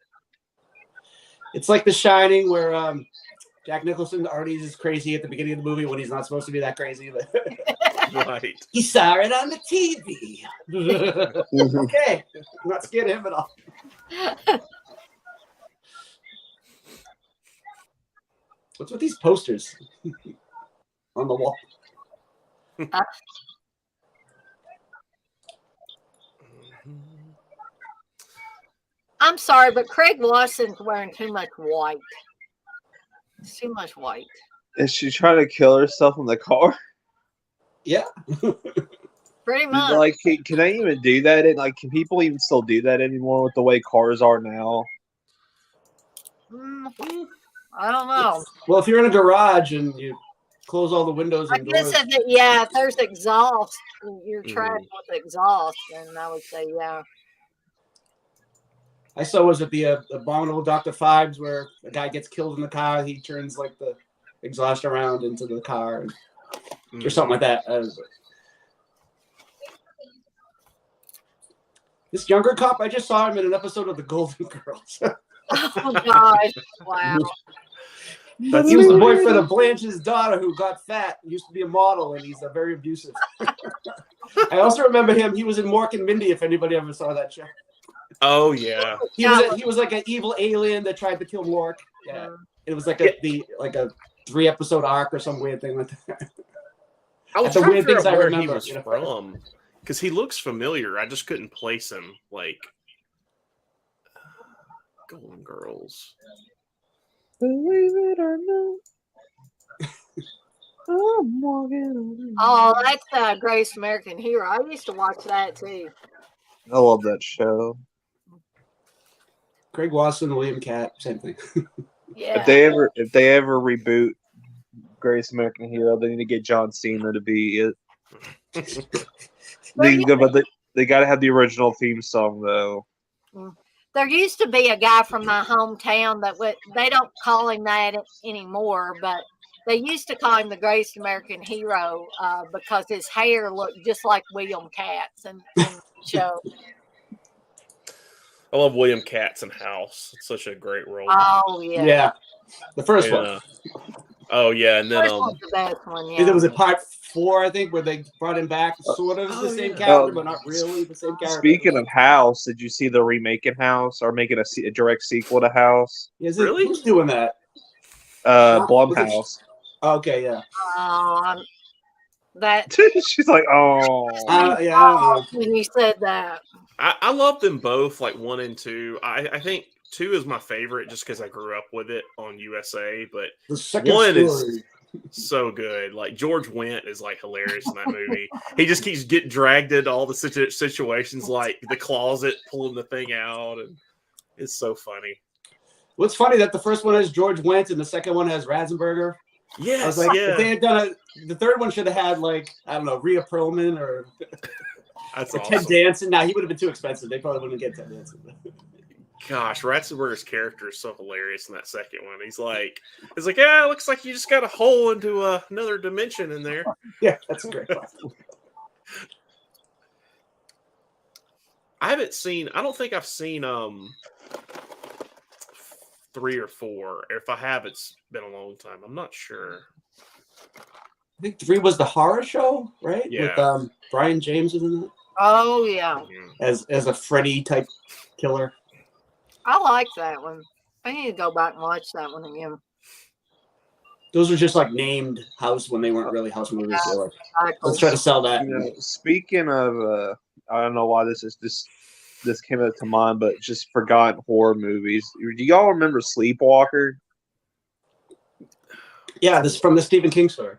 It's like The Shining, where Jack Nicholson already is crazy at the beginning of the movie when he's not supposed to be that crazy. But Right. he saw it on the TV. Okay, I'm not scared of him at all. What's with these posters on the wall? I'm sorry, but Craig Watson's wearing too much white. It's too much white. Is she trying to kill herself in the car? Yeah. Pretty much. Like, can they even do that? And like, can people even still do that anymore with the way cars are now? I don't know. Well, if you're in a garage and you close all the windows I and guess doors, if there's exhaust, you're trapped with exhaust, then I would say yeah. I saw was it the Abominable Dr. Phibes where a guy gets killed in the car, he turns like the exhaust around into the car or something like that. This younger cop, I just saw him in an episode of The Golden Girls. Oh God! Wow. That's He was the funny. boyfriend of Blanche's daughter who got fat, used to be a model, and he's very abusive. I also remember him. He was in Mork and Mindy, if anybody ever saw that show. Oh yeah. He was like an evil alien that tried to kill Mork. Yeah. It was like a 3-episode arc or some weird thing like that. I was That's the trying to weird figure things out I where remember, he was you know? from, because he looks familiar. I just couldn't place him. Like Golden Girls. Believe it or not, I'm walking on. Oh, that's Greatest American Hero. I used to watch that too. I love that show. Craig Watson, William Cat, same thing. Yeah. If they ever reboot Greatest American Hero, they need to get John Cena to be it. They got to have the original theme song though. There used to be a guy from my hometown they don't call him that anymore, but they used to call him the Greatest American Hero because his hair looked just like William Katz in the show. I love William Katz in House. It's such a great role. Oh yeah. Yeah. The first one. Oh yeah, and then First one's the best one, yeah. There was a part 4, I think, where they brought him back, sort of the same character, but not really the same character. Speaking of House, did you see the remake in House or making a direct sequel to House? Really? Who's doing that? Blumhouse. Okay, yeah. That. She's like, oh. Yeah, I don't know. When you said that. I love them both, like 1 and 2. I think 2 is my favorite just because I grew up with it on USA, but The second 1 story. is so good. Like George Wendt is like hilarious in that movie. He just keeps getting dragged into all the situations, like the closet, pulling the thing out, and it's so funny. What's funny that the first one has George Wendt and the second one has Ratzenberger. Yes, I was like, yeah. if they had done the third one should have had like, I don't know, Rhea Perlman or That's Ted awesome. Danson. Nah, he would have been too expensive. They probably wouldn't get Ted Danson. Gosh, Ratzenberger's character is so hilarious in that second one. He's like, yeah, it looks like you just got a hole into another dimension in there. Yeah, that's a great one. I don't think I've seen 3 or 4. If I have, it's been a long time. I'm not sure. I think 3 was the horror show, right? Yeah. With Brian James was in it Oh yeah. as a Freddy type killer. I like that one. I need to go back and watch that one again. Those were just like named house when they weren't really house movies. So like, let's try to sell that. You know, speaking of, I don't know why this came up to mind, but just forgotten horror movies. Do y'all remember Sleepwalker? Yeah, this is from the Stephen King story.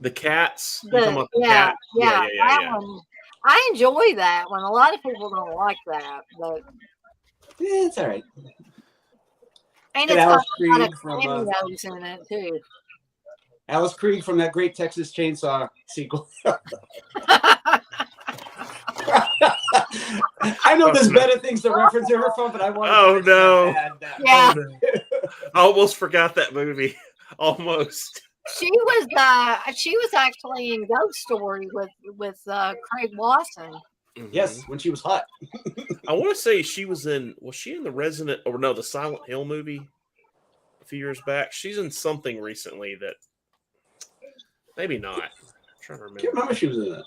The cats. You're talking about the Yeah, cat? yeah, that Yeah. one. I enjoy that one. A lot of people don't like that, but Yeah, it's all right. and And it's got Alice a lot of Krieg from cameos in it too. Alice Krieg from that great Texas Chainsaw sequel. I know there's better things to reference her from, but I wanted Oh, to no. add that. Yeah. I almost forgot that movie. Almost. She was actually in Ghost Story with Craig Watson. Yes, when she was hot. I want to say was she in the the Silent Hill movie a few years back? She's in something recently that maybe not. I'm trying to I remember. can't remember she was in that.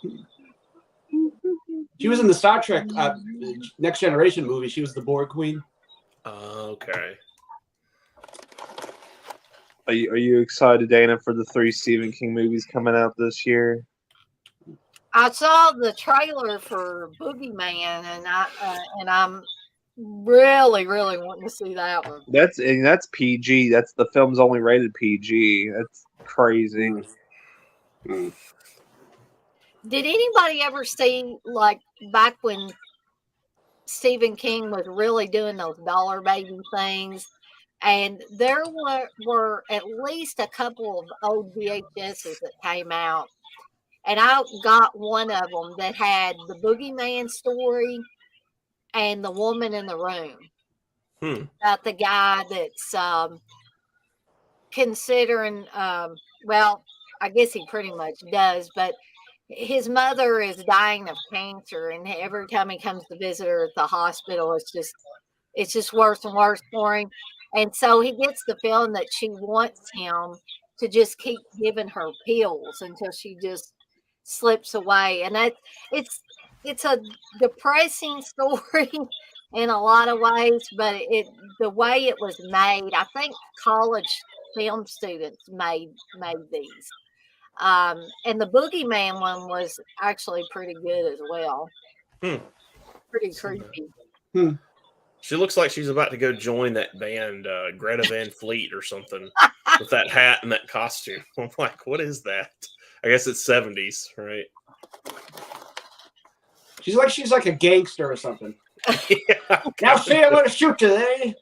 She was in the Star Trek Next Generation movie. She was the Borg Queen. Okay. Are you excited, Dana, for the 3 Stephen King movies coming out this year? I saw the trailer for Boogeyman, and I'm really, really wanting to see that one. That's PG. That's the film's only rated PG. That's crazy. Mm. Did anybody ever see, like, back when Stephen King was really doing those dollar baby things, and there were at least a couple of old VHSs that came out, and I got one of them that had the Boogeyman story and the woman in the room about the guy that's considering, well, I guess he pretty much does, but his mother is dying of cancer, and every time he comes to visit her at the hospital, it's just worse and worse for him. And so he gets the feeling that she wants him to just keep giving her pills until she just slips away. And it's a depressing story in a lot of ways, but the way it was made, I think college film students made these. And the Boogeyman one was actually pretty good as well. Pretty creepy. She looks like she's about to go join that band, Greta Van Fleet or something, with that hat and that costume. I'm like, what is that? I guess it's 70s, right? She's like a gangster or something. Yeah, Now see, I'm gonna shoot you, eh?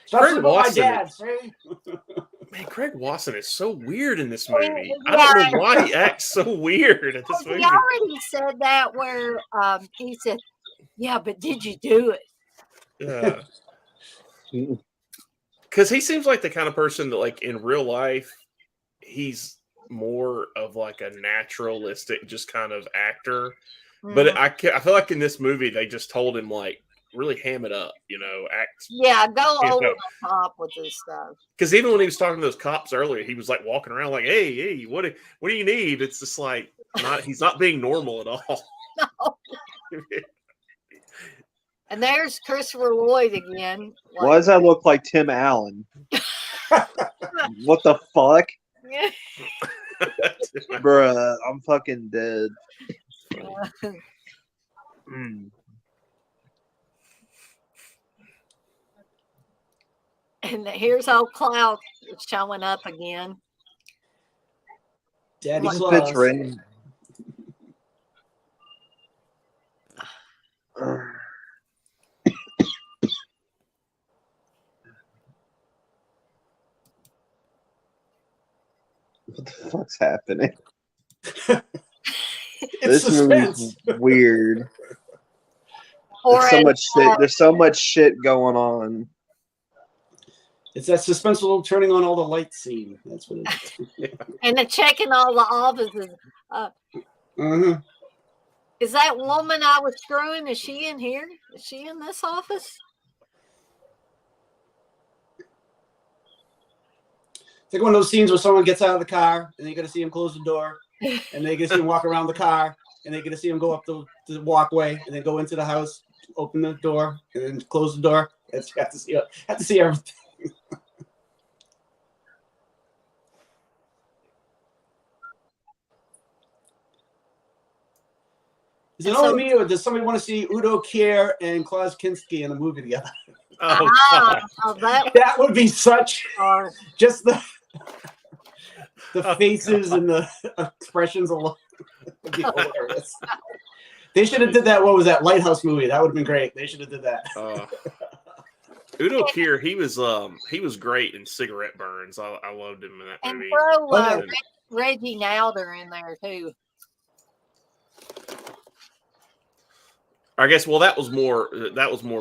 Especially my dad, see? Man, Craig Wasson is so weird in this movie. I don't know why he acts so weird in this movie. He already said that where he said, yeah, but did you do it? Yeah. Because he seems like the kind of person that, like, in real life, he's more of like a naturalistic just kind of actor. But I feel like in this movie, they just told him, like, really ham it up, act. Yeah, go over the top with this stuff. Because even when he was talking to those cops earlier, he was like walking around like, hey, what do you need? It's just like, he's not being normal at all. No. And there's Christopher Lloyd again. Why does that look like Tim Allen? What the fuck? Bruh, I'm fucking dead. And here's old Klaus showing up again. Daddy It's Klaus. raining. What the fuck's happening? This movie's weird. There's so much shit going on. It's that suspenseful turning on all the lights scene. That's what it is. And they're checking all the offices. Is that woman I was screwing? Is she in here? Is she in this office? It's like one of those scenes where someone gets out of the car and you're going to see him close the door, and they get to see him walk around the car, and they're going to see him go up the walkway and then go into the house, open the door, and then close the door. You have to see everything. Is it only me, or does somebody want to see Udo Kier and Klaus Kinski in a movie together? That would be such just the faces and the expressions alone would be hilarious. They should have did that. What was that Lighthouse movie? That would have been great. They should have did that. Udo Kier, he was great in Cigarette Burns. I loved him in that movie. And throw Reggie Nalder in there too. I guess. Well, that was more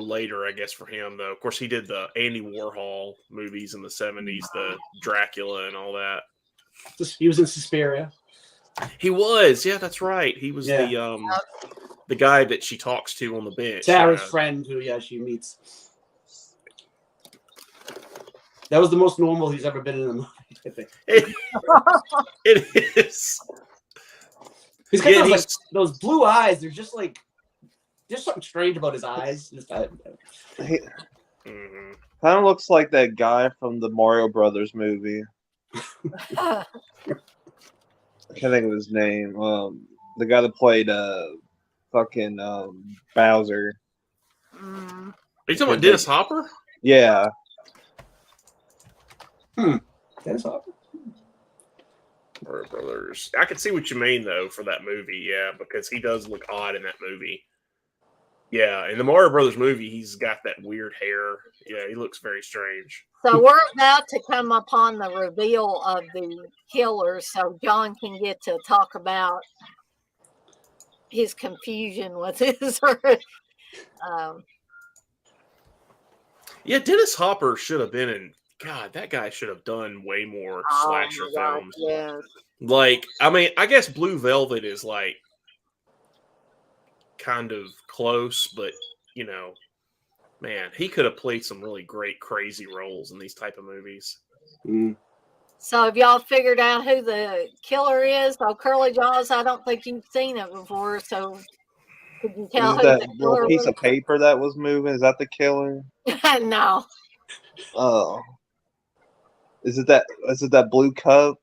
later, I guess, for him though. Of course, he did the Andy Warhol movies in the '70s, the Dracula and all that. He was in Suspiria. He was, yeah, that's right. He was the guy that she talks to on the bench. Sarah's friend, who she meets. That was the most normal he's ever been in a movie, I think. It is. He's got those blue eyes. They're just like. There's something strange about his eyes. Kind of looks like that guy from the Mario Brothers movie. I can't think of his name. The guy that played fucking Bowser. Mm. Are you talking about Dennis Hopper? Yeah. Dennis Hopper. Mario Brothers. I can see what you mean though for that movie, yeah, because he does look odd in that movie. Yeah, in the Mario Brothers movie, he's got that weird hair. Yeah, he looks very strange. So we're about to come upon the reveal of the killer, so John can get to talk about his confusion with his. Yeah, Dennis Hopper should have been in. God, that guy should have done way more slasher films. Yes. Like, I mean, I guess Blue Velvet is like kind of close, but you know, man, he could have played some really great, crazy roles in these type of movies. Mm. So have y'all figured out who the killer is? Oh, Curly Jaws, I don't think you've seen it before, so could you tell Is who that the little killer piece of paper that was moving? Is that the killer? No. Oh. Is it that blue cup?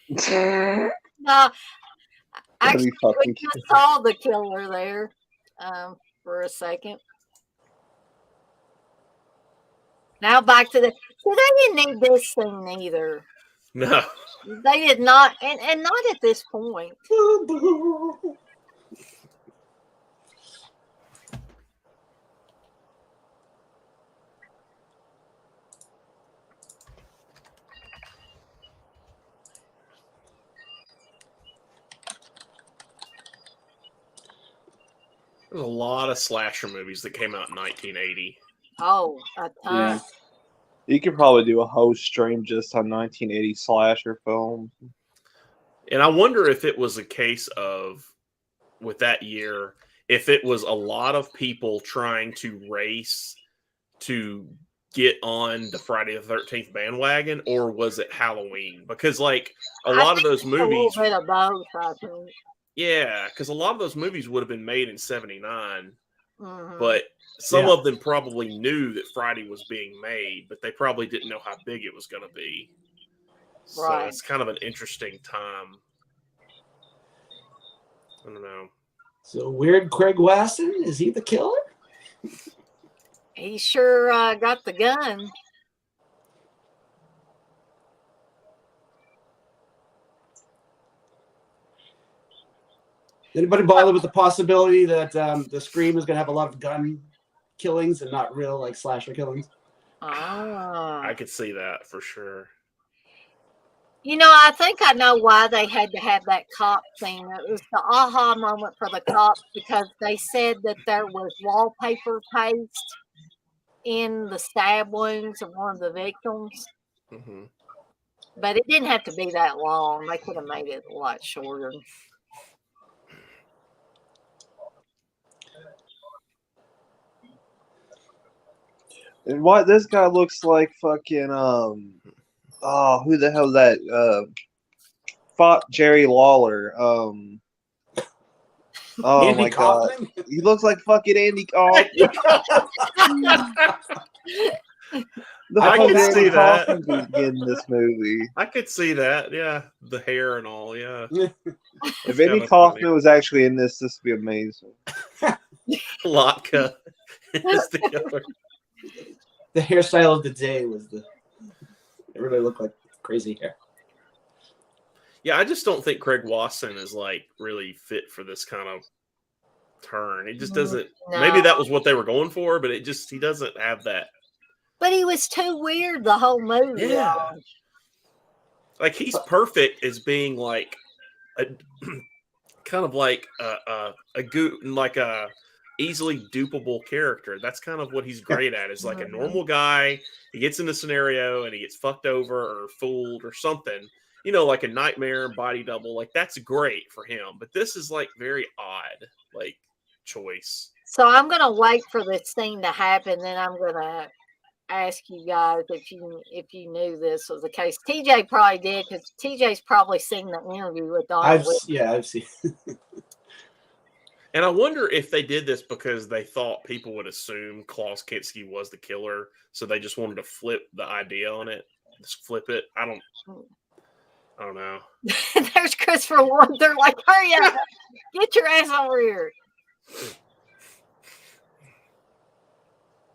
No. Actually, we fucking just saw the killer there for a second. Now back to the. See, they didn't need this scene either. No. They did not, and not at this point. There's a lot of slasher movies that came out in 1980. Oh, a ton. Yeah. You could probably do a whole stream just on 1980 slasher films. And I wonder if it was a case of, with that year, if it was a lot of people trying to race to get on the Friday the 13th bandwagon, or was it Halloween? Because, like, a lot of those movies. A little bit of both, I think. Yeah, because a lot of those movies would have been made in 79, Mm-hmm. but some of them probably knew that Friday was being made, but they probably didn't know how big it was going to be. So Right. it's kind of an interesting time. I don't know. So weird Craig Wasson, is he the killer? He sure got the gun. Anybody bother with the possibility that the Scream is going to have a lot of gun killings and not real like slasher killings? I could see that for sure. You know, I think I know why they had to have that cop scene. It was the aha moment for the cops because they said that there was wallpaper paste in the stab wounds of one of the victims. Mm-hmm. But it didn't have to be that long. They could have made it a lot shorter. And what this guy looks like fucking who the hell is that fought Jerry Lawler oh Andy my Kaufman? God, he looks like fucking Andy Kaufman. I can see that in this movie. I could see that, yeah, the hair and all, yeah. If Andy Kaufman was actually in this would be amazing. Latka is the killer. The hairstyle of the day was it really looked like crazy hair. Yeah, I just don't think Craig Wasson is like really fit for this kind of turn. He just doesn't. No. Maybe that was what they were going for, but he doesn't have that. But he was too weird the whole movie. Yeah, like he's perfect as being like a kind of like a easily dupable character. That's kind of what he's great at. Is like a normal guy. He gets in a scenario and he gets fucked over or fooled or something. You know, like a nightmare body double. Like that's great for him. But this is like very odd, like choice. So I'm gonna wait for this scene to happen. Then I'm gonna ask you guys if you knew this was the case. TJ probably did because TJ's probably seen the interview with Donald. I've seen. And I wonder if they did this because they thought people would assume Klaus Kinski was the killer, so they just wanted to flip the idea on it, just flip it. I don't know. There's Christopher Ward. They're like, hurry up, get your ass over here.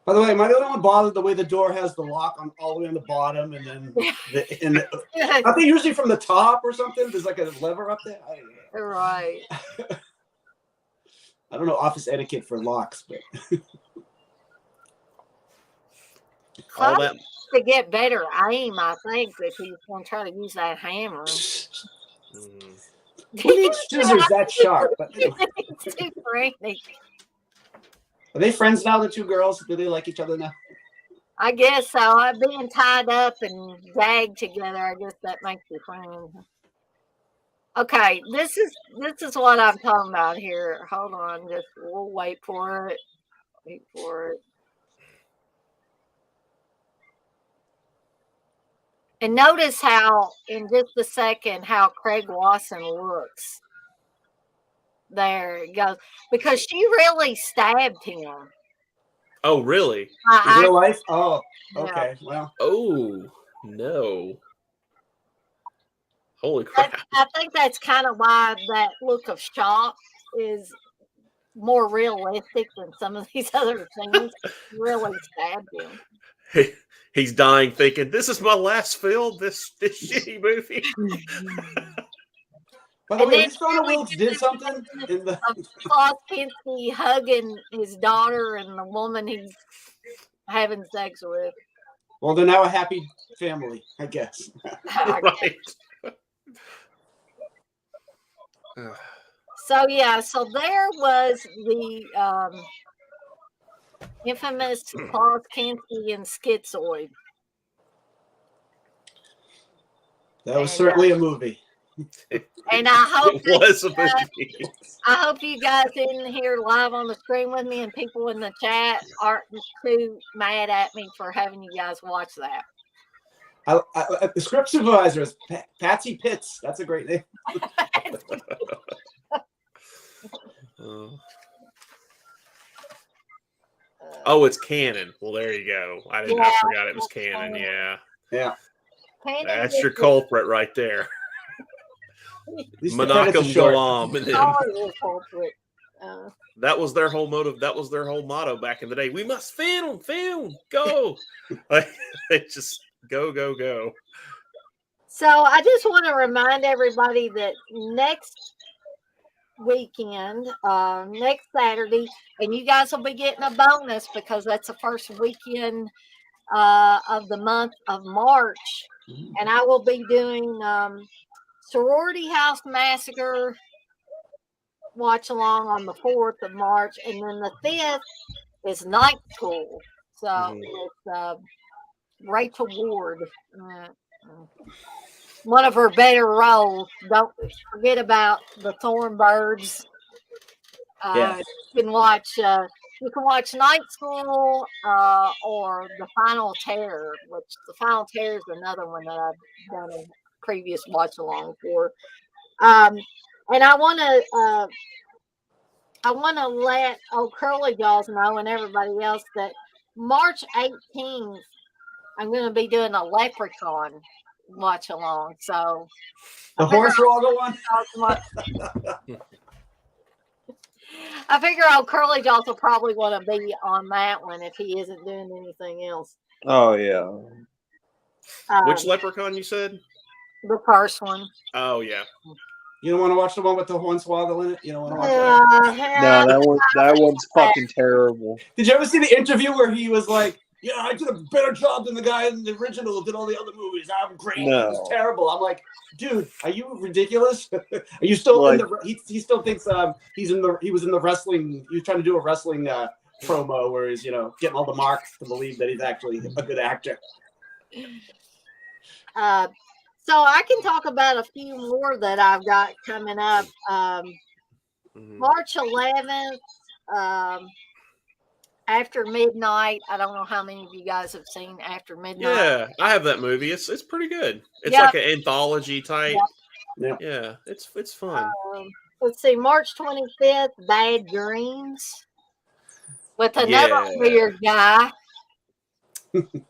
By the way, am I the only one bothered the way the door has the lock on all the way on the bottom, and then I think usually from the top or something. There's like a lever up there. I don't know. Right. I don't know office etiquette for locks, but All that. To get better aim, I think, if he's going to try to use that hammer. who needs scissors that sharp? But anyway. It's too frantic. Are they friends now, the two girls? Do they like each other now? I guess so. Being tied up and gagged together, I guess that makes you friends. Okay, this is what I'm talking about here. Hold on, we'll wait for it. Wait for it. And notice how, in just a second, how Craig Wasson looks. There it goes. Because she really stabbed him. Oh, really? In real life? Oh, okay. Yeah. Well. Oh, no. Holy crap. I think that's kind of why that look of shock is more realistic than some of these other things. Really stabbed him. He's dying thinking, this is my last film, this shitty movie. By the way, at least Donna Wilkes did something in the Klaus Kinski hugging his daughter and the woman he's having sex with. Well, they're now a happy family, I guess. Right. So there was the infamous Klaus Kinski and Schizoid. That was certainly a movie. And I hope It was a movie. I hope you guys in here live on the screen with me and people in the chat aren't too mad at me for having you guys watch that. The script supervisor is Patsy Pitts. That's a great name. Oh, it's canon. Well, there you go. I forgot it was canon. Yeah. That's your culprit right there. Menachem Golam. That was their whole motive. That was their whole motto back in the day. We must film, go. Like, they just go. So I just want to remind everybody that next weekend, next Saturday, and you guys will be getting a bonus because that's the first weekend of the month of March, and I will be doing Sorority House Massacre watch along on the 4th of March, and then the 5th is Night School. So it's Rachel Ward, one of her better roles. Don't forget about the Thornbirds. You can watch Night School or The Final Terror, which The Final Terror is another one that I've done a previous watch along for. And I want to let old Curly Jaws know and everybody else that March 18th, I'm going to be doing a Leprechaun watch along. So the Hornswoggle one. I figure old Curly Jaws will probably want to be on that one if he isn't doing anything else. Oh yeah. Which Leprechaun you said? The first one. Oh yeah. You don't want to watch the one with the Hornswoggle in it? You don't want to watch that? No, that one's fucking terrible. Did you ever see the interview where he was like, "Yeah, I did a better job than the guy in the original who did all the other movies. I'm great. No. It was terrible." I'm like, dude, are you ridiculous? Are you still in the? He still thinks he was in the wrestling. He was trying to do a wrestling promo where he's getting all the marks to believe that he's actually a good actor. So I can talk about a few more that I've got coming up. March 11th, After Midnight. I don't know how many of you guys have seen After Midnight. Yeah, I have that movie. It's pretty good. It's like an anthology type. Yep. Yeah, it's fun. let's see, March 25th, Bad Dreams, with another Yeah. weird guy.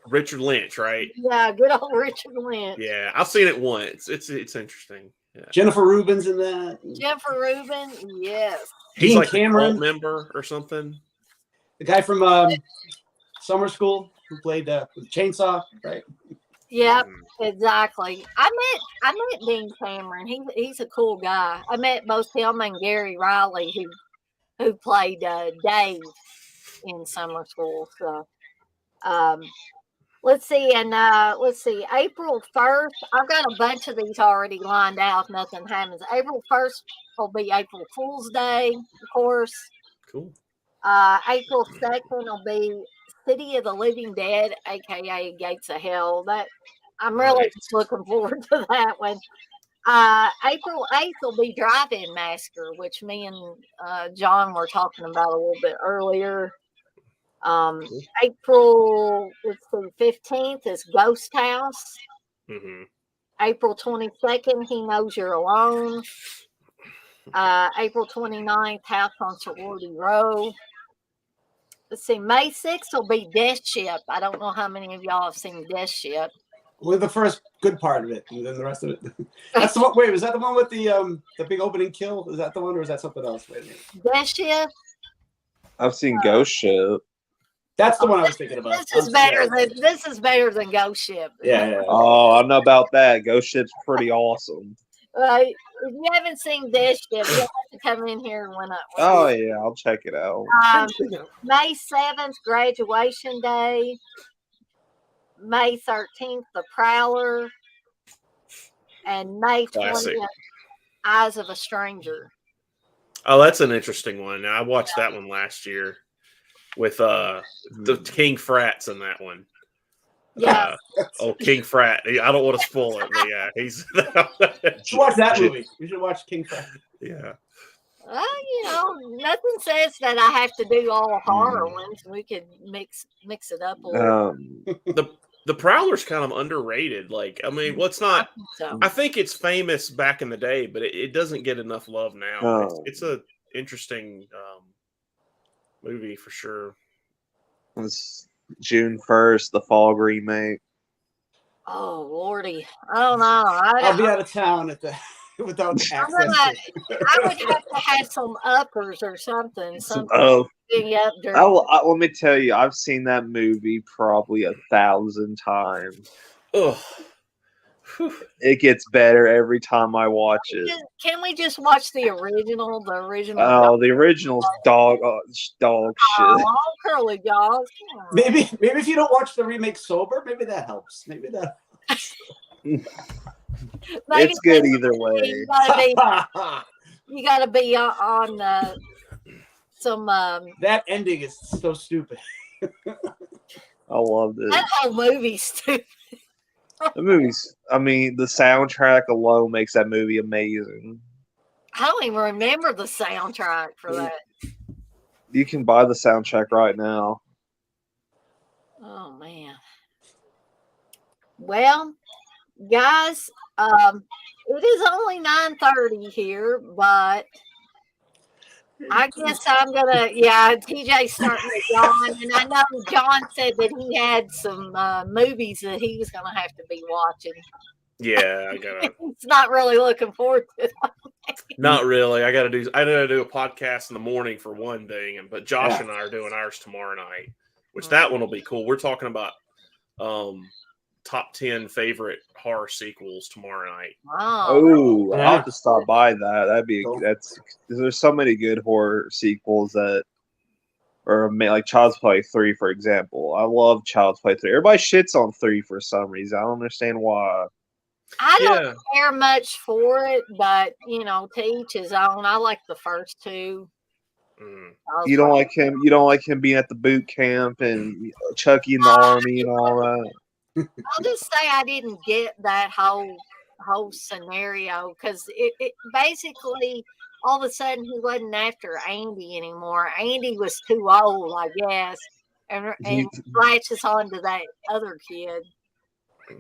Richard Lynch, right? Yeah, good old Richard Lynch. Yeah, I've seen it once. It's interesting. Yeah. Jennifer Rubin's in that. Jennifer Rubin, yes. He's Dean like the Cameron. cult member or something. The guy from Summer School who played with Chainsaw, right? Yep, exactly. I met Dean Cameron. He's a cool guy. I met both him and Gary Riley, who played Dave in Summer School. So, let's see, and let's see, April 1st. I've got a bunch of these already lined out. Nothing happens. April 1st will be April Fool's Day, of course. Cool. April 2nd will be City of the Living Dead, aka Gates of Hell. That I'm really just looking forward to that one. April 8th will be Drive-In Massacre, which me and John were talking about a little bit earlier. April 15th is Ghost House. Mm-hmm. April 22nd, He Knows You're Alone. April 29th, House on Sorority Row. Let's see, May 6th will be Death Ship. I don't know how many of y'all have seen Death Ship. With the first good part of it, and then the rest of it. That's the one. Wait, was that the one with the big opening kill? Is that the one, or is that something else? Wait a minute. Death Ship. I've seen Ghost Ship. That's the one I was thinking about. This is better than Ghost Ship. Yeah. Oh, I don't know about that. Ghost Ship's pretty awesome. If you haven't seen Death Ship, you have to come in here when Oh yeah, I'll check it out. May 7th, Graduation Day. May 13th, The Prowler. And May 20th, Eyes of a Stranger. Oh, that's an interesting one. I watched that one last year with the King Frats in that one. Yeah. King Frat. I don't want to spoil it, but yeah, he's. You should watch that movie. You should watch King Frat. Yeah. Nothing says that I have to do all horror ones. We could mix it up a little. The Prowler's kind of underrated. Like, I mean, what's not? I think it's famous back in the day, but it doesn't get enough love now. It's a interesting movie for sure. It's June 1st, the Fog remake. Oh Lordy, I don't know. I'll be out of town without access. I would have to have some uppers or something. Let me tell you, I've seen that movie probably 1,000 times. Ugh. It gets better every time I watch it. Can we just watch the original? Oh, the original's dog shit. Curly dogs. Maybe if you don't watch the remake sober, maybe that helps. It's good either way. You gotta be on some. That ending is so stupid. I love this. That whole movie's stupid. The soundtrack alone makes that movie amazing. I don't even remember the soundtrack for that. You can buy the soundtrack right now. Oh man. Well, guys, it is only 9:30 here, but I guess I'm gonna. TJ's starting to yawn, and I know John said that he had some movies that he was gonna have to be watching. Yeah, I gotta. He's not really looking forward to it. Not really. I gotta do a podcast in the morning for one thing, but Josh and I are doing ours tomorrow night, which that one will be cool. We're talking about top 10 favorite horror sequels tomorrow night. Oh, I'll have to stop by that. That'd be that's because there's so many good horror sequels that are like Child's Play 3, for example. I love Child's Play 3. Everybody shits on 3 for some reason. I don't understand why. I don't care much for it, but to each his own. I like the first two. You don't like him. You don't like him being at the boot camp and Chucky in the army and all that. I'll just say I didn't get that whole scenario because it basically all of a sudden he wasn't after Andy anymore. Andy was too old, I guess, and latches on to that other kid.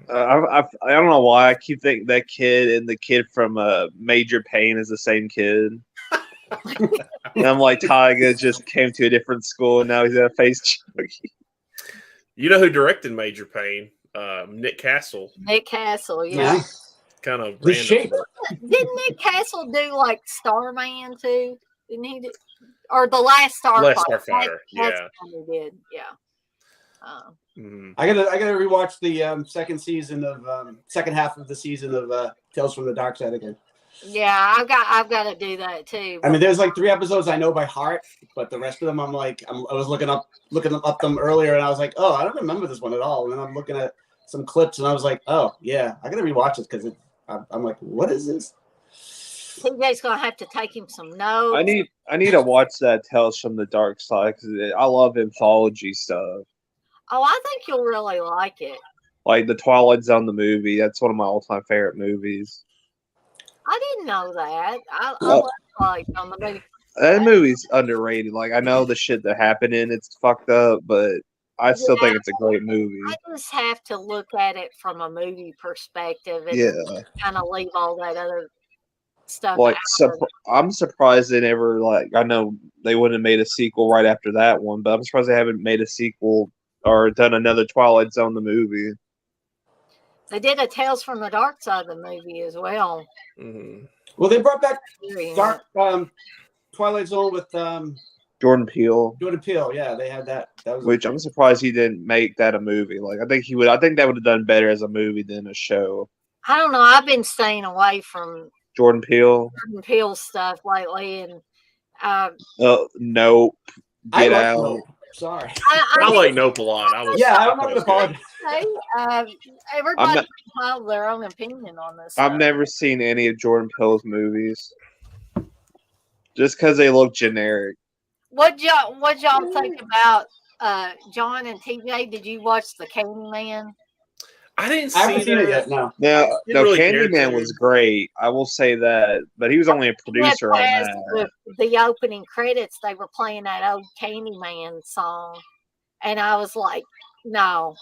I don't know why I keep thinking that kid and the kid from Major Payne is the same kid. And I'm like, Tyga just came to a different school and now he's gonna face Chucky. You know who directed Major Payne? Nick Castle. Nick Castle, yeah. Yeah. Kind of The random. Shape. Didn't Nick Castle do like Starman too? Didn't he do? Or the Last Starfighter? Last Starfighter, That's yeah. what he did, yeah. Mhm. I gotta rewatch the second half of the season of Tales from the Dark Side again. Yeah, I've got to do that too. I mean, there's like 3 episodes I know by heart, but the rest of them I was looking up them earlier, and I was like, oh, I don't remember this one at all. And then I'm looking at some clips, and I was like, oh yeah, I gotta rewatch it because I'm like, what is this? TJ's gonna have to take him some notes. I need to watch that Tales from the Dark Side because I love anthology stuff. Oh, I think you'll really like it. Like the Twilight Zone, the movie. That's one of my all-time favorite movies. I didn't know that. I Well- love Twilight Zone, the movie. That movie's underrated. Like I know the shit that happened in it's fucked up, but I still think it's a great movie. I just have to look at it from a movie perspective and Yeah. kind of leave all that other stuff Like out of it. I'm surprised they never I know they wouldn't have made a sequel right after that one, but I'm surprised they haven't made a sequel or done another Twilight Zone the movie. They did a Tales from the Dark Side of the movie as well. Mhm. Well, they brought back Very Dark Twilight Zone with Jordan Peele, Jordan Peele. Yeah, they had that. That was which I'm surprised he didn't make that a movie. Like I think he would. I think that would have done better as a movie than a show. I don't know. I've been staying away from Jordan Peele. Jordan Peele stuff lately, and Nope. I Get like out. Nope. Sorry. I like Nope a lot. I was, Yeah, I I'm not thought it gonna was good. apologize. Everybody has their own opinion on this. I've stuff. never seen any of Jordan Peele's movies. Just because they look generic. What y'all think about John and TJ? Did you watch the Candyman? I didn't I haven't see seen it that. yet. No. Now, Didn't really care Candyman to. was great. I will say that, but he was only a producer on Past that. the opening credits, they were playing that old Candyman song, and I was like, no,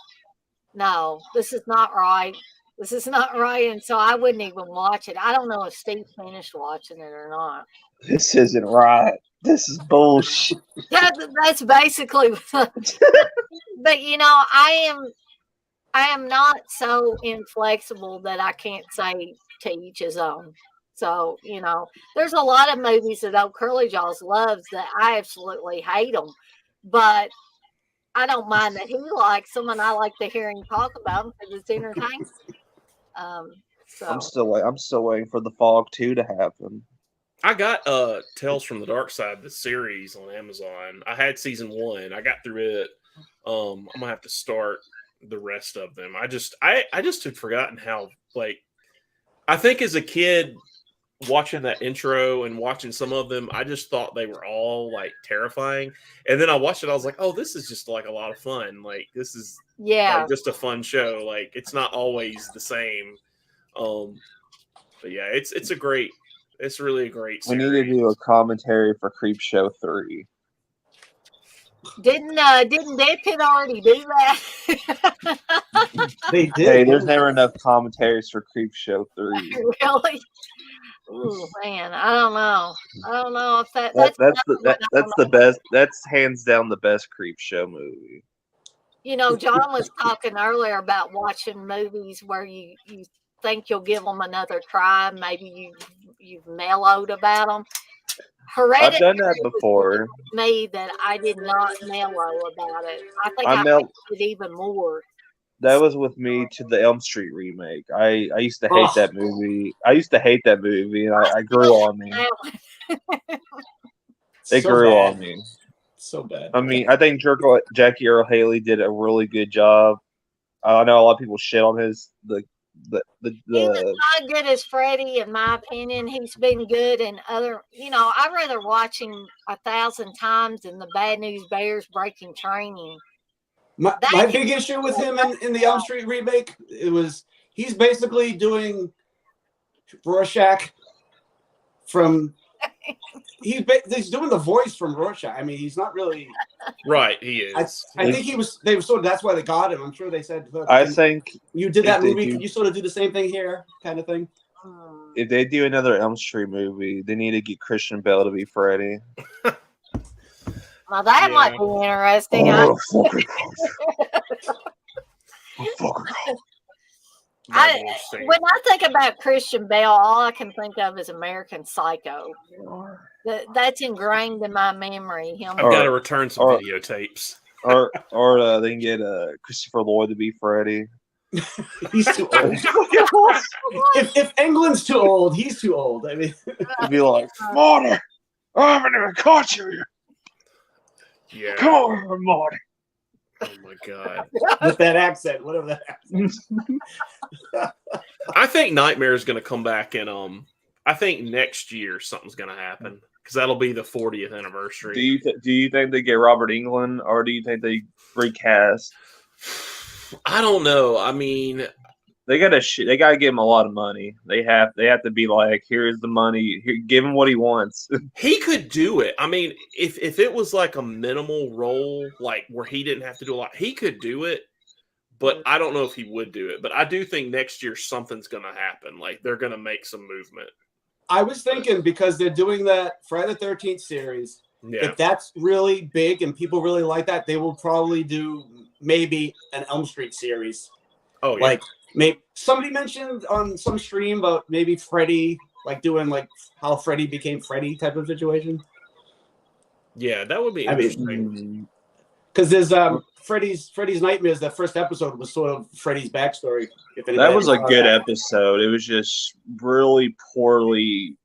this is not right. This is not right, and so I wouldn't even watch it. I don't know if Steve finished watching it or not. This isn't right. This is bullshit. That's basically. But you know, I am not so inflexible that I can't say to each his own. So you know, there's a lot of movies that old Curly Jaws loves that I absolutely hate them, but I don't mind that he likes them, and I like to hear him talk about them because it's entertaining. So I'm still waiting for the Fog 2 to happen. I got Tales from the Dark Side, the series on Amazon. I had season 1. I got through it. I'm gonna have to start the rest of them. I just had forgotten how I think as a kid watching that intro and watching some of them, I just thought they were all terrifying. And then I watched it, I was like, oh, this is just a lot of fun. This is just a fun show. It's not always the same. But yeah, it's really a great series. We need to do a commentary for Creepshow 3. didn't Deadpit already do that? They did. Hey, there's never enough commentaries for Creepshow 3. Really? Ooh, man, I don't know if That's the best. That's hands down the best Creepshow movie. You know, John was talking earlier about watching movies where you think you'll give them another try. Maybe you've mellowed about them. I've done that before. Me that I did not mellow about it. I think I I liked it even more. That was with me to the Elm Street remake. I used to hate that movie. And I grew on me. It grew on me. So bad. I mean, I think Jackie Earl Haley did a really good job. I know a lot of people shit on his He's not good as Freddie, in my opinion. He's been good in other. You know, I'd rather watch him 1,000 times than the Bad News Bears breaking training. My big issue with him in the Elm Street remake, he's basically doing Rorschach from. He's doing the voice from Rorschach. I mean, he's not really right. He is. I think he was. They were sort of. That's why they got him. I'm sure they said. I think you did that movie. Could you sort of do the same thing here, kind of thing? if they do another Elm Street movie, they need to get Christian Bale to be Freddy. Well, that might be interesting. Oh, fucking That'd be interesting. When I think about Christian Bale, all I can think of is American Psycho. That's ingrained in my memory. I've got to return some videotapes. Or they can get Christopher Lloyd to be Freddy. He's too old. if England's too old, he's too old. I mean, he'd be like, Marty, I haven't even caught you yet. Yeah. Come on, Marty. Oh my god. with that accent, whatever that accent. I think Nightmare is going to come back and I think next year something's going to happen because that'll be the 40th anniversary. Do you think they get Robert Englund, or do you think they recast? I don't know. I mean, they gotta give him a lot of money. They have to be like, here's the money. Here, give him what he wants. He could do it. I mean, if it was like a minimal role, like where he didn't have to do a lot, he could do it. But I don't know if he would do it. But I do think next year something's going to happen. Like they're going to make some movement. I was thinking because they're doing that Friday the 13th series. Yeah. If that's really big and people really like that, they will probably do maybe an Elm Street series. Oh, yeah. Like maybe somebody mentioned on some stream about maybe Freddy, like doing like how Freddy became Freddy type of situation. Yeah, that would be interesting. Because there's Freddy's Nightmares. That first episode was sort of Freddy's backstory. That was a good episode. It was just really poorly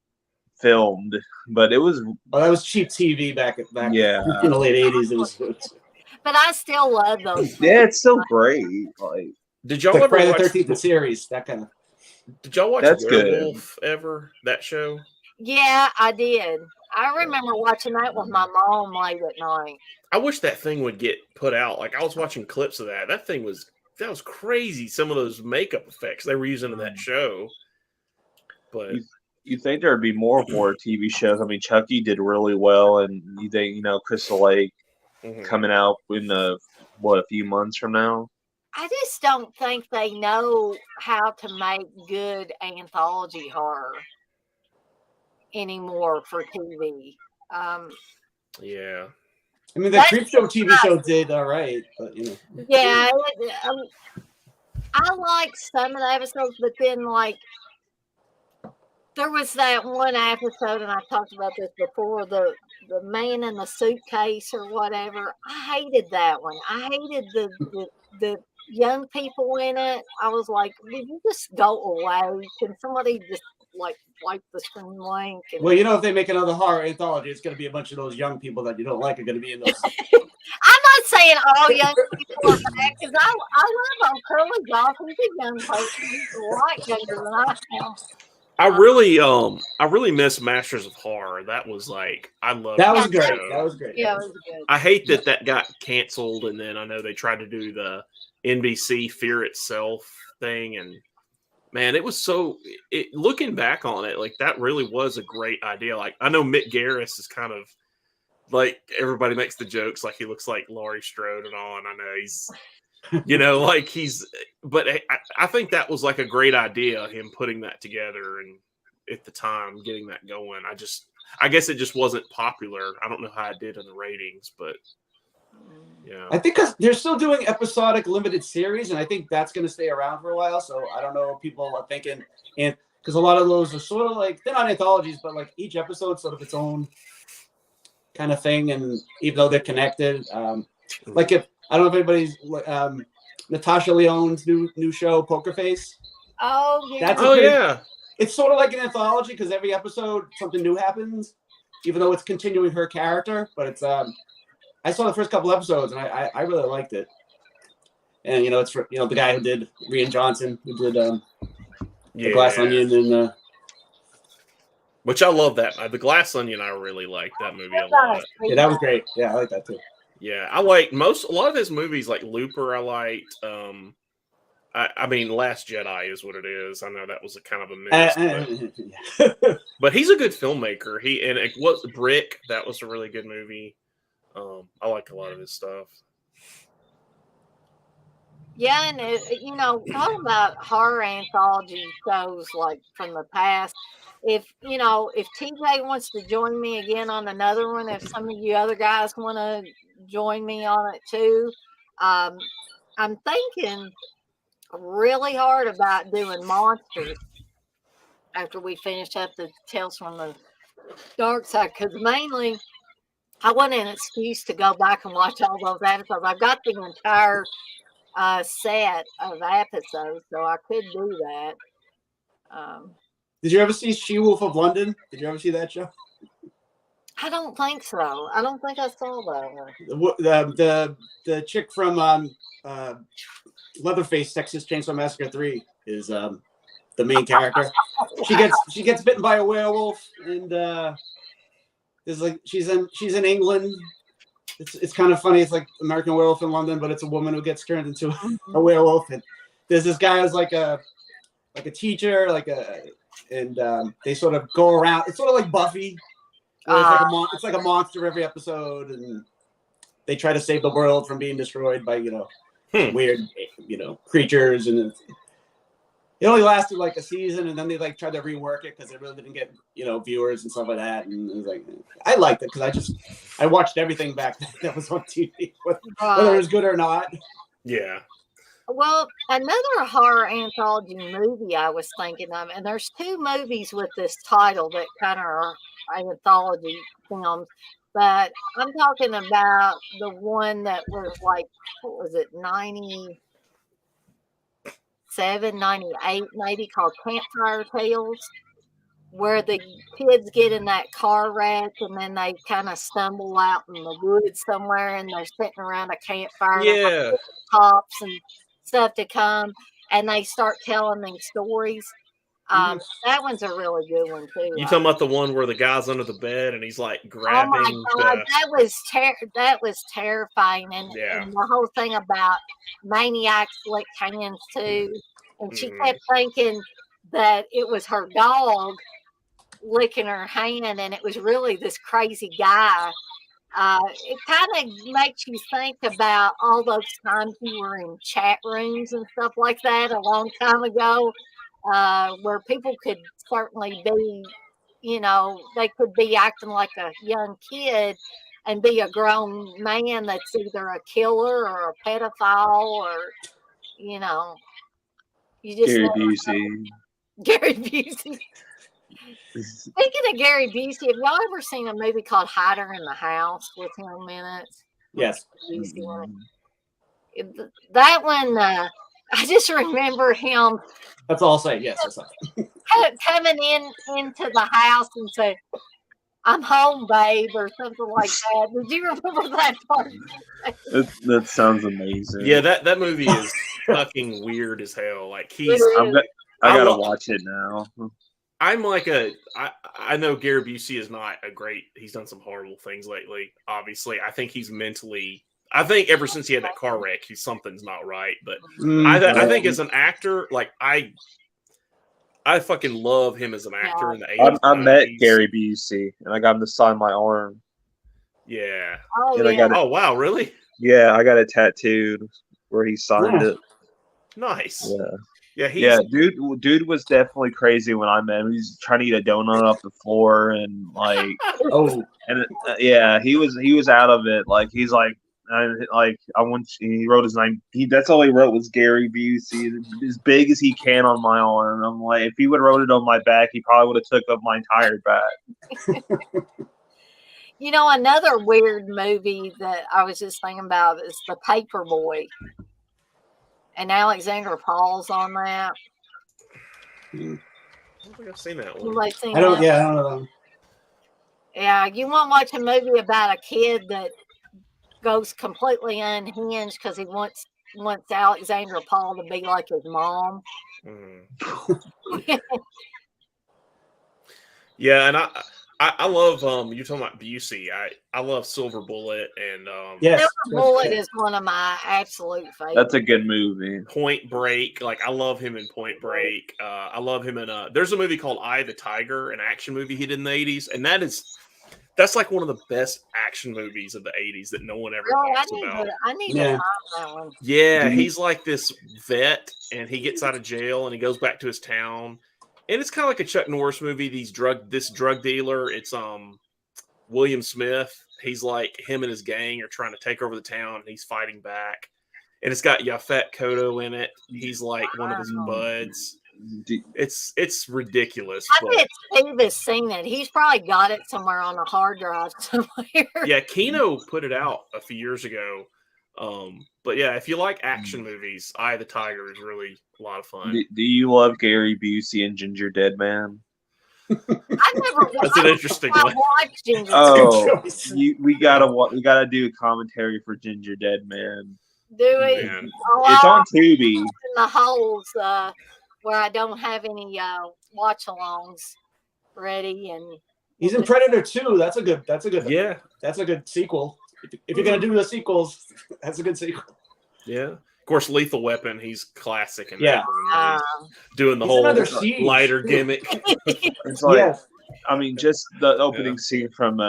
filmed, but it was. Well, that was cheap TV back in the late '80s. It was. But I still love those. Yeah, it's still great. Like, did y'all ever Friday watch the 13th series? That kind of. Did y'all watch Werewolf ever? That show? Yeah, I did. I remember watching that with my mom late at night. I wish that thing would get put out. Like I was watching clips of that. That was crazy. Some of those makeup effects they were using in that show. But you think there'd be more horror TV shows? I mean, Chucky did really well, and you think Crystal Lake coming out in a few months from now? I just don't think they know how to make good anthology horror anymore for TV. Yeah. I mean, the Creepshow TV show did all right, but Yeah, I like some of the episodes, but then like there was that one episode, and I talked about this before, the man in the suitcase or whatever. I hated that one. I hated the young people in it. I was like, will you just go away? Can somebody just like wipe the screen blank? Well, if they make another horror anthology, it's going to be a bunch of those young people that you don't like are going to be in those. I'm not saying all young people are bad, because I love Curly Goff. He's a young person. He's a lot younger than I am. I really miss Masters of Horror. That was like I love that. Was great. That was great. Yeah, it was good. I hate that got canceled, and then I know they tried to do the NBC Fear Itself thing, and man, it was so. Looking back on it, like that really was a great idea. Like I know Mick Garris is kind of like everybody makes the jokes, like he looks like Laurie Strode and all, and I know he's. But I think that was like a great idea, him putting that together and at the time getting that going. I guess it just wasn't popular. I don't know how it did in the ratings, but yeah. I think because they're still doing episodic limited series, and I think that's going to stay around for a while. So I don't know what people are thinking. And because a lot of those are sort of like, they're not anthologies, but like each episode sort of its own kind of thing. And even though they're connected, like if, I don't know if anybody's Natasha Lyonne's new show, Poker Face. Oh, yeah. Yeah. It's sort of like an anthology because every episode something new happens, even though it's continuing her character. But it's I saw the first couple episodes and I really liked it. And it's for the guy who did Rian Johnson, who did the Glass Onion and which I love that. The Glass Onion, I really like that movie a lot. Yeah, that was great. Yeah, I like that too. Yeah, I like a lot of his movies, like Looper. I liked. I mean, Last Jedi is what it is. I know that was a kind of a miss, but he's a good filmmaker. And it was Brick. That was a really good movie. I like a lot of his stuff. Yeah, and talking about horror anthology shows like from the past. If TJ wants to join me again on another one, if some of you other guys want to join me on it too, um, I'm thinking really hard about doing monsters after we finish up the Tales from the Dark Side, because mainly I want an excuse to go back and watch all those episodes. I've got the entire set of episodes, so I could do that. Did you ever see She Wolf of London? Did you ever see that show? I don't think so. I don't think I saw that one. The chick from Leatherface, Texas Chainsaw Massacre 3 is the main character. She gets bitten by a werewolf, and there's like she's in England. It's kind of funny. It's like American Werewolf in London, but it's a woman who gets turned into a werewolf. And there's this guy who's like a teacher, and they sort of go around. It's sort of like Buffy. It's like a monster every episode, and they try to save the world from being destroyed by weird creatures. And it only lasted like a season, and then they like tried to rework it because they really didn't get viewers and stuff like that. And it was like, I liked it because I watched everything back then that was on TV, whether it was good or not. Yeah. Well, another horror anthology movie I was thinking of, and there's two movies with this title that kind of are anthology films, but I'm talking about the one that was like, what was it, 97, 98 maybe, called Campfire Tales, where the kids get in that car wreck and then they kind of stumble out in the woods somewhere and they're sitting around a campfire. Yeah. Cops and stuff to come, and they start telling these stories. That one's a really good one too. You talking about the one where the guy's under the bed and he's like grabbing? Oh my God, that was terrifying, and the whole thing about maniacs lick hands too, and she kept thinking that it was her dog licking her hand, and it was really this crazy guy. It kind of makes you think about all those times you were in chat rooms and stuff like that a long time ago, where people could certainly be, they could be acting like a young kid and be a grown man that's either a killer or a pedophile or, you just Gary Busey. Gary Busey. Speaking of Gary Busey, have y'all ever seen a movie called Hider in the House with him in it? Yes. That one, I just remember him. That's all I'll say. Yes. Coming into the house and say, "I'm home, babe," or something like that. Did you remember that part? That sounds amazing. Yeah, that movie is fucking weird as hell. Like I gotta watch it now. I'm like I know Gary Busey is not he's done some horrible things lately. Obviously, I think he's mentally. I think ever since he had that car wreck, something's not right. But I think as an actor, like I fucking love him as an actor in the 80s. I met Gary Busey, and I got him to sign my arm. Yeah. Oh, yeah. Oh wow, really? Yeah, I got it tattooed where he signed it. Nice. Yeah, dude was definitely crazy when I met him. He's trying to get a donut off the floor and like, he was out of it. Like he's like, he wrote his name. That's all he wrote was Gary Busey, as big as he can on my arm. I'm like, if he would have wrote it on my back, he probably would have took up my entire back. Another weird movie that I was just thinking about is The Paperboy. And Alexandra Paul's on that. I don't think I've seen that one. I don't know. Yeah, you want to watch a movie about a kid that goes completely unhinged because he wants Alexandra Paul to be like his mom. Yeah, and I love you're talking about Busey. I love Silver Bullet and Silver Bullet is one of my absolute favorites. That's a good movie. Point Break, like I love him in Point Break. I love him in there's a movie called Eye of the Tiger, an action movie he did in the 80s, and that's That's like one of the best action movies of the 80s that no one ever Really, talks about. I need Yeah. to find that one. Yeah, he's like this vet, and he gets out of jail, and he goes back to his town, and it's kind of like a Chuck Norris movie. This drug dealer, it's William Smith. He's like him and his gang are trying to take over the town, and he's fighting back. And it's got Yaphet Kotto in it. He's like one of his buds. It's ridiculous. I bet Steve has seen it. He's probably got it somewhere on a hard drive somewhere. Yeah, Kino put it out a few years ago. But yeah, if you like action movies, Eye of the Tiger is really a lot of fun. Do you love Gary Busey and Ginger Dead Man? I never. That's an interesting one. Watched Ginger. Oh, we gotta do a commentary for Ginger Dead Man. Do it. Man. It's on Tubi. In the holes where I don't have any watch-alongs ready, and He's in Predator 2. That's a good Yeah, that's a good sequel. If you're gonna do the sequels, that's a good sequel. yeah. Of course, Lethal Weapon. He's classic in Yeah. that. Doing the He's whole another Siege. lighter gimmick. It's like, Yes. I mean, just the opening scene from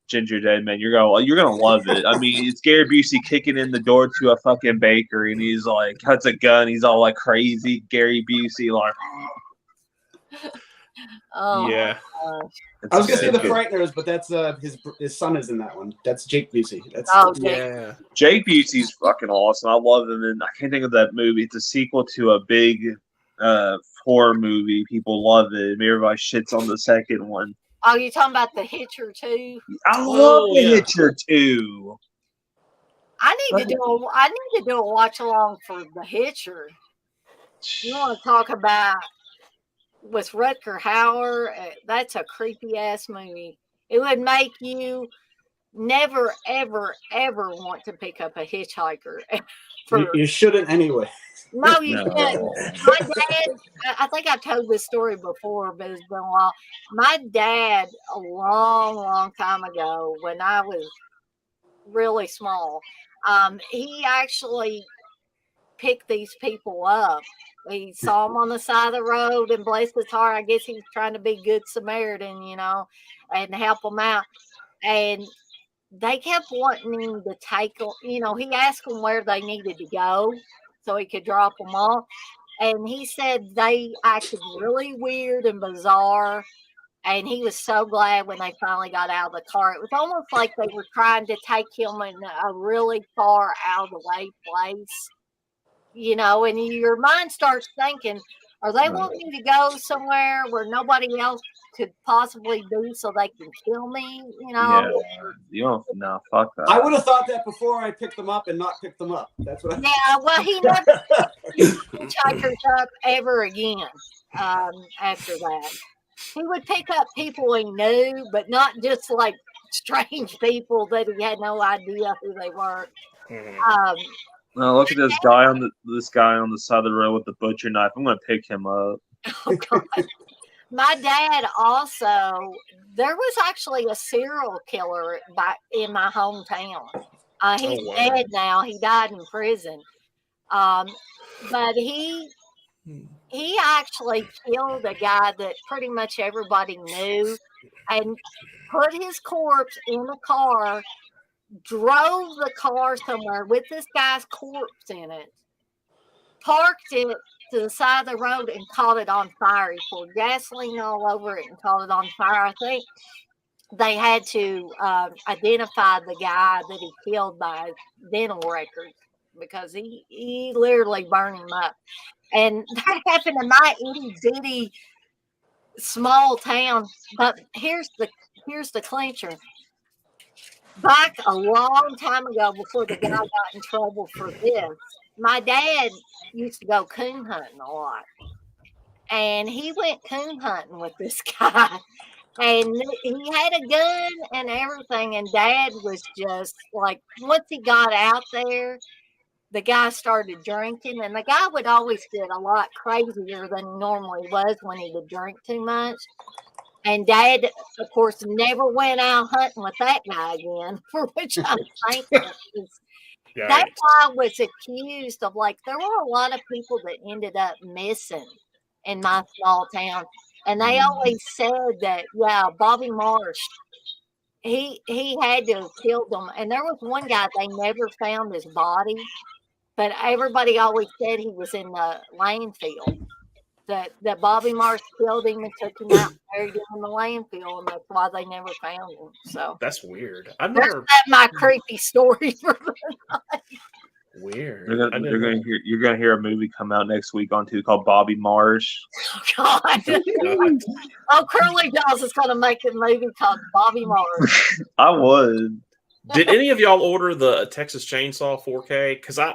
Ginger Dead Man. You're gonna love it. I mean, it's Gary Busey kicking in the door to a fucking bakery, and he's like, cuts a gun. He's all like crazy. Gary Busey, like, oh, Yeah. I was gonna say The good. Frighteners, but that's his son is in that one. That's Jake Busey. That's Yeah. Jake Busey's fucking awesome. I love him, and I can't think of that movie. It's a sequel to a big horror movie. People love it. Everybody shits on the second one. oh, you talking about The Hitcher too? I love The yeah. Hitcher too. I need to do a watch along for The Hitcher. You want to talk about with Rutger Hauer? That's a creepy ass movie. It would make you never, ever, ever want to pick up a hitchhiker. You shouldn't anyway. No, you No. can't. My dad, I think I've told this story before, but it's been a while. My dad, a long, long time ago, when I was really small, he actually picked these people up. He saw them on the side of the road, and bless his heart, I guess he was trying to be good Samaritan, and help them out. And they kept wanting him to take them. He asked them where they needed to go so he could drop them off. And he said they acted really weird and bizarre. And he was so glad when they finally got out of the car. It was almost like they were trying to take him in a really far out of the way place. And your mind starts thinking, are they wanting me to go somewhere where nobody else could possibly be so they can kill me? Yeah. You don't. No, fuck that. I would have thought that before I picked them up and not picked them up. That's what. Yeah, well, he never hitchhikers up ever again after that. He would pick up people he knew, but not just like strange people that he had no idea who they were. Mhm. No, look at this guy on the side of the road with the butcher knife. I'm gonna pick him up. Oh, God. My dad also, there was actually a serial killer in my hometown. He's wow. dead now. He died in prison. But he actually killed a guy that pretty much everybody knew and put his corpse in a car, drove the car somewhere with this guy's corpse in it, parked it to the side of the road and caught it on fire. He poured gasoline all over it and caught it on fire. I think they had to identify the guy that he killed by his dental records because he literally burned him up. And that happened in my itty bitty small town. But here's the clincher. Back a long time ago, before the guy got in trouble for this, my dad used to go coon hunting a lot. And he went coon hunting with this guy. And he had a gun and everything. And Dad was just like, once he got out there, the guy started drinking. And the guy would always get a lot crazier than he normally was when he would drink too much. And Dad, of course, never went out hunting with that guy again, for which I'm thankful. That guy was accused of, there were a lot of people that ended up missing in my small town. And they always said that, Bobby Marsh, he had to have killed them. And there was one guy, they never found his body, but everybody always said he was in the landfill. That Bobby Marsh killed him and took him out and buried him in the landfill, and that's why they never found him. So That's weird. I've that's never my creepy story for the night. weird. You're gonna hear a movie come out next week on too called Bobby Marsh. Oh, God. Oh, Curly Dolls is going to make a movie called Bobby Marsh. I would. Did any of y'all order the Texas Chainsaw 4K? Because I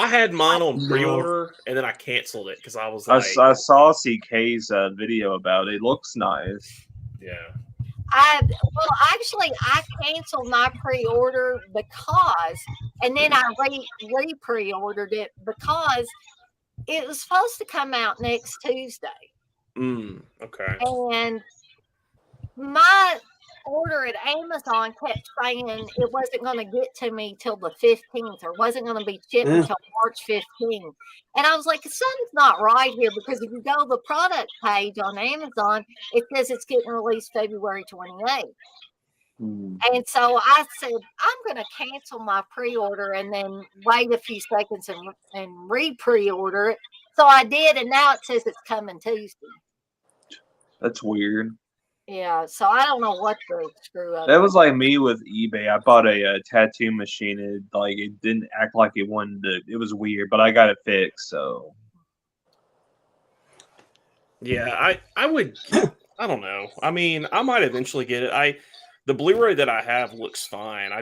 had mine on No. pre-order and then I canceled it because I was like, I saw CK's video about it. It looks nice. yeah. Actually, I canceled my pre-order because, and then I pre-ordered it because it was supposed to come out next Tuesday. Okay. And my order at Amazon kept saying it wasn't going to get to me till the 15th, or wasn't going to be shipped until March 15th. And I was like, something's not right here, because if you go to the product page on Amazon, it says it's getting released February 28th. And so I said, I'm going to cancel my pre-order and then wait a few seconds and re-pre-order it. So I did, and now it says it's coming Tuesday. That's weird. Yeah, so I don't know what the screw up. That was like me with eBay. I bought a tattoo machine, and it didn't act like it wanted to. It was weird, but I got it fixed. So yeah, I would. I don't know. I mean, I might eventually get it. The Blu-ray that I have looks fine.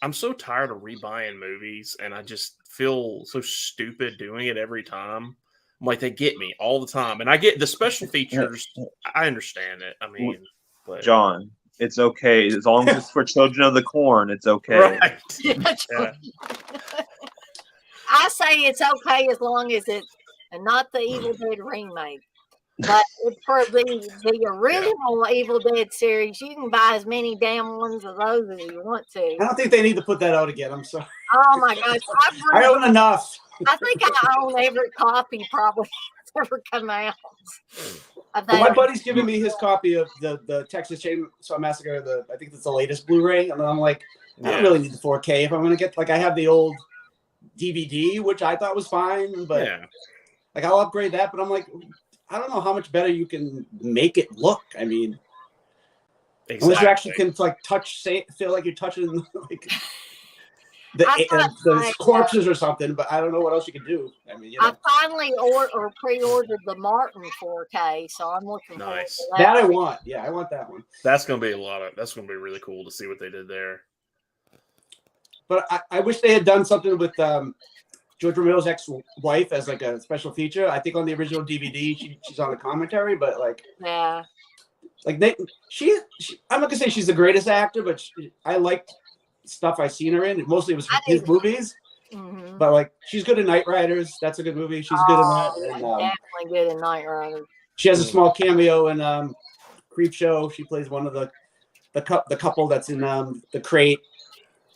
I'm so tired of rebuying movies, and I just feel so stupid doing it every time. I'm like, they get me all the time, and I get the special features. I understand it. I mean, but John, it's okay as long as it's for Children of the Corn. It's okay. right. Yeah. I say it's okay as long as it's not the Evil Dead remake. But for the original Evil Dead series, you can buy as many damn ones of those as you want to. I don't think they need to put that out again. I'm sorry. Oh my gosh, I own enough. I think I own every copy probably that's ever come out. My buddy's giving me his copy of the Texas Chainsaw Massacre. I think it's the latest Blu-ray, and I'm like, I don't really need the 4K if I'm gonna get I have the old DVD, which I thought was fine, but I'll upgrade that. But I'm like, I don't know how much better you can make it look. I mean, unless you actually can feel like you're touching the corpses or something, but I don't know what else you can do. I mean, I finally pre-ordered the Martin 4K, so I'm looking forward to that. That I want. Yeah, I want that one. That's gonna be that's gonna be really cool to see what they did there. But I wish they had done something with George Romero's ex-wife as a special feature. I think on the original DVD she's on the commentary, but I'm not gonna say she's the greatest actor, but I liked stuff I seen her in. Mostly it was his movies. Mm-hmm. But she's good in Knight Riders. That's a good movie. She's good in that. And, definitely good in Knight Riders. She has a small cameo in Creepshow. She plays one of the couple that's in the crate.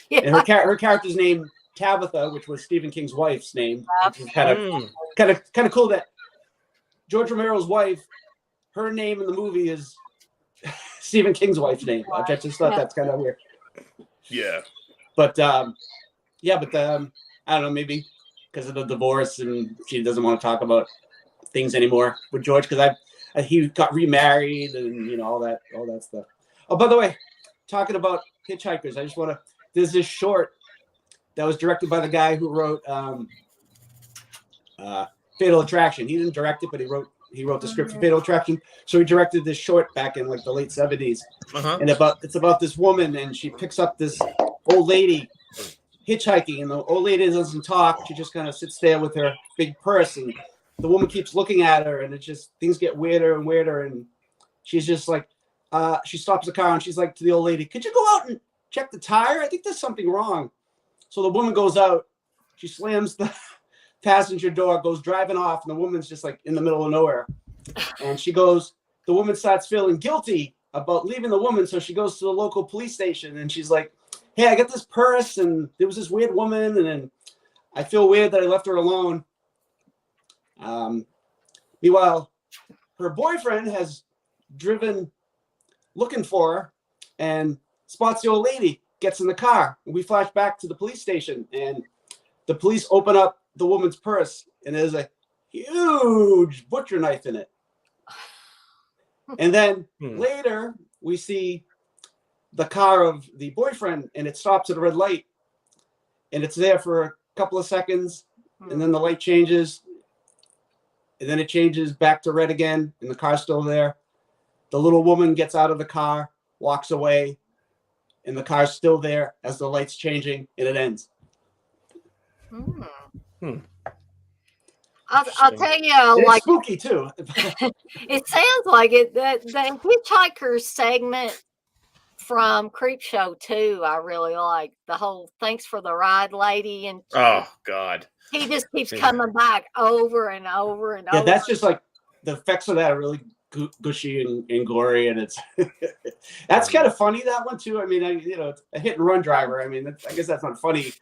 Yeah. And her character's name Tabitha, which was Stephen King's wife's name. Which is kind of cool that George Romero's wife, her name in the movie is Stephen King's wife's name. I just thought that's kind of weird. Yeah. But I don't know, maybe because of the divorce and she doesn't want to talk about things anymore with George, because he got remarried and all that stuff. Oh, by the way, talking about hitchhikers, I just want to. There's this short that was directed by the guy who wrote Fatal Attraction. He didn't direct it, but he wrote the script for Fatal Attraction. So he directed this short back in the late 70s. And it's about this woman, and she picks up this old lady hitchhiking, and the old lady doesn't talk. She just kind of sits there with her big purse, and the woman keeps looking at her, and it just things get weirder and weirder. And she's just she stops the car, and she's like to the old lady, "Could you go out and check the tire? I think there's something wrong." So the woman goes out, she slams the passenger door, goes driving off, and the woman's just in the middle of nowhere. And the woman starts feeling guilty about leaving the woman, so she goes to the local police station, and she's like, "Hey, I got this purse, and there was this weird woman, and then I feel weird that I left her alone." Meanwhile, her boyfriend has driven looking for her, and spots the old lady, gets in the car. And we flash back to the police station, and the police open up the woman's purse, and there's a huge butcher knife in it. And then later, we see the car of the boyfriend, and it stops at a red light, and it's there for a couple of seconds, and then the light changes, and then it changes back to red again, and the car's still there. The little woman gets out of the car, walks away, and the car's still there as the light's changing, and it ends. I'll tell you, It's like spooky too. it sounds like it. The Hitchhiker segment from Creepshow 2, I really like the whole "Thanks for the ride, lady," and Oh God, he just keeps coming back over and over and over. Yeah, that's just like the effects of that are really gushy and gory, and it's that's kind of funny, that one too. I mean, it's a hit and run driver. I mean, I guess that's not funny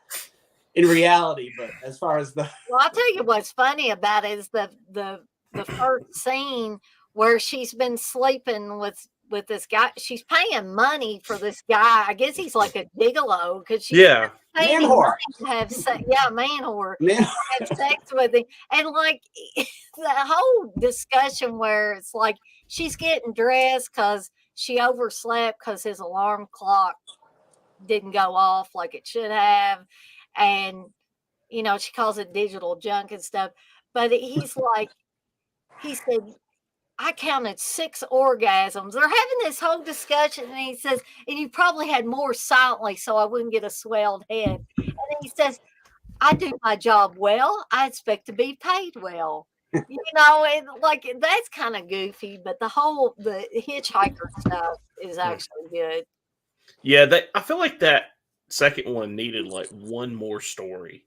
in reality, but as far as the I'll tell you what's funny about it is the first scene where she's been sleeping with this guy. She's paying money for this guy. I guess he's like a gigolo because she's paying man whore. to have sex. Yeah, man whore. Man. Have sex with him, and like the whole discussion where it's like she's getting dressed because she overslept because his alarm clock didn't go off like it should have, and she calls it digital junk and stuff. But he's like, he said, I counted 6 orgasms. They're having this whole discussion, and he says, and you probably had more silently so I wouldn't get a swelled head. And then he says, I do my job well. I expect to be paid well. And like that's kind of goofy, but the hitchhiker stuff is actually good. Yeah, I feel like that second one needed like one more story.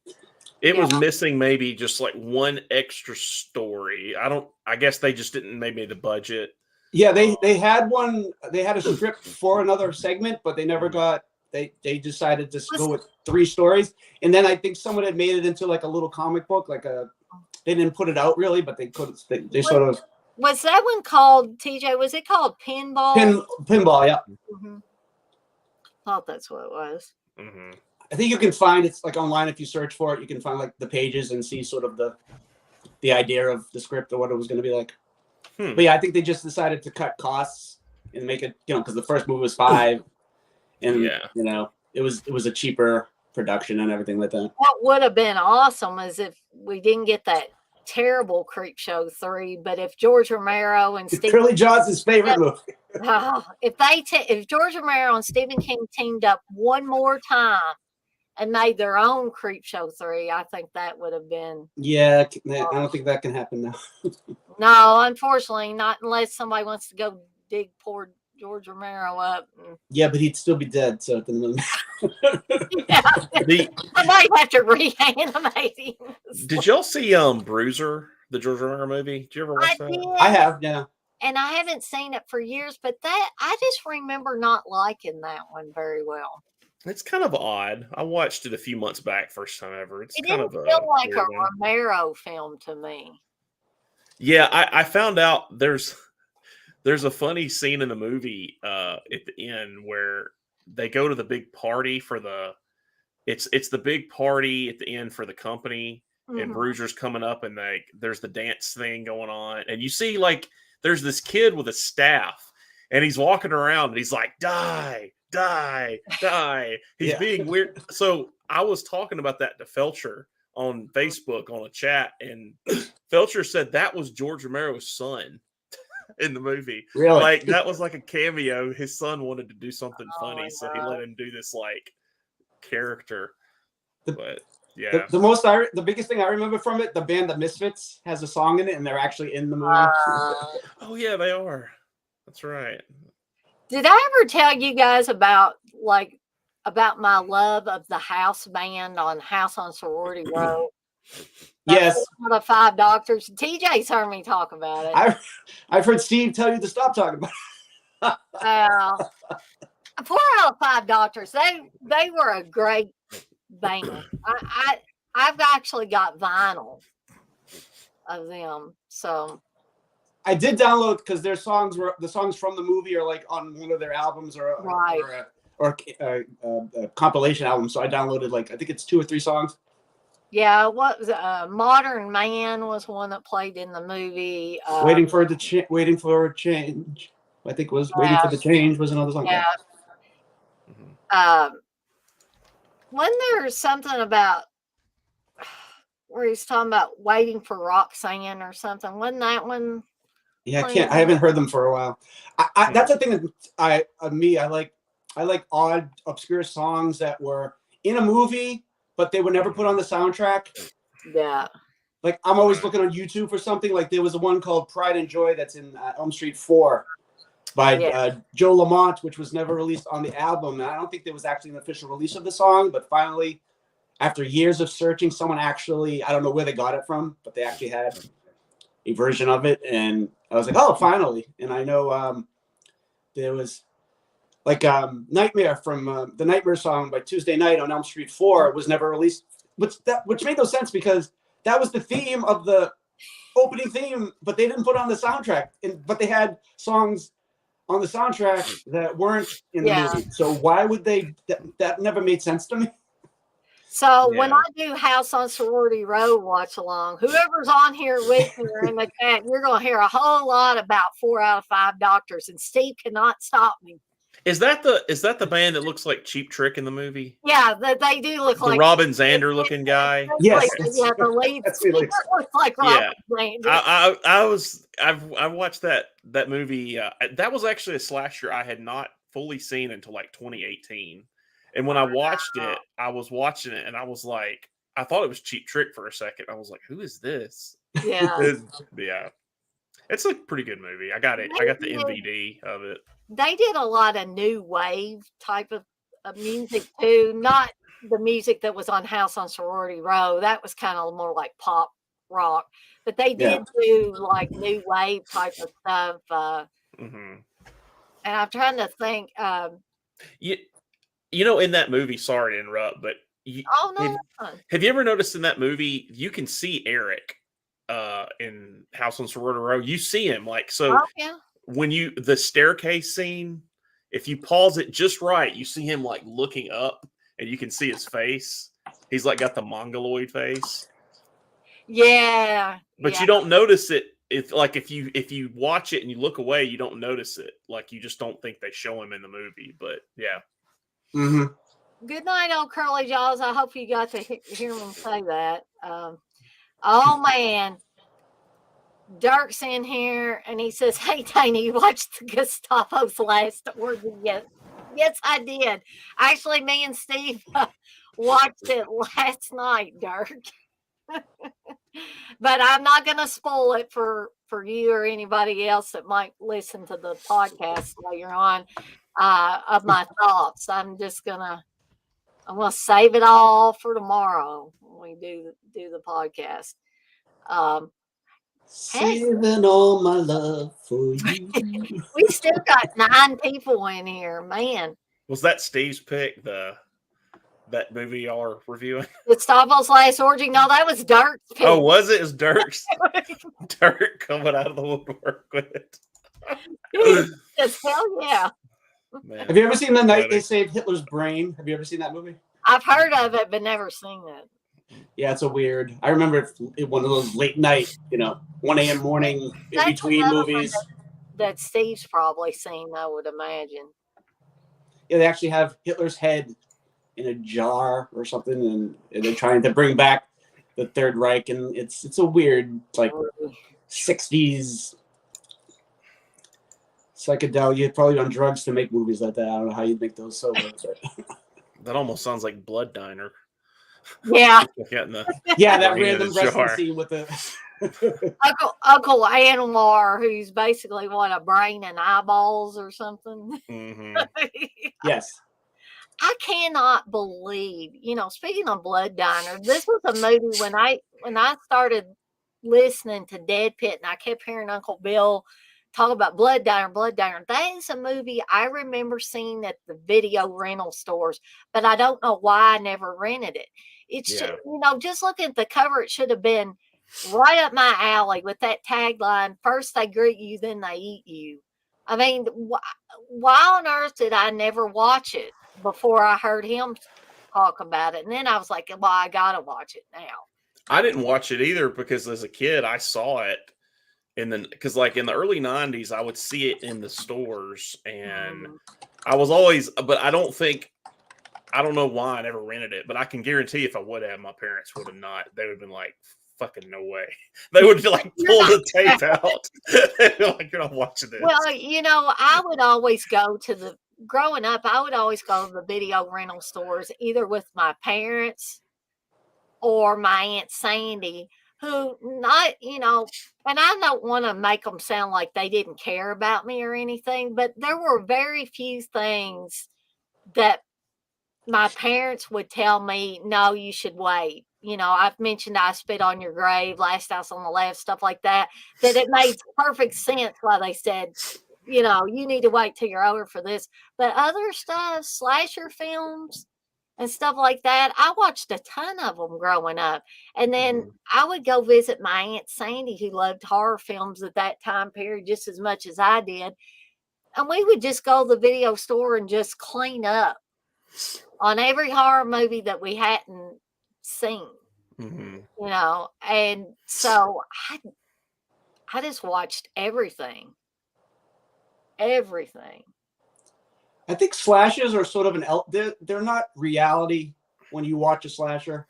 It was missing maybe just like one extra story. I guess they just didn't maybe the budget. Yeah, they had one. They had a script for another segment, but they never got. They decided to go with 3 stories, and then I think someone had made it into like a little comic book, like They didn't put it out really, but they could. They sort of. Was that one called TJ? Was it called Pinball? Pinball, yeah. Mm-hmm. Thought that's what it was. Mm-hmm. I think you can find it's like online if you search for it. You can find like the pages and see sort of the idea of the script or what it was going to be like. But yeah, I think they just decided to cut costs and make it, because the first movie was 5, and it was a cheaper production and everything like that. What would have been awesome is if we didn't get that terrible Creepshow 3, but if George Romero and Curly Johnson's favorite movie. If George Romero and Stephen King teamed up one more time and made their own Creepshow 3, I think that would have been. Yeah, I don't think that can happen now. No, unfortunately, not unless somebody wants to go dig poor George Romero up. Yeah, but he'd still be dead, so it doesn't really matter. I might have to reanimate him. Did y'all see Bruiser, the George Romero movie? Did you ever watch that? Did. I have, yeah. And I haven't seen it for years, but I just remember not liking that one very well. It's kind of odd. I watched it a few months back, first time ever. It didn't feel like a Romero film to me. Yeah, I found out there's a funny scene in the movie at the end where they go to the big party for it's the big party at the end for the company, and Bruiser's coming up, and there's the dance thing going on, and you see like there's this kid with a staff, and he's walking around, and he's like, die. He's being weird. So I was talking about that to Felcher on Facebook on a chat, and Felcher said that was George Romero's son in the movie. Really? Like that was like a cameo. His son wanted to do something funny, so he let him do this like character. But yeah, the biggest thing I remember from it, the band The Misfits has a song in it, and they're actually in the movie. Oh yeah, they are. That's right. Did I ever tell you guys about my love of the house band on House on Sorority Row? Yes. The 5 Doctors. TJ's heard me talk about it. I've heard Steve tell you to stop talking about it. 4 out of 5 Doctors. They were a great band. I've actually got vinyl of them. So I did download because their songs the songs from the movie are like on one of their albums or or compilation album. So I downloaded I think it's 2 or 3 songs. Yeah, what was Modern Man was one that played in the movie. Waiting for change. I think was Waiting for the Change was another song. Yeah. Wasn't there something about where he's talking about waiting for Roxanne or something? Wasn't that one? Yeah, I haven't heard them for a while. That's the thing that I like odd, obscure songs that were in a movie, but they were never put on the soundtrack. Yeah. Like I'm always looking on YouTube for something. Like there was a one called Pride and Joy that's in Elm Street 4 by Joe Lamont, which was never released on the album. And I don't think there was actually an official release of the song, but finally, after years of searching, someone actually, I don't know where they got it from, but they actually had a version of it. And I was like, oh, finally. And I know there was Nightmare from the Nightmare song by Tuesday Night on Elm Street 4 was never released, which made no sense because that was the theme of the opening theme, but they didn't put it on the soundtrack. But they had songs on the soundtrack that weren't in the movie. So why would they? That never made sense to me. So when I do House on Sorority Row watch along, whoever's on here with me or in the chat, you're going to hear a whole lot about 4 out of 5 doctors, and Steve cannot stop me. Is that the band that looks like Cheap Trick in the movie? Yeah, they do look like the Robin Zander looking guy. Yes, the lead singer looks like Robin Zander. I watched that movie. That was actually a slasher I had not fully seen until like 2018. And when I watched it, I was watching it and I was like, I thought it was Cheap Trick for a second. I was like, who is this? Yeah. Yeah. It's a pretty good movie. I got it. I got the DVD of it. They did a lot of new wave type of music too. Not the music that was on House on Sorority Row. That was kind of more like pop rock. But they did do like new wave type of stuff. And I'm trying to think. You know, in that movie, sorry to interrupt, but have you ever noticed in that movie you can see Eric in House on Sorority Row? You see him when the staircase scene, if you pause it just right, you see him like looking up and you can see his face. He's like got the mongoloid face. Yeah. But you don't notice it. It's like if you watch it and you look away, you don't notice it. Like you just don't think they show him in the movie. But yeah. Good night, old curly jaws. I hope you got to hear me say that. Oh man, Dirk's in here and he says, "Hey, Tiny, you watched Gustavo's last orgy yet?" Yes, I did. Actually, me and Steve watched it last night, Dirk. But I'm not going to spoil it for you or anybody else that might listen to the podcast later on of my thoughts. I'm gonna save it all for tomorrow when we do the podcast. Saving all my love for you. We still got 9 people in here, man. Was that Steve's pick? That movie y'all are reviewing? Gustavo's Last Orgy? No, that was Dirk's pick. Oh, was it? It was Dirk's? Dirk coming out of the woodwork with it. Yes, hell yeah. Man. Have you ever seen The Night They Saved Hitler's Brain? Have you ever seen that movie? I've heard of it, but never seen it. Yeah, it's a weird. I remember it one of those late night, 1 a.m. morning in between movies. That Steve's probably seen, I would imagine. Yeah, they actually have Hitler's head in a jar or something, and they're trying to bring back the Third Reich, and it's a weird, like 60s psychedelic. You'd probably on drugs to make movies like that. I don't know how you'd make those sober. That almost sounds like Blood Diner. Yeah. That random wrestling scene with the Uncle Anwar, who's basically a brain and eyeballs or something. Yes. I cannot believe, speaking of Blood Diner, this was a movie when I started listening to Dead Pit and I kept hearing Uncle Bill talk about Blood Diner. That is a movie I remember seeing at the video rental stores, but I don't know why I never rented it. It's just looking at the cover, it should have been right up my alley with that tagline, "First they greet you, then they eat you." I mean, why on earth did I never watch it? before I heard him talk about it. And then I was like, well, I gotta watch it now. I didn't watch it either because as a kid I saw it because like in the early 90s I would see it in the stores and I was always, but I don't know why I never rented it, but I can guarantee if I would have, my parents would have not. They would have been like, fucking no way. They would like pull the tape out. They'd be like, you're not watching this. Well, I would always go to growing up, I would always go to the video rental stores either with my parents or my Aunt Sandy, who not, and I don't want to make them sound like they didn't care about me or anything, but there were very few things that my parents would tell me, no, you should wait. I've mentioned I Spit on Your Grave, Last House on the Left, stuff like that it made perfect sense why they said, you need to wait till you're older for this. But other stuff, slasher films and stuff like that, I watched a ton of them growing up. And then I would go visit my Aunt Sandy, who loved horror films at that time period just as much as I did. And we would just go to the video store and just clean up on every horror movie that we hadn't seen, and so I just watched everything. I think slashers are sort of they're not reality when you watch a slasher.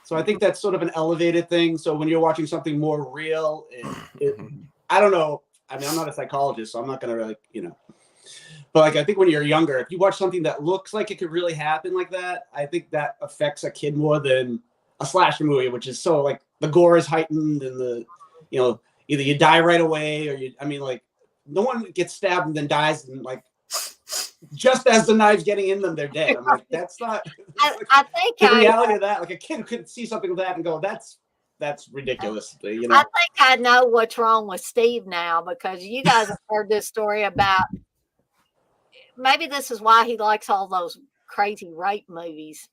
So I think that's sort of an elevated thing. So when you're watching something more real, I don't know. I mean, I'm not a psychologist, so I'm not going to really, But like, I think when you're younger, if you watch something that looks like it could really happen like that, I think that affects a kid more than a slasher movie, which is so like the gore is heightened and either you die right away or no one gets stabbed and then dies and like just as the knife's getting in them, they're dead. I'm like, that's not. I think the reality of that. Like a kid could see something like that and go, that's ridiculous. I think I know what's wrong with Steve now because you guys have heard this story about. Maybe this is why he likes all those crazy rape movies.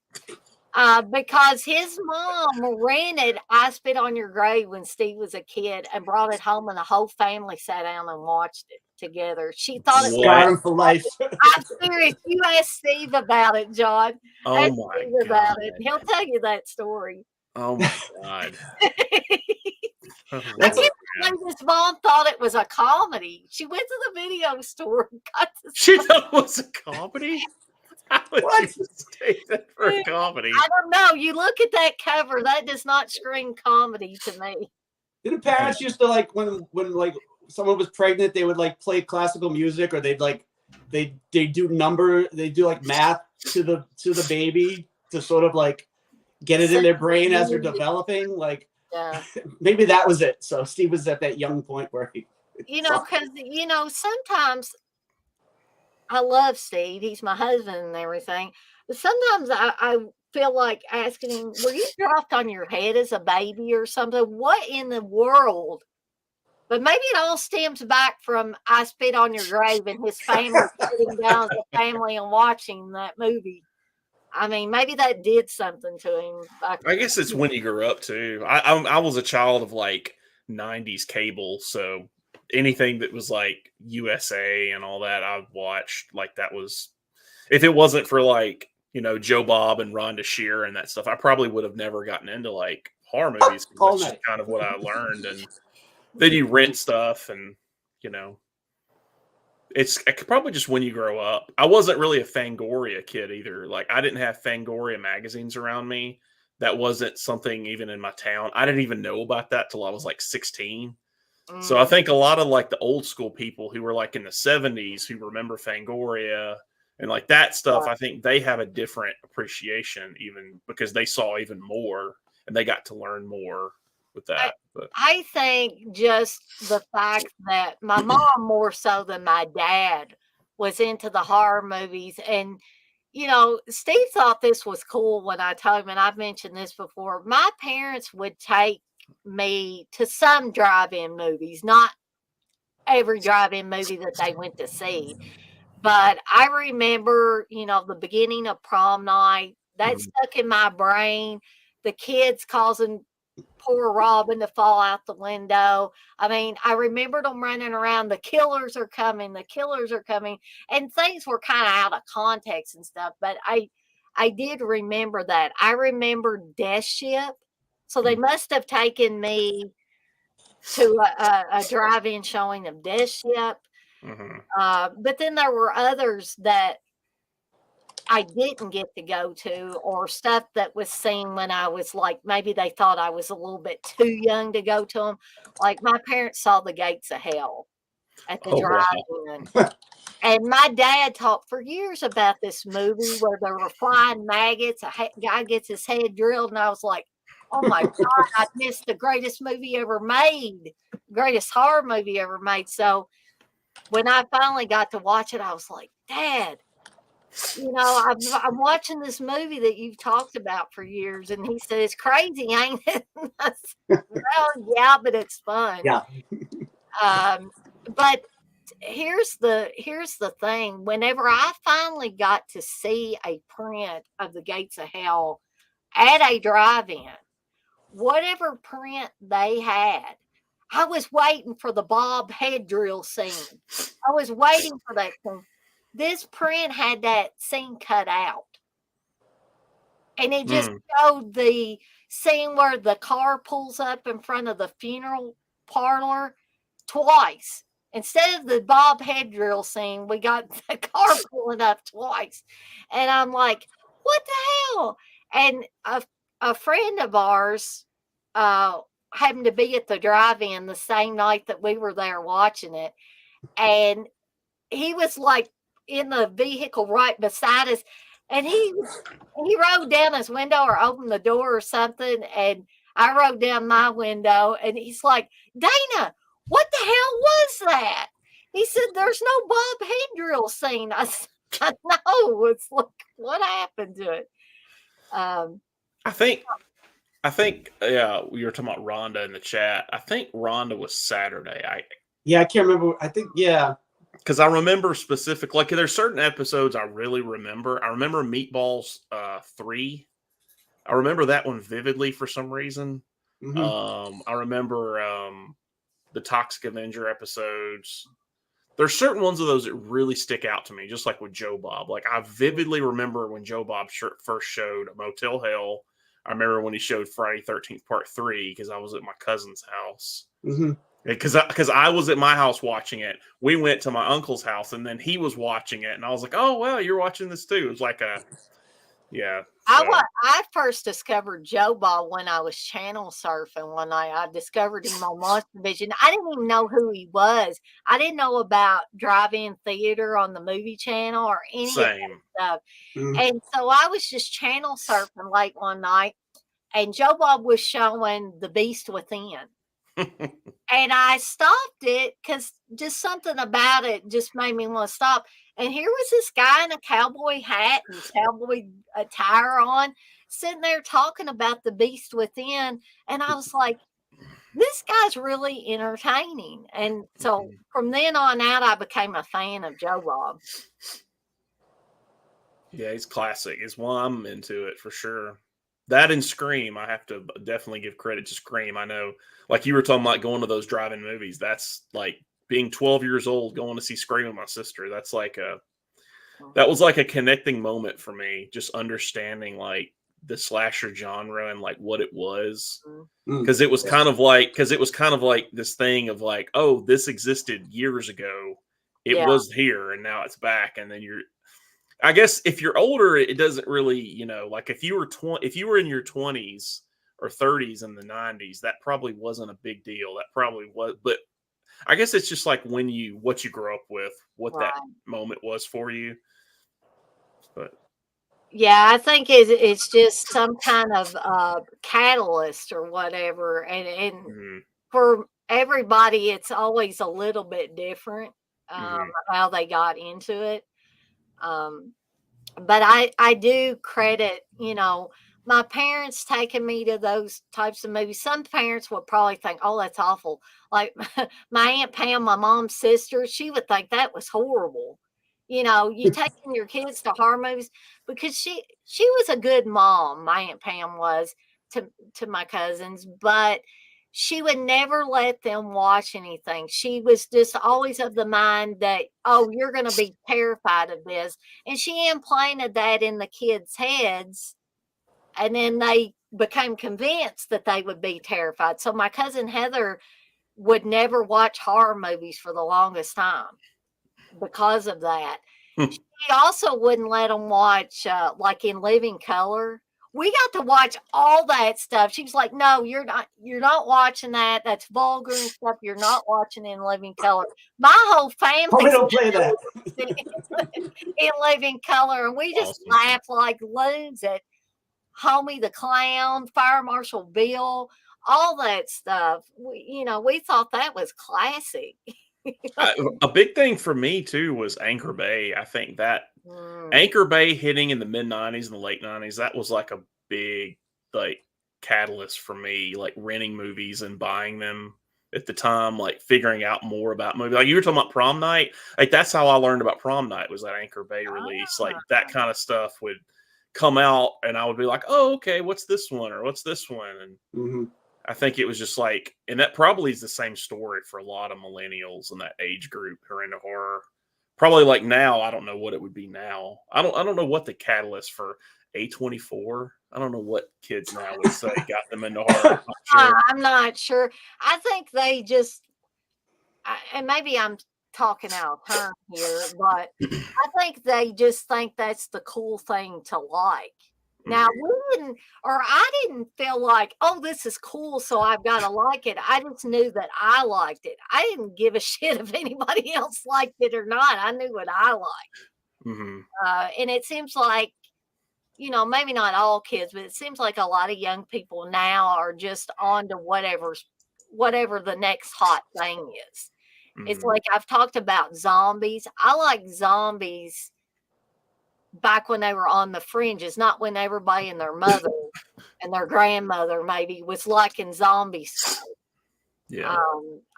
Because his mom rented I Spit on Your Grave when Steve was a kid and brought it home and the whole family sat down and watched it together. She thought it scarred him for life. I'm serious. You ask Steve about it, John. Oh ask my Steve God. about it. He'll tell you that story. Oh my God. His mom thought it was a comedy. She went to the video store and got the She thought it was a comedy? How would What? you take that for a comedy? I don't know. You look at that cover, that does not scream comedy to me. Didn't parents used to like when like someone was pregnant, they would like play classical music or they'd like they do like math to the baby to sort of like get it in their brain as they're developing. Like maybe that was it. So Steve was at that young point where he because sometimes I love Steve. He's my husband and everything. But sometimes I feel like asking him, were you dropped on your head as a baby or something? What in the world? But maybe it all stems back from I Spit on Your Grave and his family sitting down as a family and watching that movie. I mean, maybe that did something to him. I guess it's when you grew up too. I was a child of like 90s cable, so anything that was like USA and all that I watched. Like that was, if it wasn't for like Joe Bob and Rhonda Shear and that stuff, I probably would have never gotten into like horror movies. That's just kind of what I learned. And then you rent stuff, and it's probably just when you grow up. I wasn't really a Fangoria kid either. Like I didn't have Fangoria magazines around me. That wasn't something even in my town. I didn't even know about that till I was like 16. So I think a lot of like the old school people who were like in the 70s who remember Fangoria and like that stuff, I think they have a different appreciation even because they saw even more and they got to learn more with that. But I think just the fact that my mom more so than my dad was into the horror movies. And, Steve thought this was cool when I told him, and I've mentioned this before, my parents would take me to some drive-in movies, not every drive-in movie that they went to see. But I remember, the beginning of Prom Night, that stuck in my brain. The kids causing poor Robin to fall out the window. I mean, I remembered them running around. The killers are coming. The killers are coming. And things were kind of out of context and stuff. But I did remember that. I remember Death Ship. So they must have taken me to a drive-in showing of Death Ship. But then there were others that I didn't get to go to, or stuff that was seen when I was like, maybe they thought I was a little bit too young to go to them. Like my parents saw The Gates of Hell at the drive-in. And my dad talked for years about this movie where there were flying maggots. A guy gets his head drilled, and I was like, oh my God, I missed the greatest movie ever made, greatest horror movie ever made. So when I finally got to watch it, I was like, Dad, you know, I'm watching this movie that you've talked about for years. And he said, it's crazy, ain't it? Well, yeah, but it's fun. Yeah. But here's the thing. Whenever I finally got to see a print of The Gates of Hell at a drive-in, whatever print they had, I was waiting for the Bob head drill scene. I was waiting for that thing. This print had that scene cut out. And it just showed the scene where the car pulls up in front of the funeral parlor twice. Instead of the Bob head drill scene, we got the car pulling up twice. And I'm like, what the hell? And a friend of ours happened to be at the drive-in the same night that we were there watching it. And he was like in the vehicle right beside us. And he rolled down his window or opened the door or something. And I rolled down my window. And he's like, Dana, what the hell was that? He said, there's no Bob head drill scene. I know. It's like, what happened to it? I think, yeah, we were talking about Rhonda in the chat. I think Rhonda was Saturday. I can't remember. I think, yeah. Because I remember specific, like there's certain episodes I really remember. I remember Meatballs 3. I remember that one vividly for some reason. I remember the Toxic Avenger episodes. There's certain ones of those that really stick out to me, just like with Joe Bob. Like I vividly remember when Joe Bob first showed Motel Hell. I remember when he showed Friday 13th Part 3 because I was at my cousin's house. Because I was at my house watching it. We went to my uncle's house, and then he was watching it, and I was like, "Oh, well, you're watching this too." It was like yeah. So. I first discovered Joe Bob when I was channel surfing one night. I discovered him on Monster Vision. I didn't even know who he was. I didn't know about drive-in theater on the movie channel or any of that stuff. And so I was just channel surfing late one night, and Joe Bob was showing The Beast Within. And I stopped it because just something about it just made me want to stop. And here was this guy in a cowboy hat and cowboy attire on, sitting there talking about The Beast Within. And I was like, this guy's really entertaining. And so from then on out, I became a fan of Joe Bob. Yeah, he's classic. It's one I'm into it for sure. That and Scream, I have to definitely give credit to Scream. I know, like you were talking about going to those drive-in movies. That's like being 12 years old, going to see Scream with my sister. That was like a connecting moment for me, just understanding like the slasher genre and like what it was. Because it was kind of like this thing of like, oh, this existed years ago. It was here and now it's back. And then I guess if you're older, it doesn't really, like if you were in your 20s or 30s in the 90s, that probably wasn't a big deal. That probably was, but I guess it's just like what you grew up with, what that moment was for you. But yeah, I think it's just some kind of catalyst or whatever, and for everybody, it's always a little bit different how they got into it. But I do credit, my parents taking me to those types of movies. Some parents would probably think, oh, that's awful. Like my Aunt Pam, my mom's sister, she would think that was horrible. You taking your kids to horror movies, because she was a good mom, my Aunt Pam was, to my cousins, but she would never let them watch anything. She was just always of the mind that, oh, you're going to be terrified of this. And she implanted that in the kids' heads. And then they became convinced that they would be terrified. So my cousin Heather would never watch horror movies for the longest time because of that. She also wouldn't let them watch, like in Living Color. We got to watch all that stuff. She was like, "No, you're not watching that. That's vulgar and stuff. You're not watching in Living Color." My whole family we don't play that in Living Color, and we just laughed like loons at Homie the Clown, Fire Marshal Bill, all that stuff. We thought that was classic. A big thing for me too was Anchor Bay. I think that Anchor Bay hitting in the mid 90s and the late 90s, that was like a big like catalyst for me, like renting movies and buying them at the time, like figuring out more about movies. Like you were talking about Prom Night, like that's how I learned about Prom Night, was that Anchor Bay release. Like that kind of stuff would come out and I would be like, oh, okay, what's this one or what's this one? And I think it was just like, and that probably is the same story for a lot of millennials in that age group who are into horror. Probably like now, I don't know what it would be now. I don't know what the catalyst for A24. I don't know what kids now would say got them into horror. I'm not sure. I think they just, and maybe I'm talking out of turn here, but I think they just think that's the cool thing to like. Now, I didn't feel like, oh, this is cool, so I've got to like it. I just knew that I liked it. I didn't give a shit if anybody else liked it or not. I knew what I liked. And it seems like, maybe not all kids, but it seems like a lot of young people now are just on to whatever the next hot thing is. It's like I've talked about zombies. I like zombies back when they were on the fringes, not when everybody and their mother and their grandmother maybe was liking zombies. Yeah.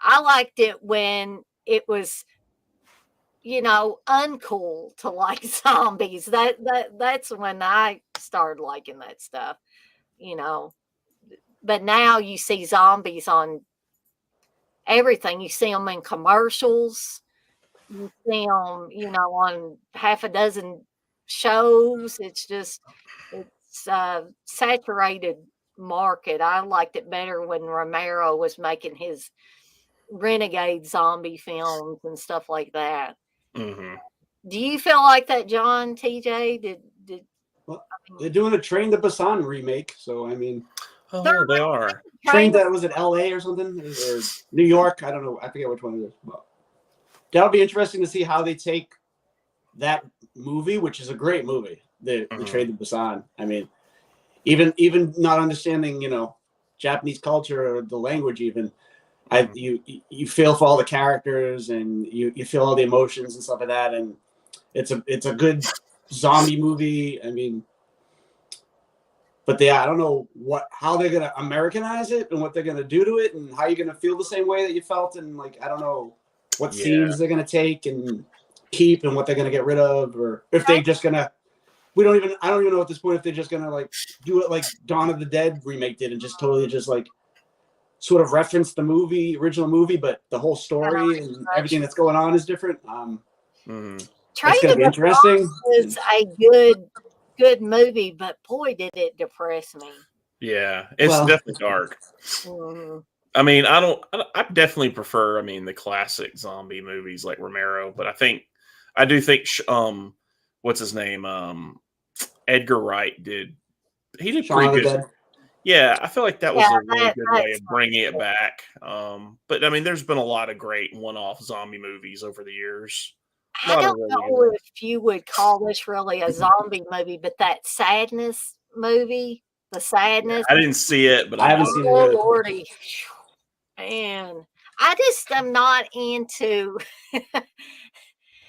I liked it when it was, uncool to like zombies. That's when I started liking that stuff, But now you see zombies on everything. You see them in commercials. You see them, on half a dozen shows. It's saturated market. I liked it better when Romero was making his renegade zombie films and stuff like that. Do you feel like that, John? TJ? They're doing a Train to Busan remake, so I mean, they are. Train that was it LA or something, or New York? I don't know. I forget which one it is. But that'll be interesting to see how they take that movie, which is a great movie, the Train to Busan. I mean, even not understanding, Japanese culture or the language, even you feel for all the characters and you feel all the emotions and stuff like that, and it's a good zombie movie. I mean, but I don't know how they're gonna Americanize it and what they're gonna do to it and how you're gonna feel the same way that you felt, and like I don't know what scenes they're gonna take and keep and what they're gonna get rid of, or if they're just gonna. I don't even know at this point if they're just gonna like do it like Dawn of the Dead remake did and just totally just like sort of reference the original movie, but the whole story and everything that's going on is different. It's gonna be interesting. It's a good movie, but boy, did it depress me. Yeah, it's definitely dark. I mean, I definitely prefer, the classic zombie movies like Romero, but I do think, what's his name? Edgar Wright did pretty good. Yeah, I feel like that was a really good way of bringing it back. But there's been a lot of great one-off zombie movies over the years. I don't know if you would call this really a zombie movie, but that Sadness movie, The Sadness. I didn't see it, but I haven't seen it. Lordy. Man, I just am not into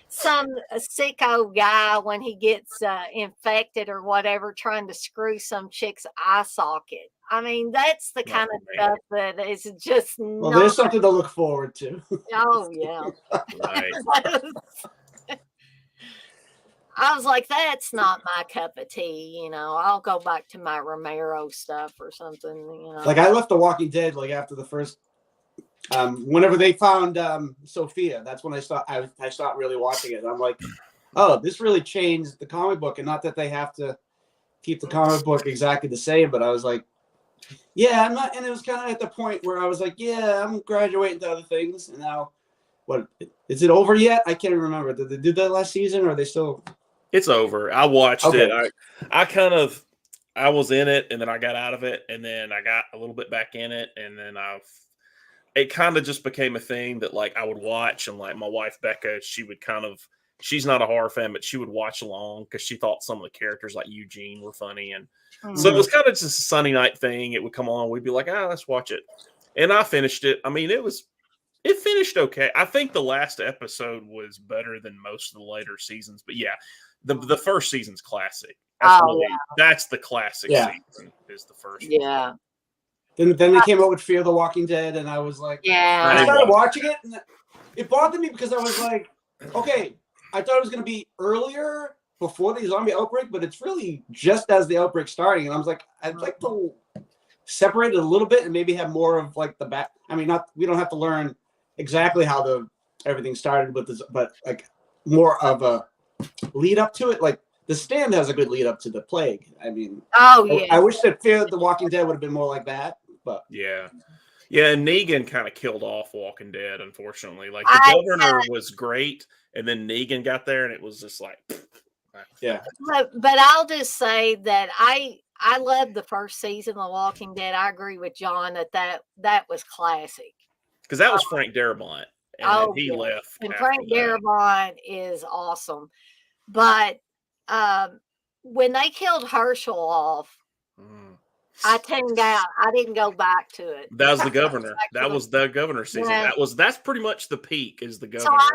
some sicko guy when he gets infected or whatever trying to screw some chick's eye socket. That's the kind of stuff that is just well, there's something to look forward to. Oh, yeah. Right. I was like, that's not my cup of tea. I'll go back to my Romero stuff or something. Like I left The Walking Dead like after the first. Whenever they found Sophia, that's when I stopped really watching it. I'm like, oh, this really changed the comic book, and not that they have to keep the comic book exactly the same, but I was like, yeah, I'm not. And it was kind of at the point where I was like, yeah, I'm graduating to other things. And now, what is it over yet? I can't remember. Did they do that last season, or are they still? It's over. I watched Okay. it. I was in it, and then I got out of it, and then I got a little bit back in it, and then it kind of just became a thing that like I would watch, and like my wife Becca, she's not a horror fan, but she would watch along because she thought some of the characters like Eugene were funny, and so it was kind of just a Sunday night thing. It would come on, we'd be like, let's watch it, and I finished it. I mean, it finished okay. I think the last episode was better than most of the later seasons, but yeah, the first season's classic. That's the classic season. Is the first one. Yeah. Then they came out with Fear the Walking Dead, and I was like, yeah. I started watching it, and it bothered me because I was like, okay, I thought it was going to be earlier before the zombie outbreak, but it's really just as the outbreak starting, and I was like, I'd like to separate it a little bit and maybe have more of like the back. I mean, we don't have to learn exactly how everything started with this, but like more of a lead up to it. Like The Stand has a good lead up to the plague. I mean, I wish that Fear the Walking Dead would have been more like that. But yeah, and Negan kind of killed off Walking Dead, unfortunately. Like the governor was great, and then Negan got there, and it was just like, yeah. But I'll just say that I loved the first season of Walking Dead. I agree with John that was classic because that was Frank Darabont, and he left. And Frank Darabont is awesome, but when they killed Herschel off. I tuned out. I didn't go back to it. That was the governor. That was the governor season. Yeah. That's pretty much the peak. Is the governor? So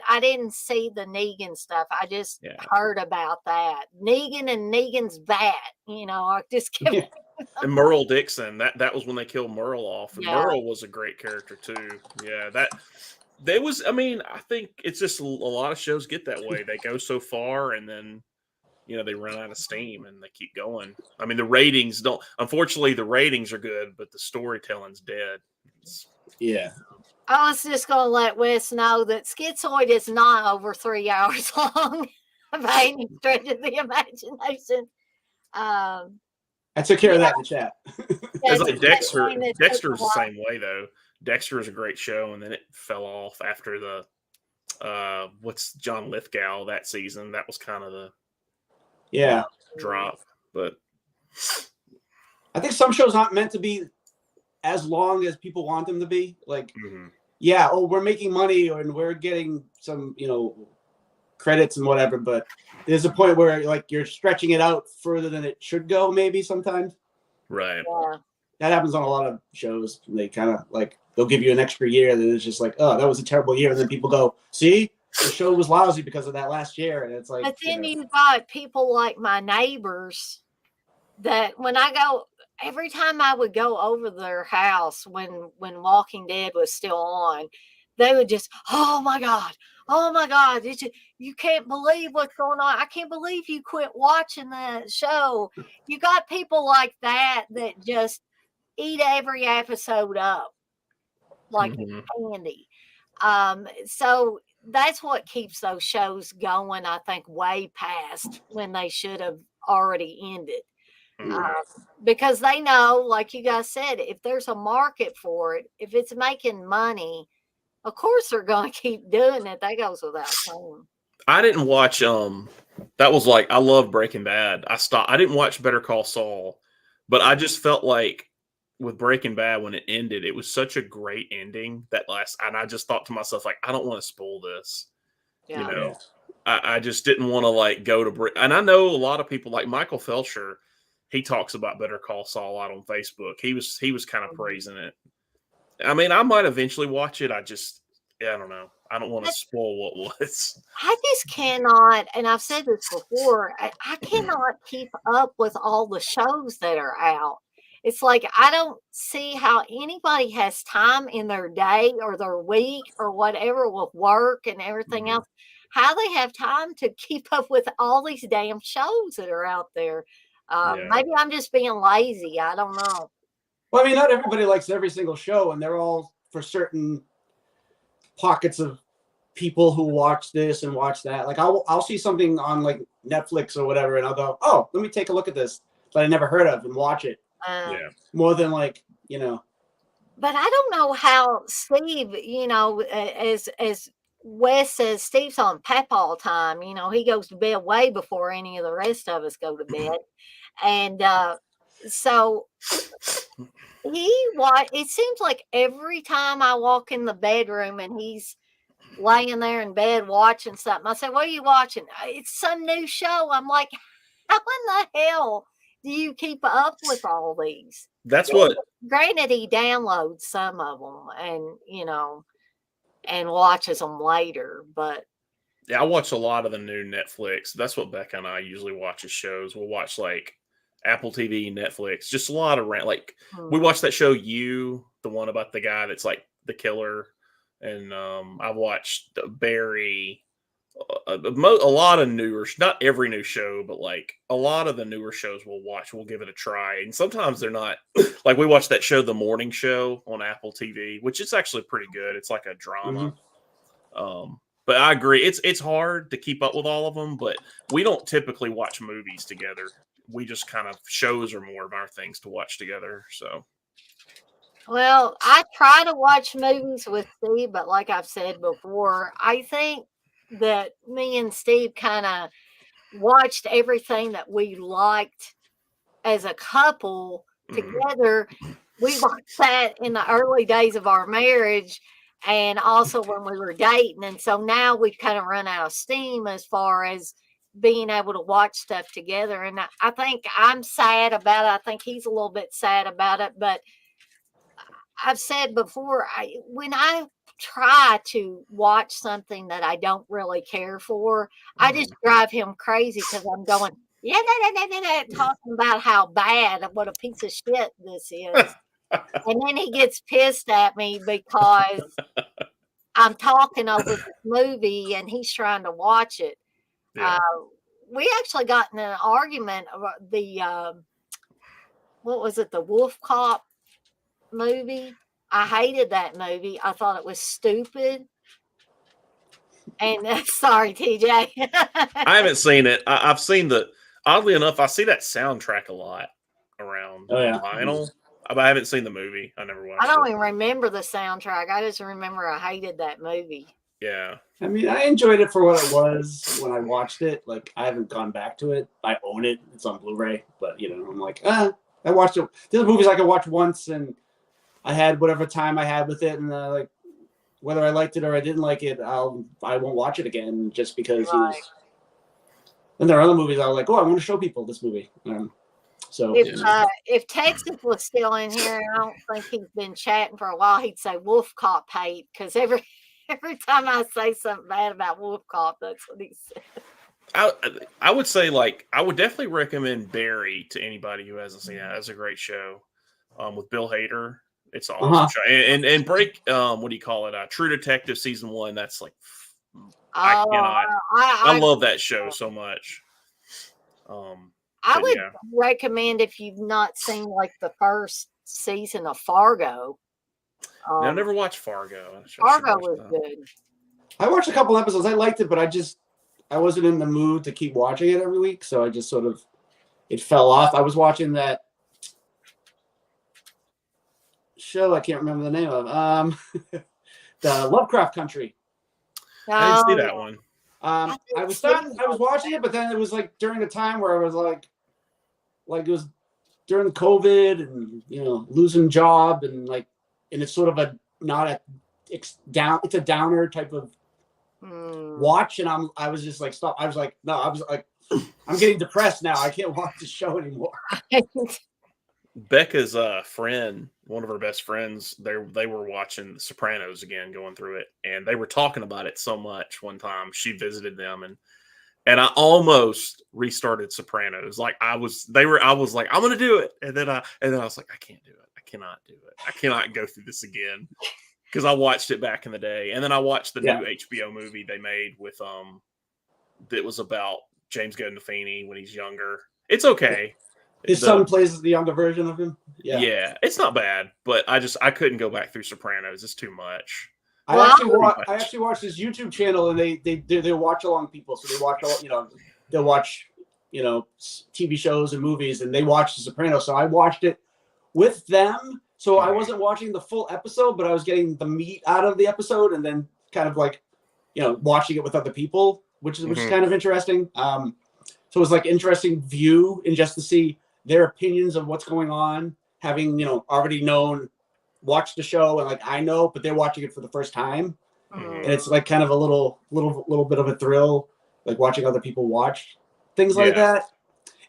I didn't see the Negan stuff. I just heard about that Negan and Negan's bat. I just kept. And Merle Dixon. That was when they killed Merle off. And Merle was a great character too. Yeah, there was. I mean, I think it's just a lot of shows get that way. They go so far and then. They run out of steam and they keep going. I mean, the ratings don't. Unfortunately, the ratings are good, but the storytelling's dead. Yeah. I was just going to let Wes know that Schizoid is not over 3 hours long by any stretch of the imagination. I took care of that in the chat. It's like Dexter's the same way, though. Dexter is a great show, and then it fell off after the what's John Lithgow that season. That was kind of the drop, but I think some shows aren't meant to be as long as people want them to be. Like, we're making money and we're getting some, credits and whatever, but there's a point where like you're stretching it out further than it should go, maybe sometimes. Right. Yeah. That happens on a lot of shows. They kind of like they'll give you an extra year that it's just like, oh, that was a terrible year, and then people go, see. The show was lousy because of that last year, and it's like. But then you've got people like my neighbors that when I go, every time I would go over their house when Walking Dead was still on, they would just, oh my God, you can't believe what's going on. I can't believe you quit watching that show. You got people like that just eat every episode up like candy. So. That's what keeps those shows going, I think, way past when they should have already ended. Because they know, like you guys said, if there's a market for it, if it's making money, of course they're going to keep doing it. That goes without saying. I didn't watch, that was like, I love Breaking Bad. I didn't watch Better Call Saul, but I just felt like with Breaking Bad, when it ended, it was such a great ending and I just thought to myself, like, I don't want to spoil this. Yeah. I just didn't want to like go to, and I know a lot of people like Michael Felcher, he talks about Better Call Saul out on Facebook. He was kind of praising it. I mean, I might eventually watch it. I don't know. I don't want to spoil what was. I just cannot, and I've said this before, I cannot keep up with all the shows that are out. It's like I don't see how anybody has time in their day or their week or whatever with work and everything else. how they have time to keep up with all these damn shows that are out there. Yeah. Maybe I'm just being lazy. I don't know. Well, I mean, not everybody likes every single show, and they're all for certain pockets of people who watch this and watch that. Like I'll see something on like Netflix or whatever, and I'll go, oh, let me take a look at this that I never heard of and watch it. Yeah. More than like, you know. But I don't know how Steve, you know, as Wes says, Steve's on pep all time. You know, he goes to bed way before any of the rest of us go to bed. And so it seems like every time I walk in the bedroom and he's laying there in bed watching something, I say, what are you watching? It's some new show. I'm like, how in the hell do you keep up with all these? That's what. Granted, he downloads some of them and, you know, and watches them later, but. Yeah, I watch a lot of the new Netflix. That's what Becca and I usually watch as shows. We'll watch like Apple TV, Netflix, just a lot of like we watched that show You, the one about the guy that's like the killer, and I watched Barry, a lot of newer, not every new show, but like a lot of the newer shows we'll watch. We'll give it a try, and sometimes they're not like we watched that show, The Morning Show, on Apple TV, which is actually pretty good. It's like a drama. But I agree, it's hard to keep up with all of them. But we don't typically watch movies together. We just kind of shows are more of our things to watch together. So, well, I try to watch movies with Steve, but like I've said before, I think that me and Steve kind of watched everything that we liked as a couple together. We watched that in the early days of our marriage and also when we were dating. And so now we've kind of run out of steam as far as being able to watch stuff together. And I think I'm sad about it. I think he's a little bit sad about it. But I've said before, when I try to watch something that I don't really care for, I just drive him crazy because I'm going, talking about how bad, what a piece of shit this is. And then he gets pissed at me because I'm talking over this movie and he's trying to watch it. Yeah. We actually got in an argument about the what was it, the Wolf Cop movie. I hated that movie. I thought it was stupid. And sorry, TJ. I haven't seen it. I've seen oddly enough, I see that soundtrack a lot around vinyl. But I haven't seen the movie. I never watched it. I don't even remember the soundtrack. I just remember I hated that movie. Yeah. I mean, I enjoyed it for what it was when I watched it. Like, I haven't gone back to it. I own it. It's on Blu-ray. But, you know, I'm like, I watched it. There's movies I could watch once, and I had whatever time I had with it. And, like, whether I liked it or I didn't like it, I won't watch it again just because he was. And there are other movies I was like, oh, I want to show people this movie. So if Texas was still in here, I don't think he's been chatting for a while. He'd say Wolf Cop hate because every time I say something bad about Wolf Cop, that's what he said. I would say, like, I would definitely recommend Barry to anybody who hasn't seen that. It's a great show with Bill Hader. It's an awesome show. And break, what do you call it? True Detective season 1. That's like, I love that show so much. I would recommend if you've not seen like the first season of Fargo. I never watched Fargo. Fargo was good. I watched a couple episodes. I liked it, but I wasn't in the mood to keep watching it every week, so I just sort of it fell off. I was watching that show I can't remember the name of. The Lovecraft Country. I didn't see that one. I was watching it, but then it was like during the time where I was like it was during COVID and, you know, losing job and it's sort of it's a downer type of watch. And I was just like, stop. I was like, no, I was like, I'm getting depressed now. I can't watch the show anymore. Becca's friend, one of her best friends, they were watching The Sopranos again, going through it, and they were talking about it so much one time. She visited them, and I almost restarted Sopranos. Like I was like, I'm gonna do it, and then I was like, I can't do it. I cannot do it. I cannot go through this again. because I watched it back in the day, and then I watched the Yeah. new HBO movie they made with that was about James Gandolfini when he's younger. It's okay. His son plays the younger version of him. Yeah, it's not bad, but I couldn't go back through Sopranos. It's too much. I actually watched his YouTube channel, and they watch along people. So they watch, they'll watch, TV shows and movies, and they watch The Sopranos. So I watched it with them. So I wasn't watching the full episode, but I was getting the meat out of the episode, and then kind of like, watching it with other people, which is kind of interesting. So it was like interesting view, and just to see their opinions of what's going on, having already watched the show, and like I know, but they're watching it for the first time, and it's like kind of a little bit of a thrill, like watching other people watch things like that.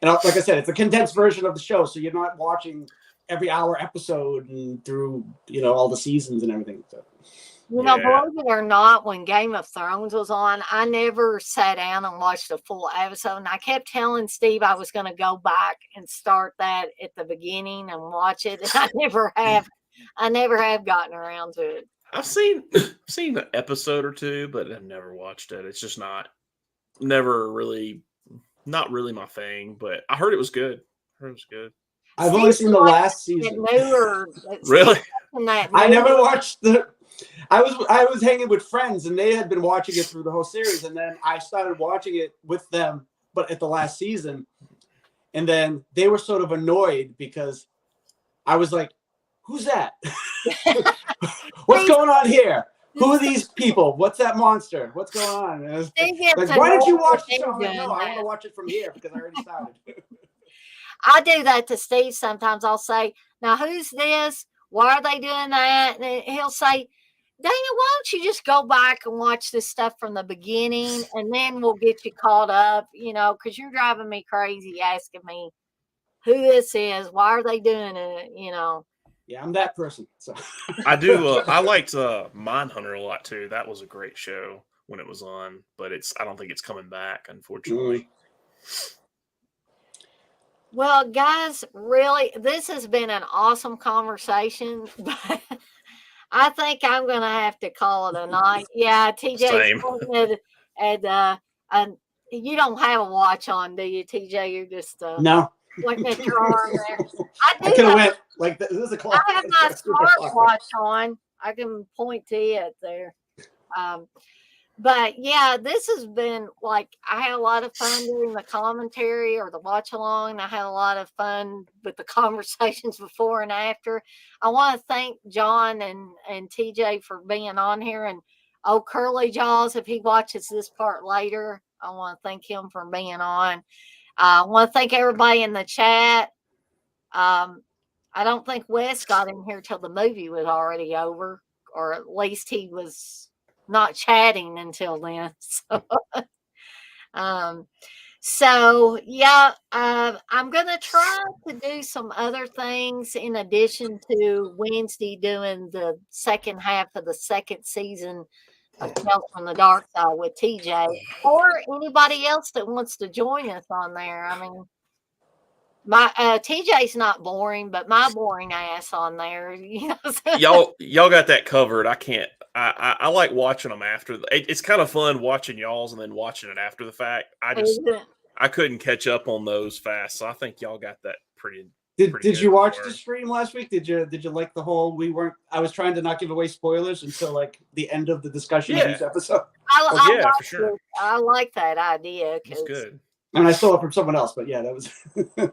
And like I said, it's a condensed version of the show, so you're not watching every hour episode and through all the seasons and everything. So. Believe it or not, when Game of Thrones was on, I never sat down and watched a full episode. And I kept telling Steve I was going to go back and start that at the beginning and watch it. And I never have gotten around to it. I've seen an episode or two, but I've never watched it. It's just not really my thing. But I heard it was good. I've only seen the last season. Really? I never watched I was hanging with friends, and they had been watching it through the whole series, and then I started watching it with them, but at the last season. And then they were sort of annoyed because I was like, who's that? What's going on here? Who are these people? What's that monster? What's going on? Like, why didn't you watch the show? I'm like, no, I want to watch it from here because I already started. I do that to Steve sometimes. I'll say, now who's this? Why are they doing that? And he'll say, Dana, why don't you just go back and watch this stuff from the beginning, and then we'll get you caught up, because you're driving me crazy asking me who this is. Why are they doing it? Yeah, I'm that person. So I do. I liked Mindhunter a lot too. That was a great show when it was on, but I don't think it's coming back, unfortunately. Well, guys, really, this has been an awesome conversation, but I think I'm going to have to call it a night. Yeah, TJ, and you don't have a watch on, do you, TJ? You're just no. Pointing at your arm there. I could have went like this is a clock. I have my smartwatch on. I can point to it there. But yeah, this has been I had a lot of fun doing the commentary or the watch along. I had a lot of fun with the conversations before and after. I want to thank John and TJ for being on here, and Curly Jaws, if he watches this part later, I want to thank him for being on. I want to thank everybody in the chat. I don't think Wes got in here till the movie was already over, or at least he was not chatting until then. So I'm gonna try to do some other things in addition to Wednesday doing the second half of the second season of Tales from the Dark Side with TJ, or anybody else that wants to join us on there. I mean, my TJ's not boring, but my boring ass on there. Y'all got that covered. I can't. I like watching them after. It's kind of fun watching y'all's and then watching it after the fact. I couldn't catch up on those fast, so I think y'all got that pretty. Did you watch the stream last week? Did you like the whole? I was trying to not give away spoilers until like the end of the discussion of each episode. For sure. I like that idea. It's good. And I stole it from someone else, but yeah, that was.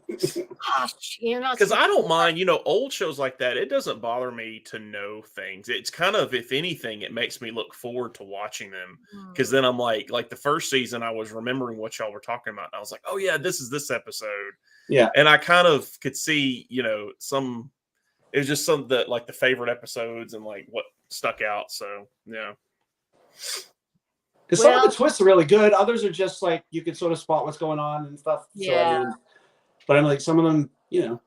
Because I don't mind, old shows like that. It doesn't bother me to know things. It's kind of, if anything, it makes me look forward to watching them. Because then I'm like the first season, I was remembering what y'all were talking about. And I was like, oh yeah, this is this episode. Yeah. And I kind of could see, it was just some that like the favorite episodes and like what stuck out. So yeah. Because some of the twists are really good. Others are just like you can sort of spot what's going on and stuff. Yeah. So, but I'm like, some of them, you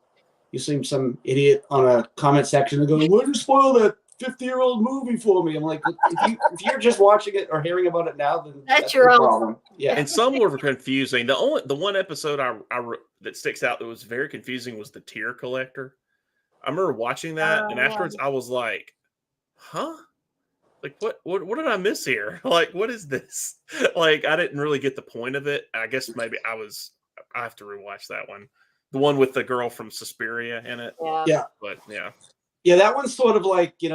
see some idiot on a comment section and go, "Why did you spoil that 50-year-old movie for me?" I'm like, if you're just watching it or hearing about it now, then that's your problem. Yeah. And some were confusing. The one episode that sticks out that was very confusing was the tear collector. I remember watching that, and afterwards I was like, "Huh." like what did I miss here? Like, what is this? Like, I didn't really get the point of it. I guess maybe I have to rewatch that one. The one with the girl from Suspiria in it. Yeah. But yeah. Yeah, that one's sort of like, it's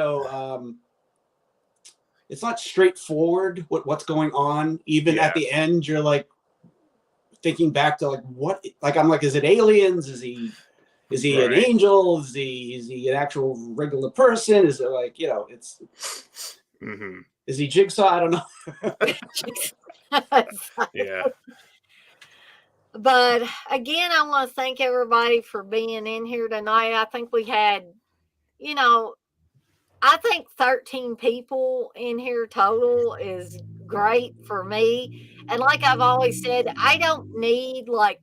not straightforward what's going on. Even at the end, you're like thinking back to like what, like I'm like, is it aliens? Is he an angel? Is he an actual regular person? Is it like, it's is he Jigsaw? I don't know. Yeah. But again, I want to thank everybody for being in here tonight. I think we had, I think 13 people in here total is great for me. And like I've always said, I don't need like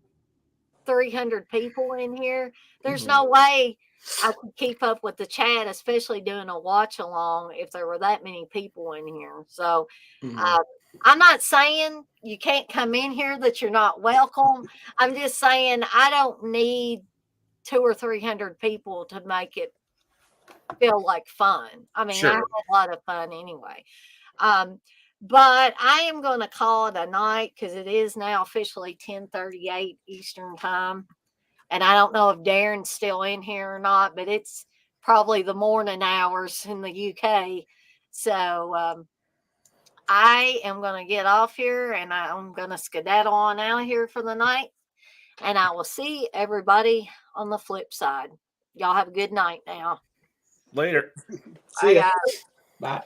300 people in here. There's no way I could keep up with the chat, especially doing a watch along if there were that many people in here. So I'm not saying you can't come in here that you're not welcome. I'm just saying I don't need 200 or 300 people to make it feel like fun. I mean, I had a lot of fun anyway. But I am going to call it a night because it is now officially 10:38 Eastern time. And I don't know if Darren's still in here or not, but it's probably the morning hours in the UK. So I am going to get off here and I'm going to skedaddle on out here for the night. And I will see everybody on the flip side. Y'all have a good night now. Later. See ya. Bye, guys. Bye.